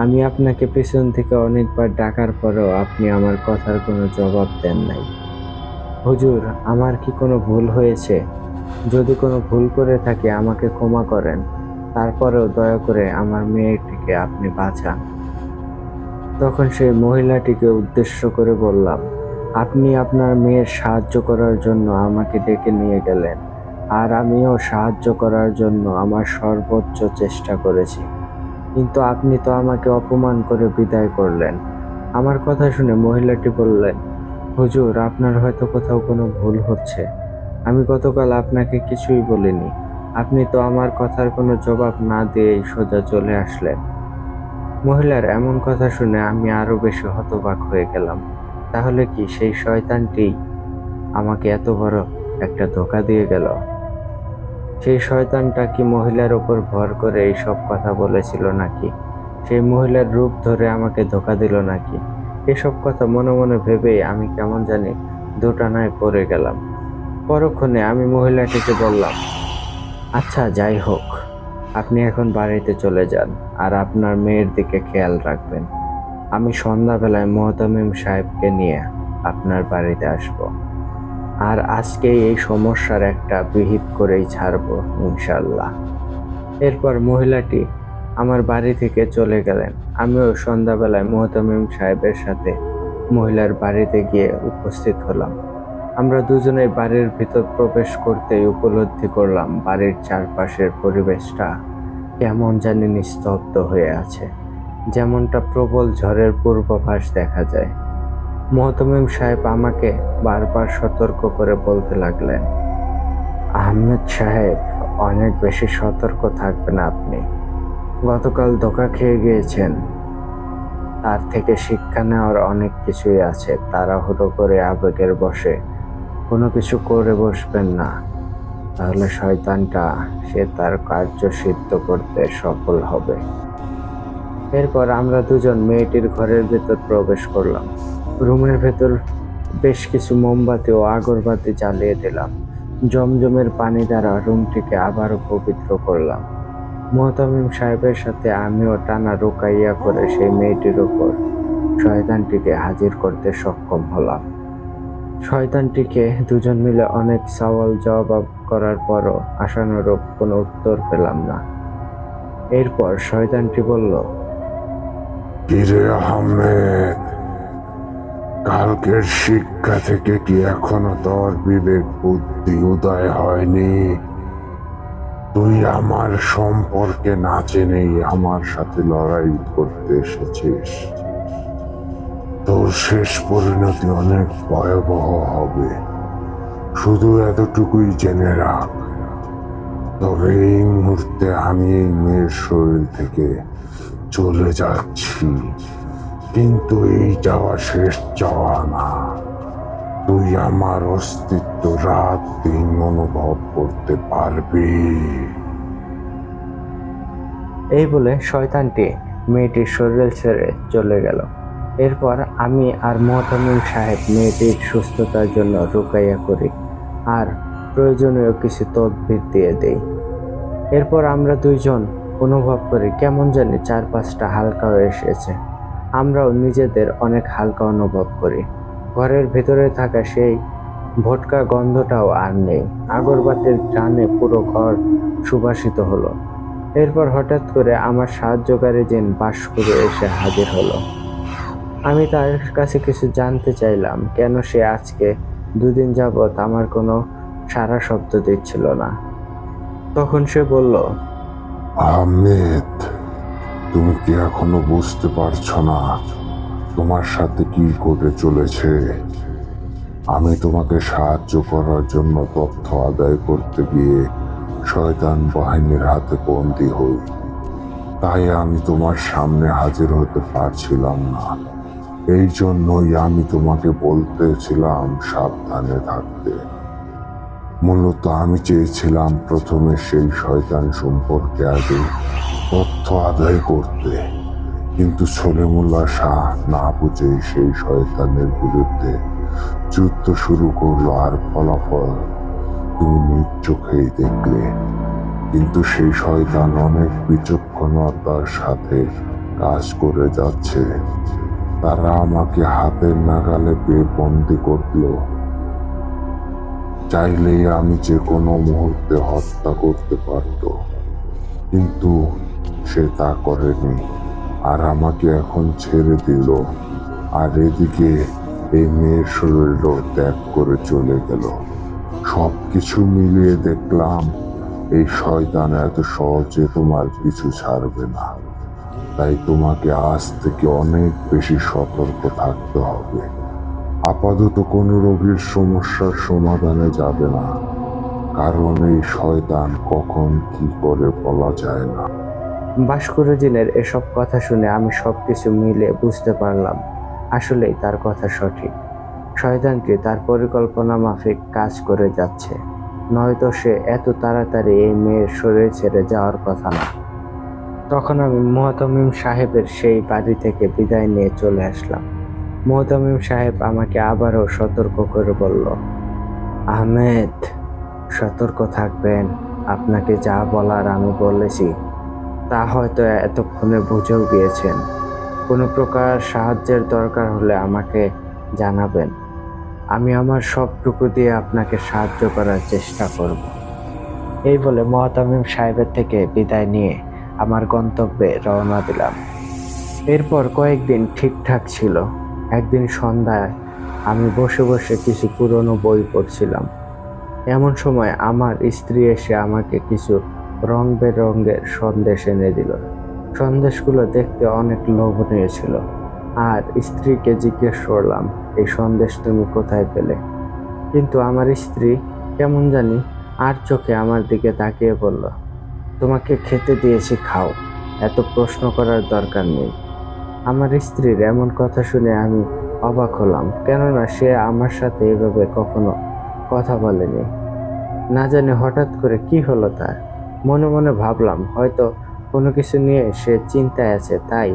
আমি আপনাকে পেছন থেকে অনেকবার ডাকার পরেও আপনি আমার কথার কোনো জবাব দেন নাই। হুজুর, আমার কি কোনো ভুল হয়েছে? যদি কোনো ভুল করে থাকি আমাকে ক্ষমা করেন, তারপরেও দয়া করে আমার মেয়েটিকে আপনি বাঁচান। তখন সেই মহিলাটিকে উদ্দেশ্য করে বললাম, আপনি আপনার মেয়ের সাহায্য করার জন্য আমাকে ডেকে নিয়ে গেলেন, আর আমিও সাহায্য করার জন্য আমার সর্বোচ্চ চেষ্টা করেছি, কিন্তু আপনি তো আমাকে অপমান করে বিদায় করলেন। আমার কথা শুনে মহিলাটি বললেন, হুজুর, আপনার হয়তো কোথাও কোনো ভুল হচ্ছে। আমি গতকাল আপনাকে কিছুই বলিনি। আপনি তো আমার কথার কোনো জবাব না দিয়েই সোজা চলে আসলেন। মহিলার এমন কথা শুনে আমি আরো বেশি হতবাক হয়ে গেলাম। তাহলে কি সেই শয়তানটি আমাকে এত বড় একটা ধোঁকা দিয়ে গেল? সেই শয়তানটা কি মহিলার উপর ভর করে এইসব কথা বলেছিল নাকি? সেই মহিলার রূপ ধরে আমাকে ধোঁকা দিল নাকি? এসব কথা মনে মনে ভেবেই আমি কেমন জানি দোটানায় পড়ে গেলাম। পরক্ষণে আমি মহিলাটিকে বললাম, আচ্ছা যাই হোক, আপনি এখন বাড়িতে চলে যান আর আপনার মেয়ের দিকে খেয়াল রাখবেন। আমি সন্ধ্যাবেলায় মোহতামিম সাহেবকে নিয়ে আপনার বাড়িতে আসব, আর আজকেই এই সমস্যার একটা বিহিত করেই ছাড়বো ইনশাল্লাহ। এরপর মহিলাটি আমার বাড়ি থেকে চলে গেলেন। আমিও সন্ধ্যাবেলায় মোহতামিম সাহেবের সাথে মহিলার বাড়িতে গিয়ে উপস্থিত হলাম। আমরা দুজনেই বাড়ির ভিতর প্রবেশ করতেই উপলব্ধি করলাম বাড়ির চারপাশের পরিবেশটা কেমন জানি নিস্তব্ধ হয়ে আছে, যেমনটা প্রবল ঝড়ের পূর্বাভাস দেখা যায়। মোহতামিম সাহেব আমাকে বারবার সতর্ক করে বলতে লাগলেন, আহমেদ সাহেব, অনেক বেশি সতর্ক থাকবেন আপনি। গতকাল ধোঁকা খেয়ে গিয়েছেন, তার থেকে শিক্ষা নেওয়ার অনেক কিছুই আছে। তাড়াহুড়ো করে আবেগের বশে কোনো কিছু করে বসবেন না, তাহলে শয়তানটা সে তার কার্য সিদ্ধ করতে সফল হবে। এরপর আমরা দুজন মেয়েটির ঘরের ভেতর প্রবেশ করলাম। রুমের ভেতর বেশ কিছু মোমবাতি ও আগরবাতি জ্বালিয়ে দিলাম। জমজমের পানি দ্বারা রুমটিকে আবারও পবিত্র করলাম। মোহতামিম সাহেবের সাথে আমিও টানা রুকাইয়া করে সেই মেয়েটির উপর শয়তানটিকে হাজির করতে সক্ষম হলাম। শয়তানটিকে দুজন মিলে অনেক সওয়াল জবাব করার পরও আশানুরূপ কোনো উত্তর পেলাম না। এরপর শয়তানটি বলল, কিরে আহমেদ, কালকের শিক্ষা থেকে কি এখনো তোর বিবেক বুদ্ধি উদয় হয়নি? তুই আমার সম্পর্কে না জেনেই আমার সাথে লড়াই করতে এসেছিস। তোর শেষ পরিণতি অনেক ভয়াবহ হবে, শুধু এতটুকুই জেনে রাখ। তবে এই মুহূর্তে আমি এই মেয়ের শরীর থেকে চলে যাচ্ছি, কিন্তু এই যাওয়া শেষ যাওয়া না। তুই আমার অস্তিত্ব রাত দিন অনুভব করতে পারবি। এই বলে শয়তানটি মেয়েটির শরীর ছেড়ে চলে গেল। এরপর আমি আর মোহতামিম সাহেব মেয়েটির সুস্থতার জন্য রুকাইয়া করি আর প্রয়োজনীয় কিছু তদবির দিয়ে দেই। এরপর আমরা দুইজন অনুভব করি কেমন জানি চারপাশটা হালকা হয়ে এসেছে। আমরাও নিজেদের অনেক হালকা অনুভব করি। ঘরের ভেতরে থাকা সেই ভোটকা গন্ধটাও আর নেই। আগরবাতির ঘ্রাণে পুরো ঘর সুবাসিত হলো। এরপর হঠাৎ করে আমার সাহায্যকারী জিন বাঁশকুড়ে এসে হাজির হলো। আমি তার কাছে কিছু জানতে চাইলাম, কেন সে আজকে 2 দিন যাবৎ আমার কোনো সাড়া শব্দ দিচ্ছিল না। তখন সে বলল, আহমেদ, তুমি কি এখনো বুঝতে পারছো না তোমার সাথে কি ঘটে চলেছে? আমি তোমাকে সাহায্য করার জন্য তথ্য আদায় করতে গিয়ে শয়তান বাহিনীর হাতে বন্দী হই, তাই আমি তোমার সামনে হাজির হতে পারছিলাম না। এই জন্যই আমি তোমাকে বলতেছিলাম সাবধানে থাকতে। মূলত আমি চেয়েছিলাম প্রথমে সেই শয়তান সম্পর্কে আগে তথ্য আদায় করতে। কিন্তু সলিমুল্লাহ শাহ না বুঝেই সেই শয়তানের বিরুদ্ধে যুদ্ধ শুরু করলো, আর ফলাফল তুমি নিজ চোখেই দেখলে। কিন্তু সেই শয়তান অনেক বিচক্ষণতার সাথে কাজ করে যাচ্ছে। তারা আমাকে হাতের নাগালে পেয়ে বন্দি করলো। চাইলেই আমি যে কোনো মুহূর্তে হত্যা করতে পারত, কিন্তু সে তা করেনি, আর আমাকে এখন ছেড়ে দিল। আর এদিকে এই মেয়ের শরীরও ত্যাগ করে চলে গেল। সবকিছু মিলিয়ে দেখলাম এই শয়তান এত সহজে তোমার পিছু ছাড়বে না। তাই তোমাকে আজ থেকে অনেক বেশি সতর্ক থাকতে হবে। আপাতত কোনো রোগীর সমস্যার সমাধানে যাবে না, কারণ এই শয়তান কখন কি করে বলা যায় না। ভাস্কর্যজিনের এসব কথা শুনে আমি সবকিছু মিলে বুঝতে পারলাম আসলেই তার কথা সঠিক। শয়তানটি তার পরিকল্পনা মাফিক কাজ করে যাচ্ছে, নয়তো সে এত তাড়াতাড়ি এই মেয়ের শরীর ছেড়ে যাওয়ার কথা না। তখন আমি মুহতামিম সাহেবের সেই বাড়ি থেকে বিদায় নিয়ে চলে আসলাম। মুহতামিম সাহেব আমাকে আবারও সতর্ক করে বলল, আহমেদ, সতর্ক থাকবেন। আপনাকে যা বলার আমি বলেছি তা হয়তো এতক্ষণে বুঝেও গিয়েছেন। কোনো প্রকার সাহায্যের দরকার হলে আমাকে জানাবেন। আমি আমার সবটুকু দিয়ে আপনাকে সাহায্য করার চেষ্টা করব। এই বলে মুহতামিম সাহেবের থেকে বিদায় নিয়ে আমার গন্তব্যে রওনা দিলাম। এরপর কয়েকদিন ঠিকঠাক ছিল। একদিন সন্ধ্যায় আমি বসে বসে কিছু পুরনো বই পড়ছিলাম। এমন সময় আমার স্ত্রী এসে আমাকে কিছু রং বেরঙের সন্দেশ এনে দিল। সন্দেশগুলো দেখতে অনেক লোভনীয় ছিল। আর স্ত্রীকে জিজ্ঞেস করলাম, এই সন্দেশ তুমি কোথায় পেলে? কিন্তু আমার স্ত্রী কেমন জানি আর চোখে আমার দিকে তাকিয়ে বলল, তোমাকে খেতে দিয়েছি, খাও, এত প্রশ্ন করার দরকার নেই। আমার স্ত্রীর এমন কথা শুনে আমি অবাক হলাম, কেননা সে আমার সাথে এভাবে কখনো কথা বলেনি। না জানি হঠাৎ করে কি হলো তার। মনে মনে ভাবলাম হয়তো কোনো কিছু নিয়ে সে চিন্তায় আছে, তাই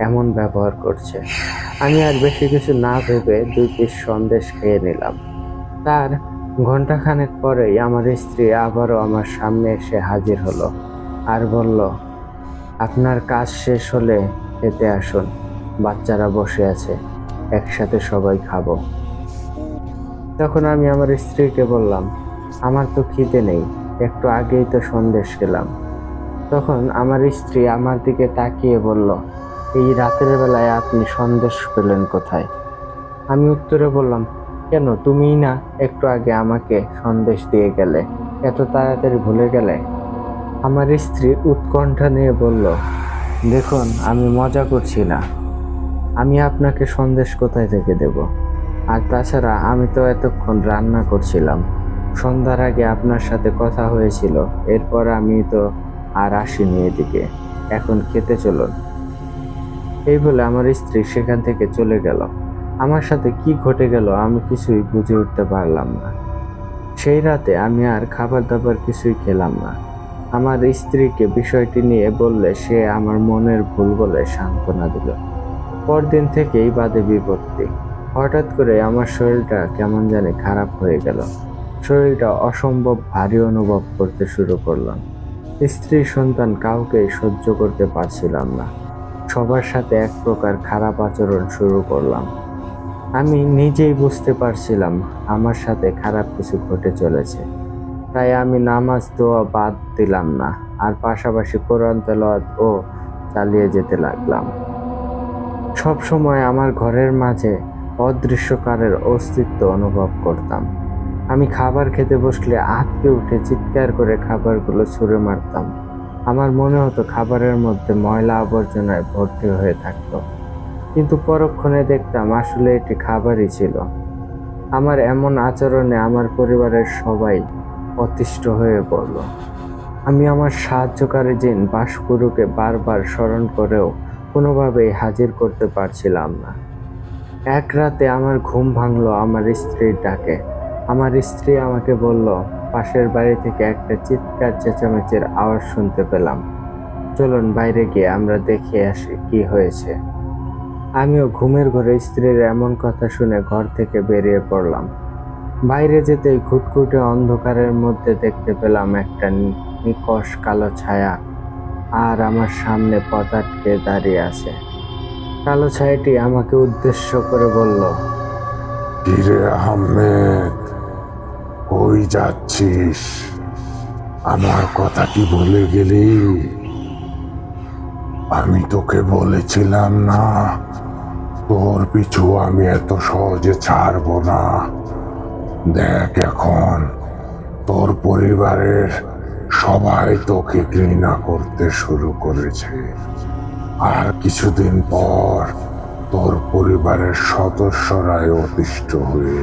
এমন ব্যবহার করছে। আমি আর বেশি কিছু না ভেবে 2 পিস সন্দেশ খেয়ে নিলাম। তার ঘন্টাখানেক পরেই আমার স্ত্রী আবারও আমার সামনে এসে হাজির হলো আর বলল, আপনার কাজ শেষ হলে খেতে আসুন, বাচ্চারা বসে আছে, একসাথে সবাই খাবো। তখন আমি আমার স্ত্রীকে বললাম, আমার তো খিদে নেই, একটু আগেই তো সন্দেশ খেলাম। তখন আমার স্ত্রী আমার দিকে তাকিয়ে বলল, এই রাতের বেলায় আপনি সন্দেশ পেলেন কোথায়? আমি উত্তরে বললাম, কেন, তুমিই না একটু আগে আমাকে সন্দেশ দিয়ে গেলে, এত তাড়াতাড়ি ভুলে গেলে? আমার স্ত্রী উৎকণ্ঠা নিয়ে বলল, দেখুন, আমি মজা করছি না। আমি আপনাকে সন্দেশ কোথায় থেকে দেব? আর তাছাড়া আমি তো এতক্ষণ রান্না করছিলাম। সন্ধ্যার আগে আপনার সাথে কথা হয়েছিল, এরপর আমি তো আর আসিনি এদিকে। এখন খেতে চলুন। এই বলে আমার স্ত্রী সেখান থেকে চলে গেল। আমার সাথে কি ঘটে গেল আমি কিছুই বুঝে উঠতে পারলাম না। সেই রাতে আমি আর খাবার দাবার কিছুই খেলাম না। আমার স্ত্রীকে বিষয়টি নিয়ে বললে সে আমার মনের ভুল বলে সান্ত্বনা দিল। পরদিন থেকেই বাদে বিপত্তি। হঠাৎ করে আমার শরীরটা কেমন জানি খারাপ হয়ে গেল। শরীরটা অসম্ভব ভারী অনুভব করতে শুরু করলাম। স্ত্রী সন্তান কাউকে সহ্য করতে পারছিলাম না। সবার সাথে এক প্রকার খারাপ আচরণ শুরু করলাম। আমি নিজেই বুঝতে পারছিলাম আমার সাথে খারাপ কিছু ঘটে চলেছে। তাই আমি নামাজ দোয়া বাদ দিলাম না, আর পাশাপাশি কোরআন তেলাওয়াতও চালিয়ে যেতে লাগলাম। সব সময় আমার ঘরের মাঝে অদৃশ্যকারের অস্তিত্ব অনুভব করতাম। আমি খাবার খেতে বসলে আঁতকে উঠে চিৎকার করে খাবারগুলো ছুঁড়ে মারতাম। আমার মনে হতো খাবারের মধ্যে ময়লা আবর্জনায় ভর্তি হয়ে থাকতো, কিন্তু পরক্ষণে দেখতাম আসলে এটি খাবারই ছিল। আমার এমন আচরণে আমার পরিবারের সবাই অতিষ্ঠ হয়ে পড়ল। আমি আমার সাহায্যকারী জিন বাসগুরুকে বারবার স্মরণ করেও কোনোভাবেই হাজির করতে পারছিলাম না। এক রাতে আমার ঘুম ভাঙলো আমার স্ত্রীর ডাকে। আমার স্ত্রী আমাকে বলল, পাশের বাড়ি থেকে একটা চিৎকার চেঁচামেচির আওয়াজ শুনতে পেলাম। চলুন বাইরে গিয়ে আমরা দেখে আসি কি হয়েছে। আমিও ঘুমের ঘরে স্ত্রীর এমন কথা শুনে ঘর থেকে বেরিয়ে পড়লাম। বাইরে যেতেই ঘুটঘুটে অন্ধকারের মধ্যে দেখতে পেলাম একটা নিকষ কালো ছায়া, আর আমার সামনে পথ আটকে দাঁড়িয়ে আছে। কালো ছায়াটি আমাকে উদ্দেশ্য করে বলল, কিরে আহমেদ, কই যাচ্ছিস? আমার কথা কি ভুলে গেলি? আমি তোকে বলেছিলাম না, তোর পিছু আমি এত সহজে ছাড়বো না। দেখ এখন তোর পরিবারের সবাই তোকে ঘৃণা করতে শুরু করেছে, আর কিছুদিন পর তোর পরিবারের সদস্যরাই অতিষ্ঠ হয়ে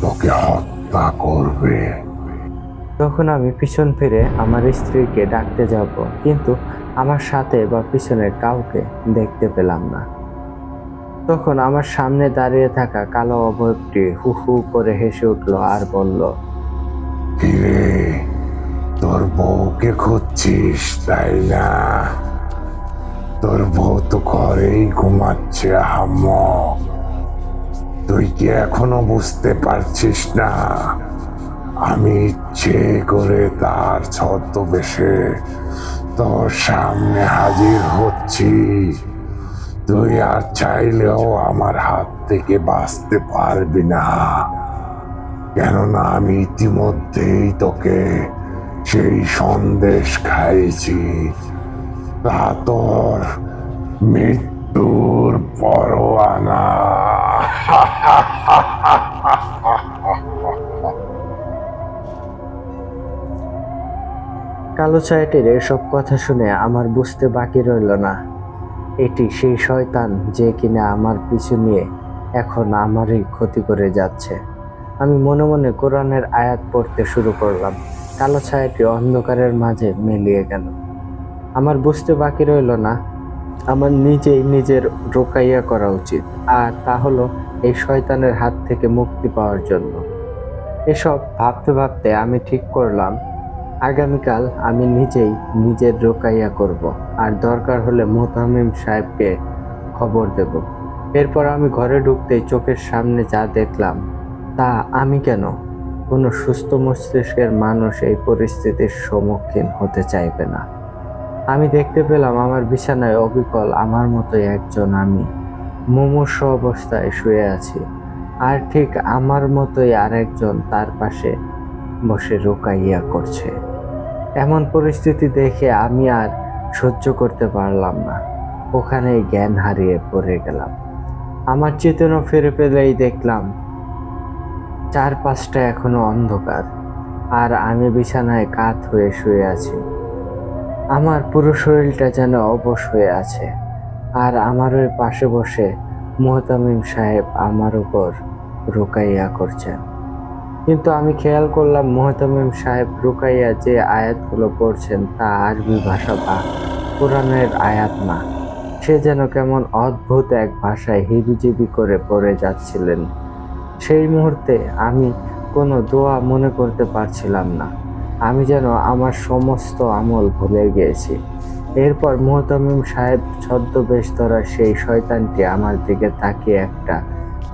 তোকে হত্যা করবে। তখন আমি পিছন ফিরে আমার স্ত্রীকে ডাকতে যাব, কিন্তু আমার সাথে বা পিছনে কাউকে দেখতে পেলাম না। তখন আমার সামনে দাঁড়িয়ে থাকা কালো অবয়বটি হু হু করে হেসে উঠল আর বলল, কিরে, তোর বউকে খুঁজছিস তাই না? তোর বউ তো ঘরেই ঘুমাচ্ছে আহাম্মক। তুই কি এখনো বুঝতে পারছিস না আমি ইচ্ছে করে তার ছদ্মবেশে তোর সামনে হাজির হচ্ছি? তুই আর চাইলেও আমার হাত থেকে বাঁচতে পারবি না, কেননা আমি ইতিমধ্যেই তোকে সেই সন্দেশ খাইয়েছি। তা তোর মৃত্যুর পরোয়ানা। কালো ছায়াটির এসব কথা শুনে আমার বুঝতে বাকি রইল না, এটি সেই শয়তান যে কিনা আমার পিছু নিয়ে এখন আমারই ক্ষতি করে যাচ্ছে। আমি মনে মনে কোরআনের আয়াত পড়তে শুরু করলাম। কালো ছায়াটি অন্ধকারের মাঝে মিলিয়ে গেল। আমার বুঝতে বাকি রইল না, আমার নিজেই নিজের রোকাইয়া করা উচিত, আর তা হলো এই শয়তানের হাত থেকে মুক্তি পাওয়ার জন্য। এসব ভাবতে ভাবতে আমি ঠিক করলাম, আগামীকাল আমি নিজেই নিজের রোকাইয়া করব, আর দরকার হলে মোতামিম সাহেবকে খবর দেব। এরপর আমি ঘরে ঢুকতেই চোখের সামনে যা দেখলাম তা আমি কেন, কোনো সুস্থ মস্তিষ্কের মানুষ এই পরিস্থিতির সম্মুখীন হতে চাইবে না। আমি দেখতে পেলাম আমার বিছানায় অবিকল আমার মতোই একজন আমি মুমূর্ষ অবস্থায় শুয়ে আছি, আর ঠিক আমার মতোই আরেকজন তার পাশে বসে রোকাইয়া করছে। এমন পরিস্থিতি দেখে আমি আর সহ্য করতে পারলাম না, ওখানেই জ্ঞান হারিয়ে পড়ে গেলাম। আমার চেতনা ফিরে পেলেই দেখলাম চারপাশটা এখনো অন্ধকার, আর আমি বিছানায় কাত হয়ে শুয়ে আছি। আমার পুরো শরীরটা যেন অবশ হয়ে আছে, আর আমার ওই পাশে বসে মোহতামিম সাহেব আমার উপর রুকাইয়া করছেন। কিন্তু আমি খেয়াল করলাম মোহতামিম সাহেব রুকাইয়া যে আয়াতগুলো পড়ছেন তা আরবি ভাষা বা কোরআনের আয়াত না। সে যেন কেমন অদ্ভুত এক ভাষায় হিবিজিবি করে পড়ে যাচ্ছিলেন। সেই মুহূর্তে আমি কোনো দোয়া মনে করতে পারছিলাম না, আমি যেন আমার সমস্ত আমল ভুলে গিয়েছি। এরপর মোহতামিম সাহেব ছদ্মবেশ ধরা সেই শয়তানটি আমার দিকে তাকিয়ে একটা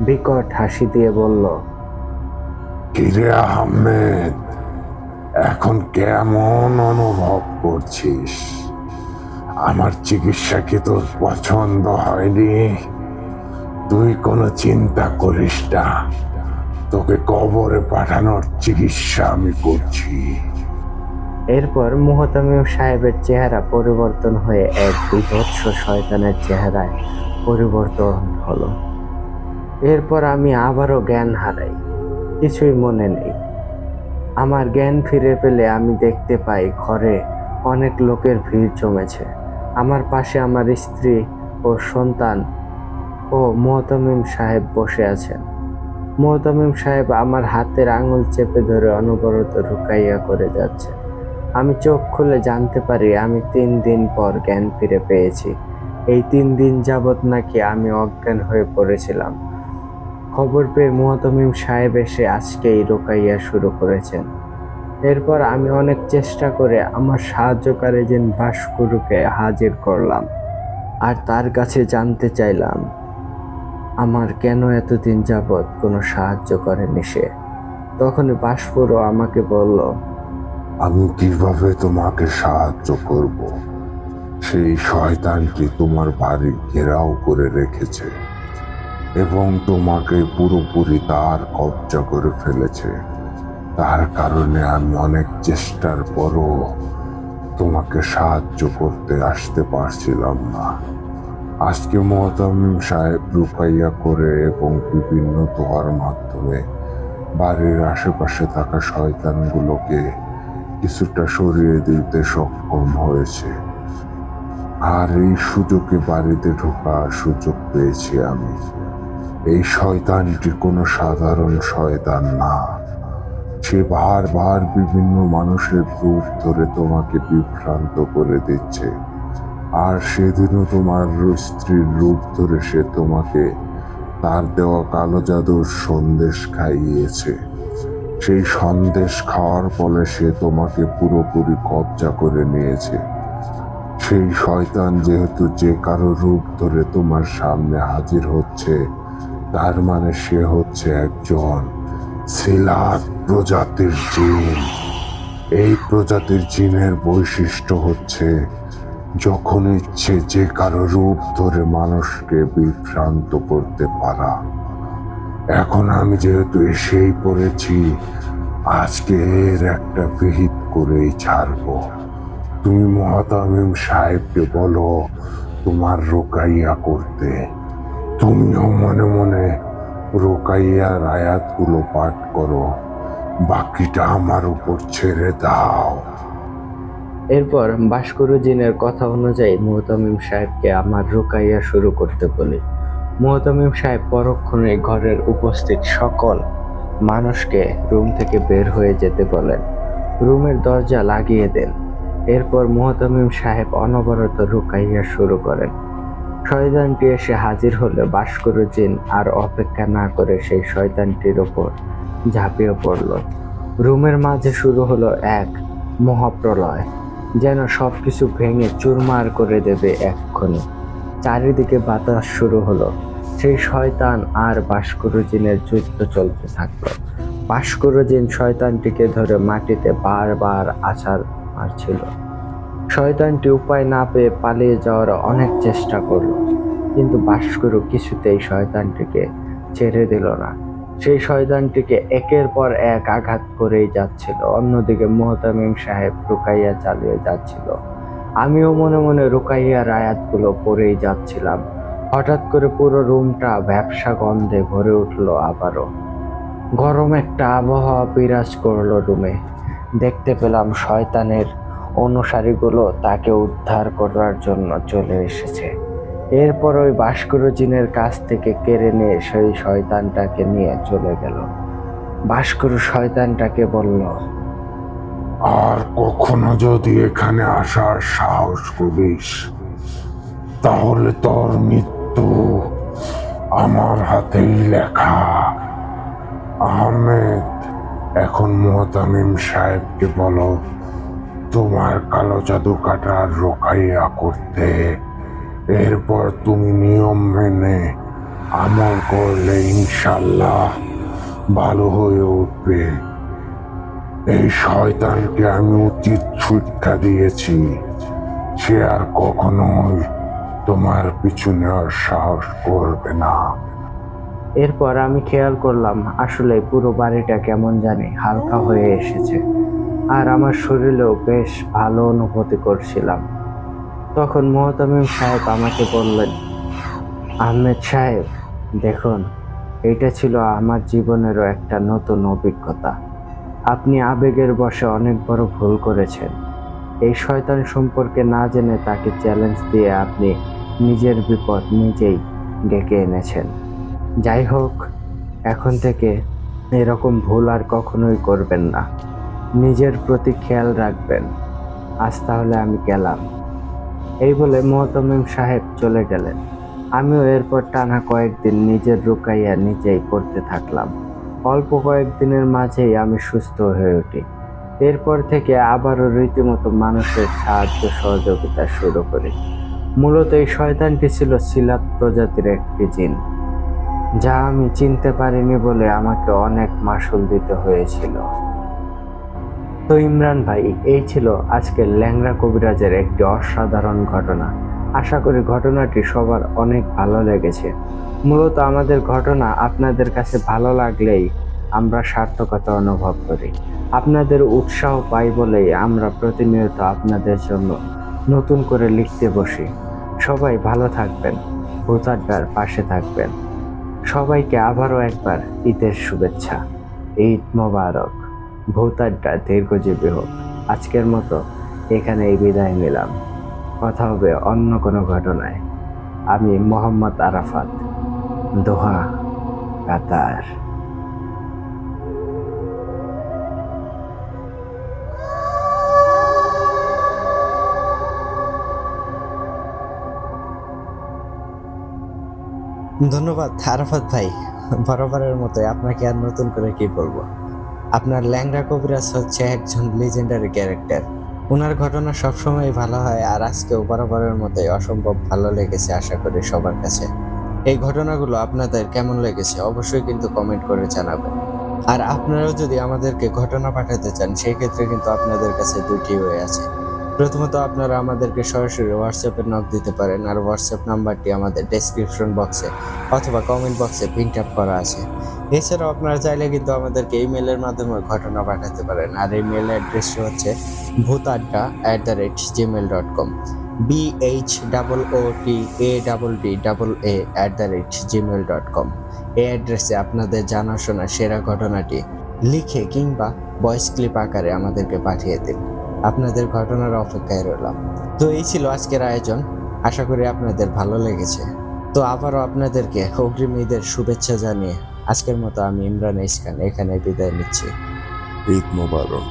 বিকট হাসি দিয়ে বলল, কিরে আহমেদ, এখন কেমন অনুভব করছিস? আমার চিকিৎসা কি তোর পছন্দ হয়নি? তুই কোনো চিন্তা করিস না, তোকে কবরে পাঠানোর চিকিৎসা আমি করছি। এরপর মোহতামিম সাহেবের চেহারা পরিবর্তন হয়ে এক বিভৎস শয়তানের চেহারায় পরিবর্তন হলো। এরপর আমি আবারও জ্ঞান হারাই, কিছুই মনে নেই। আমার জ্ঞান ফিরে পেলে আমি দেখতে পাই ঘরে অনেক লোকের ভিড় জমেছে। আমার পাশে আমার স্ত্রী ও সন্তান ও মোহতামিম সাহেব বসে আছেন। মোহতামিম সাহেব আমার হাতের আঙুল চেপে ধরে অনবরত রুকাইয়া করে যাচ্ছে। আমি চোখ খুলে জানতে পারি আমি 3 দিন পর জ্ঞান ফিরে পেয়েছি। এই 3 দিন যাবৎ নাকি আমি অজ্ঞান হয়ে পড়েছিলাম। খবর পেয়ে মোহতামিম সাহেব এসে আজকেই রোকাইয়া শুরু করেছেন। এরপর আমি অনেক চেষ্টা করে আমার সাহায্যকারী জিন ভাস্করকে হাজির করলাম আর তার কাছে জানতে চাইলাম আমার কেন এতদিন যাবৎ কোনো সাহায্য করেনি সে। তখন ভাস্করও আমাকে বলল, আমি কিভাবে তোমাকে সাহায্য করব? সেই শয়তানটি তোমার বাড়ি ঘেরাও করে রেখেছে এবং তোমাকে পুরোপুরি তার কবজা করে ফেলেছে। তার কারণে আমি অনেক চেষ্টার পরও তোমাকে সাহায্য করতে আসতে পারছিলাম না। আজকে মুহতামিম সাহেব রুকাইয়া করে এবং বিভিন্ন দোয়ার মাধ্যমে বাড়ির আশেপাশে থাকা শয়তানগুলোকে কিছুটা সরিয়ে দিতে সক্ষম হয়েছে। আর এই সুযোগে বাড়িতে ঢোকার সুযোগ পেয়েছি আমি। এই শয়তানটি কোনো সাধারণ শয়তান না। সে বারবার বিভিন্ন মানুষের রূপ ধরে তোমাকে বিভ্রান্ত করে দিচ্ছে। আর সেদিনও তোমার স্ত্রীর রূপ ধরে সে তোমাকে তার দেওয়া কালো জাদুর সন্দেশ খাইয়েছে। সেই সন্দেশ খাওয়ার ফলে সে তোমাকে পুরোপুরি কবজা করে নিয়েছে। সেই শয়তান যেহেতু যে কারো রূপ ধরে তোমার সামনে হাজির হচ্ছে, তার মানে সে হচ্ছে একজন সিলাত প্রজাতির জিন। এই প্রজাতির জিনের বৈশিষ্ট্য হচ্ছে যখন ইচ্ছে যে কারো রূপ ধরে মানুষকে বিভ্রান্ত করতে পারা। এখন আমি যেহেতু এসেই পড়েছি, আজকে এর একটা বিহিত করেই ছাড়বো। তুমি মুহতামিম সাহেবকে বলো তোমার রোকাইয়া করতে। তুমিও মনে মনে রোকাইয়ার আয়াতগুলো পাঠ করো, বাকিটা আমার উপর ছেড়ে দাও। এরপর ভাস্কর জিনের কথা অনুযায়ী মুহতামিম সাহেবকে আমার রুকাইয়া শুরু করতে বলি। মুহতামিম সাহেব পরক্ষণে ঘরের উপস্থিত সকল মানুষকে রুম থেকে বের হয়ে যেতে বলেন। রুমের দরজা লাগিয়ে দেন। এরপর মুহতামিম সাহেব অনবরত রুকাইয়া শুরু করেন। শয়তানটি এসে হাজির হলে ভাস্কর জিন আর অপেক্ষা না করে সেই শয়তানটির ওপর ঝাঁপিয়ে পড়ল। রুমের মাঝে শুরু হলো এক মহাপ্রলয়, যেন সবকিছু ভেঙে চুরমার করে দেবে এক্ষুনি। চারিদিকে বাতাস শুরু হলো। সেই শয়তান আর ভাস্কর জিনের যুদ্ধ চলতে থাকলো। ভাস্কর জিন শয়তানটিকে ধরে মাটিতে বারবার আছাড় মারছিল। শয়তানটি উপায় না পেয়ে পালিয়ে যাওয়ার অনেক চেষ্টা করলো, কিন্তু ভাস্কর কিছুতেই শয়তানটিকে ছেড়ে দিল না। সেই শয়তানটিকে একের পর এক আঘাত করেই যাচ্ছিল। অন্যদিকে মুহতামিম সাহেব রুকাইয়া চালিয়ে যাচ্ছিল। আমিও মনে মনে রুকাইয়ার আয়াতগুলো পড়েই যাচ্ছিলাম। হঠাৎ করে পুরো রুমটা ব্যবসা গন্ধে ভরে উঠলো। আবারও গরম একটা আবহাওয়া বিরাজ করলো রুমে। দেখতে পেলাম শয়তানের অনুসারীগুলো তাকে উদ্ধার করার জন্য চলে এসেছে। এরপর ওই ভাস্কর জিনের কাছ থেকে কেড়ে নিয়ে সেই শয়তানটাকে নিয়ে চলে গেল। ভাস্কর শয়তানটাকে বলল, আর কখনো যদি এখানে আসার সাহস করিস, তাহলে তোর মৃত্যু আমার হাতেই লেখা। আহমেদ, এখন মুহতামিম সাহেবকে বলো তোমার কালো জাদু কাটার রোকাইয়া করতে। এরপর তুমি নিয়ম মেনে আমল করলে ইনশাল্লাহ ভালো হয়ে উঠবে। এই শয়তানকে আমি উচিত শিক্ষা দিয়েছি। সে আর কখনোই তোমার পিছু নেওয়ার সাহস করবে না। এরপর আমি খেয়াল করলাম আসলে পুরো বাড়িটা কেমন জানি হালকা হয়ে এসেছে, আর আমার শরীরেও বেশ ভালো অনুভূতি করছিলাম। তখন মুহতামিম সাহেব আমাকে বললেন, আহমেদ সাহেব, দেখুন, এটা ছিল আমার জীবনেরও একটা নতুন অভিজ্ঞতা। আপনি আবেগের বশে অনেক বড় ভুল করেছেন। এই শয়তান সম্পর্কে না জেনে তাকে চ্যালেঞ্জ দিয়ে আপনি নিজের বিপদ নিজেই ডেকে এনেছেন। যাই হোক, এখন থেকে এরকম ভুল আর কখনোই করবেন না। নিজের প্রতি খেয়াল রাখবেন। আজ তাহলে আমি গেলাম। এই বলে মুহতামিম সাহেব চলে গেলেন। আমিও এরপর টানা কয়েকদিন নিজের রুকাইয়া নিজেই করতে থাকলাম। অল্প কয়েকদিনের মাঝেই আমি সুস্থ হয়ে উঠি। এরপর থেকে আবারও রীতিমতো মানুষের সাহায্য সহযোগিতা শুরু করি। মূলত এই শয়তানটি ছিল সিলাত প্রজাতির একটি জিন, যা আমি চিনতে পারিনি বলে আমাকে অনেক মাসুল দিতে হয়েছিল। তো ইমরান ভাই, এই ছিল আজকের ল্যাংড়া কবিরাজের একটি অসাধারণ ঘটনা। আশা করি ঘটনাটি সবার অনেক ভালো লেগেছে। মূলত আমাদের ঘটনা আপনাদের কাছে ভালো লাগলেই আমরা সার্থকতা অনুভব করি। আপনাদের উৎসাহ পাই বলেই আমরা প্রতিনিয়ত আপনাদের জন্য নতুন করে লিখতে বসি। সবাই ভালো থাকবেন, ভূত আড্ডার পাশে থাকবেন। সবাইকে আবারও একবার ঈদের শুভেচ্ছা। ঈদ মোবারক। ভূত আড্ডা দীর্ঘজীবী হোক। আজকের মতো এখানেই বিদায় নিলাম। কথা হবে অন্য কোনো ঘটনায়। আমি মোহাম্মদ আরাফাত, দোহা, কাতার। ধন্যবাদ আরাফাত ভাই। বরাবরের মতোই আপনাকে আর নতুন করে কি বলবো। আপনার ল্যাংড়া কবিরাজ হচ্ছে একজন লিজেন্ডারি ক্যারেক্টার। ওনার ঘটনা সবসময় ভালো হয়, আর আজকেও বরাবরের মতোই অসম্ভব ভালো লেগেছে আশা করি সবার কাছে। এই ঘটনাগুলো আপনাদের কেমন লেগেছে অবশ্যই কিন্তু কমেন্ট করে জানাবেন। আর আপনারাও যদি আমাদেরকে ঘটনা পাঠাতে চান সেই ক্ষেত্রে কিন্তু আপনাদের কাছে দুটি ওয়ে আছে। প্রথমত আপনারা আমাদেরকে সরাসরি হোয়াটসঅ্যাপে নক দিতে পারেন, আর হোয়াটসঅ্যাপ নাম্বারটি আমাদের ডেসক্রিপশন বক্সে অথবা কমেন্ট বক্সে প্রিন্ট আপ করা আছে। এছাড়াও আপনারা চাইলে কিন্তু আমাদেরকে ইমেলের মাধ্যমে ঘটনা পাঠাতে পারেন, আর এই মেল অ্যাড্রেসটি হচ্ছে bhutadda@gmail.com BHOOTADDA@gmail.com। এই অ্যাড্রেসে আপনাদের জানাশোনা সেরা ঘটনাটি লিখে কিংবা ভয়েস ক্লিপ আকারে আমাদেরকে পাঠিয়ে দিন। আপনাদের ঘটনার অপেক্ষায় রইলাম। তো এই ছিল আজকের আয়োজন, আশা করি আপনাদের ভালো লেগেছে। তো আবারও আপনাদেরকে অগ্রিম ঈদের শুভেচ্ছা জানিয়ে আজকের মতো আমি ইমরান ইসখান এখানে বিদায় নিচ্ছি। ঈদ মোবারক।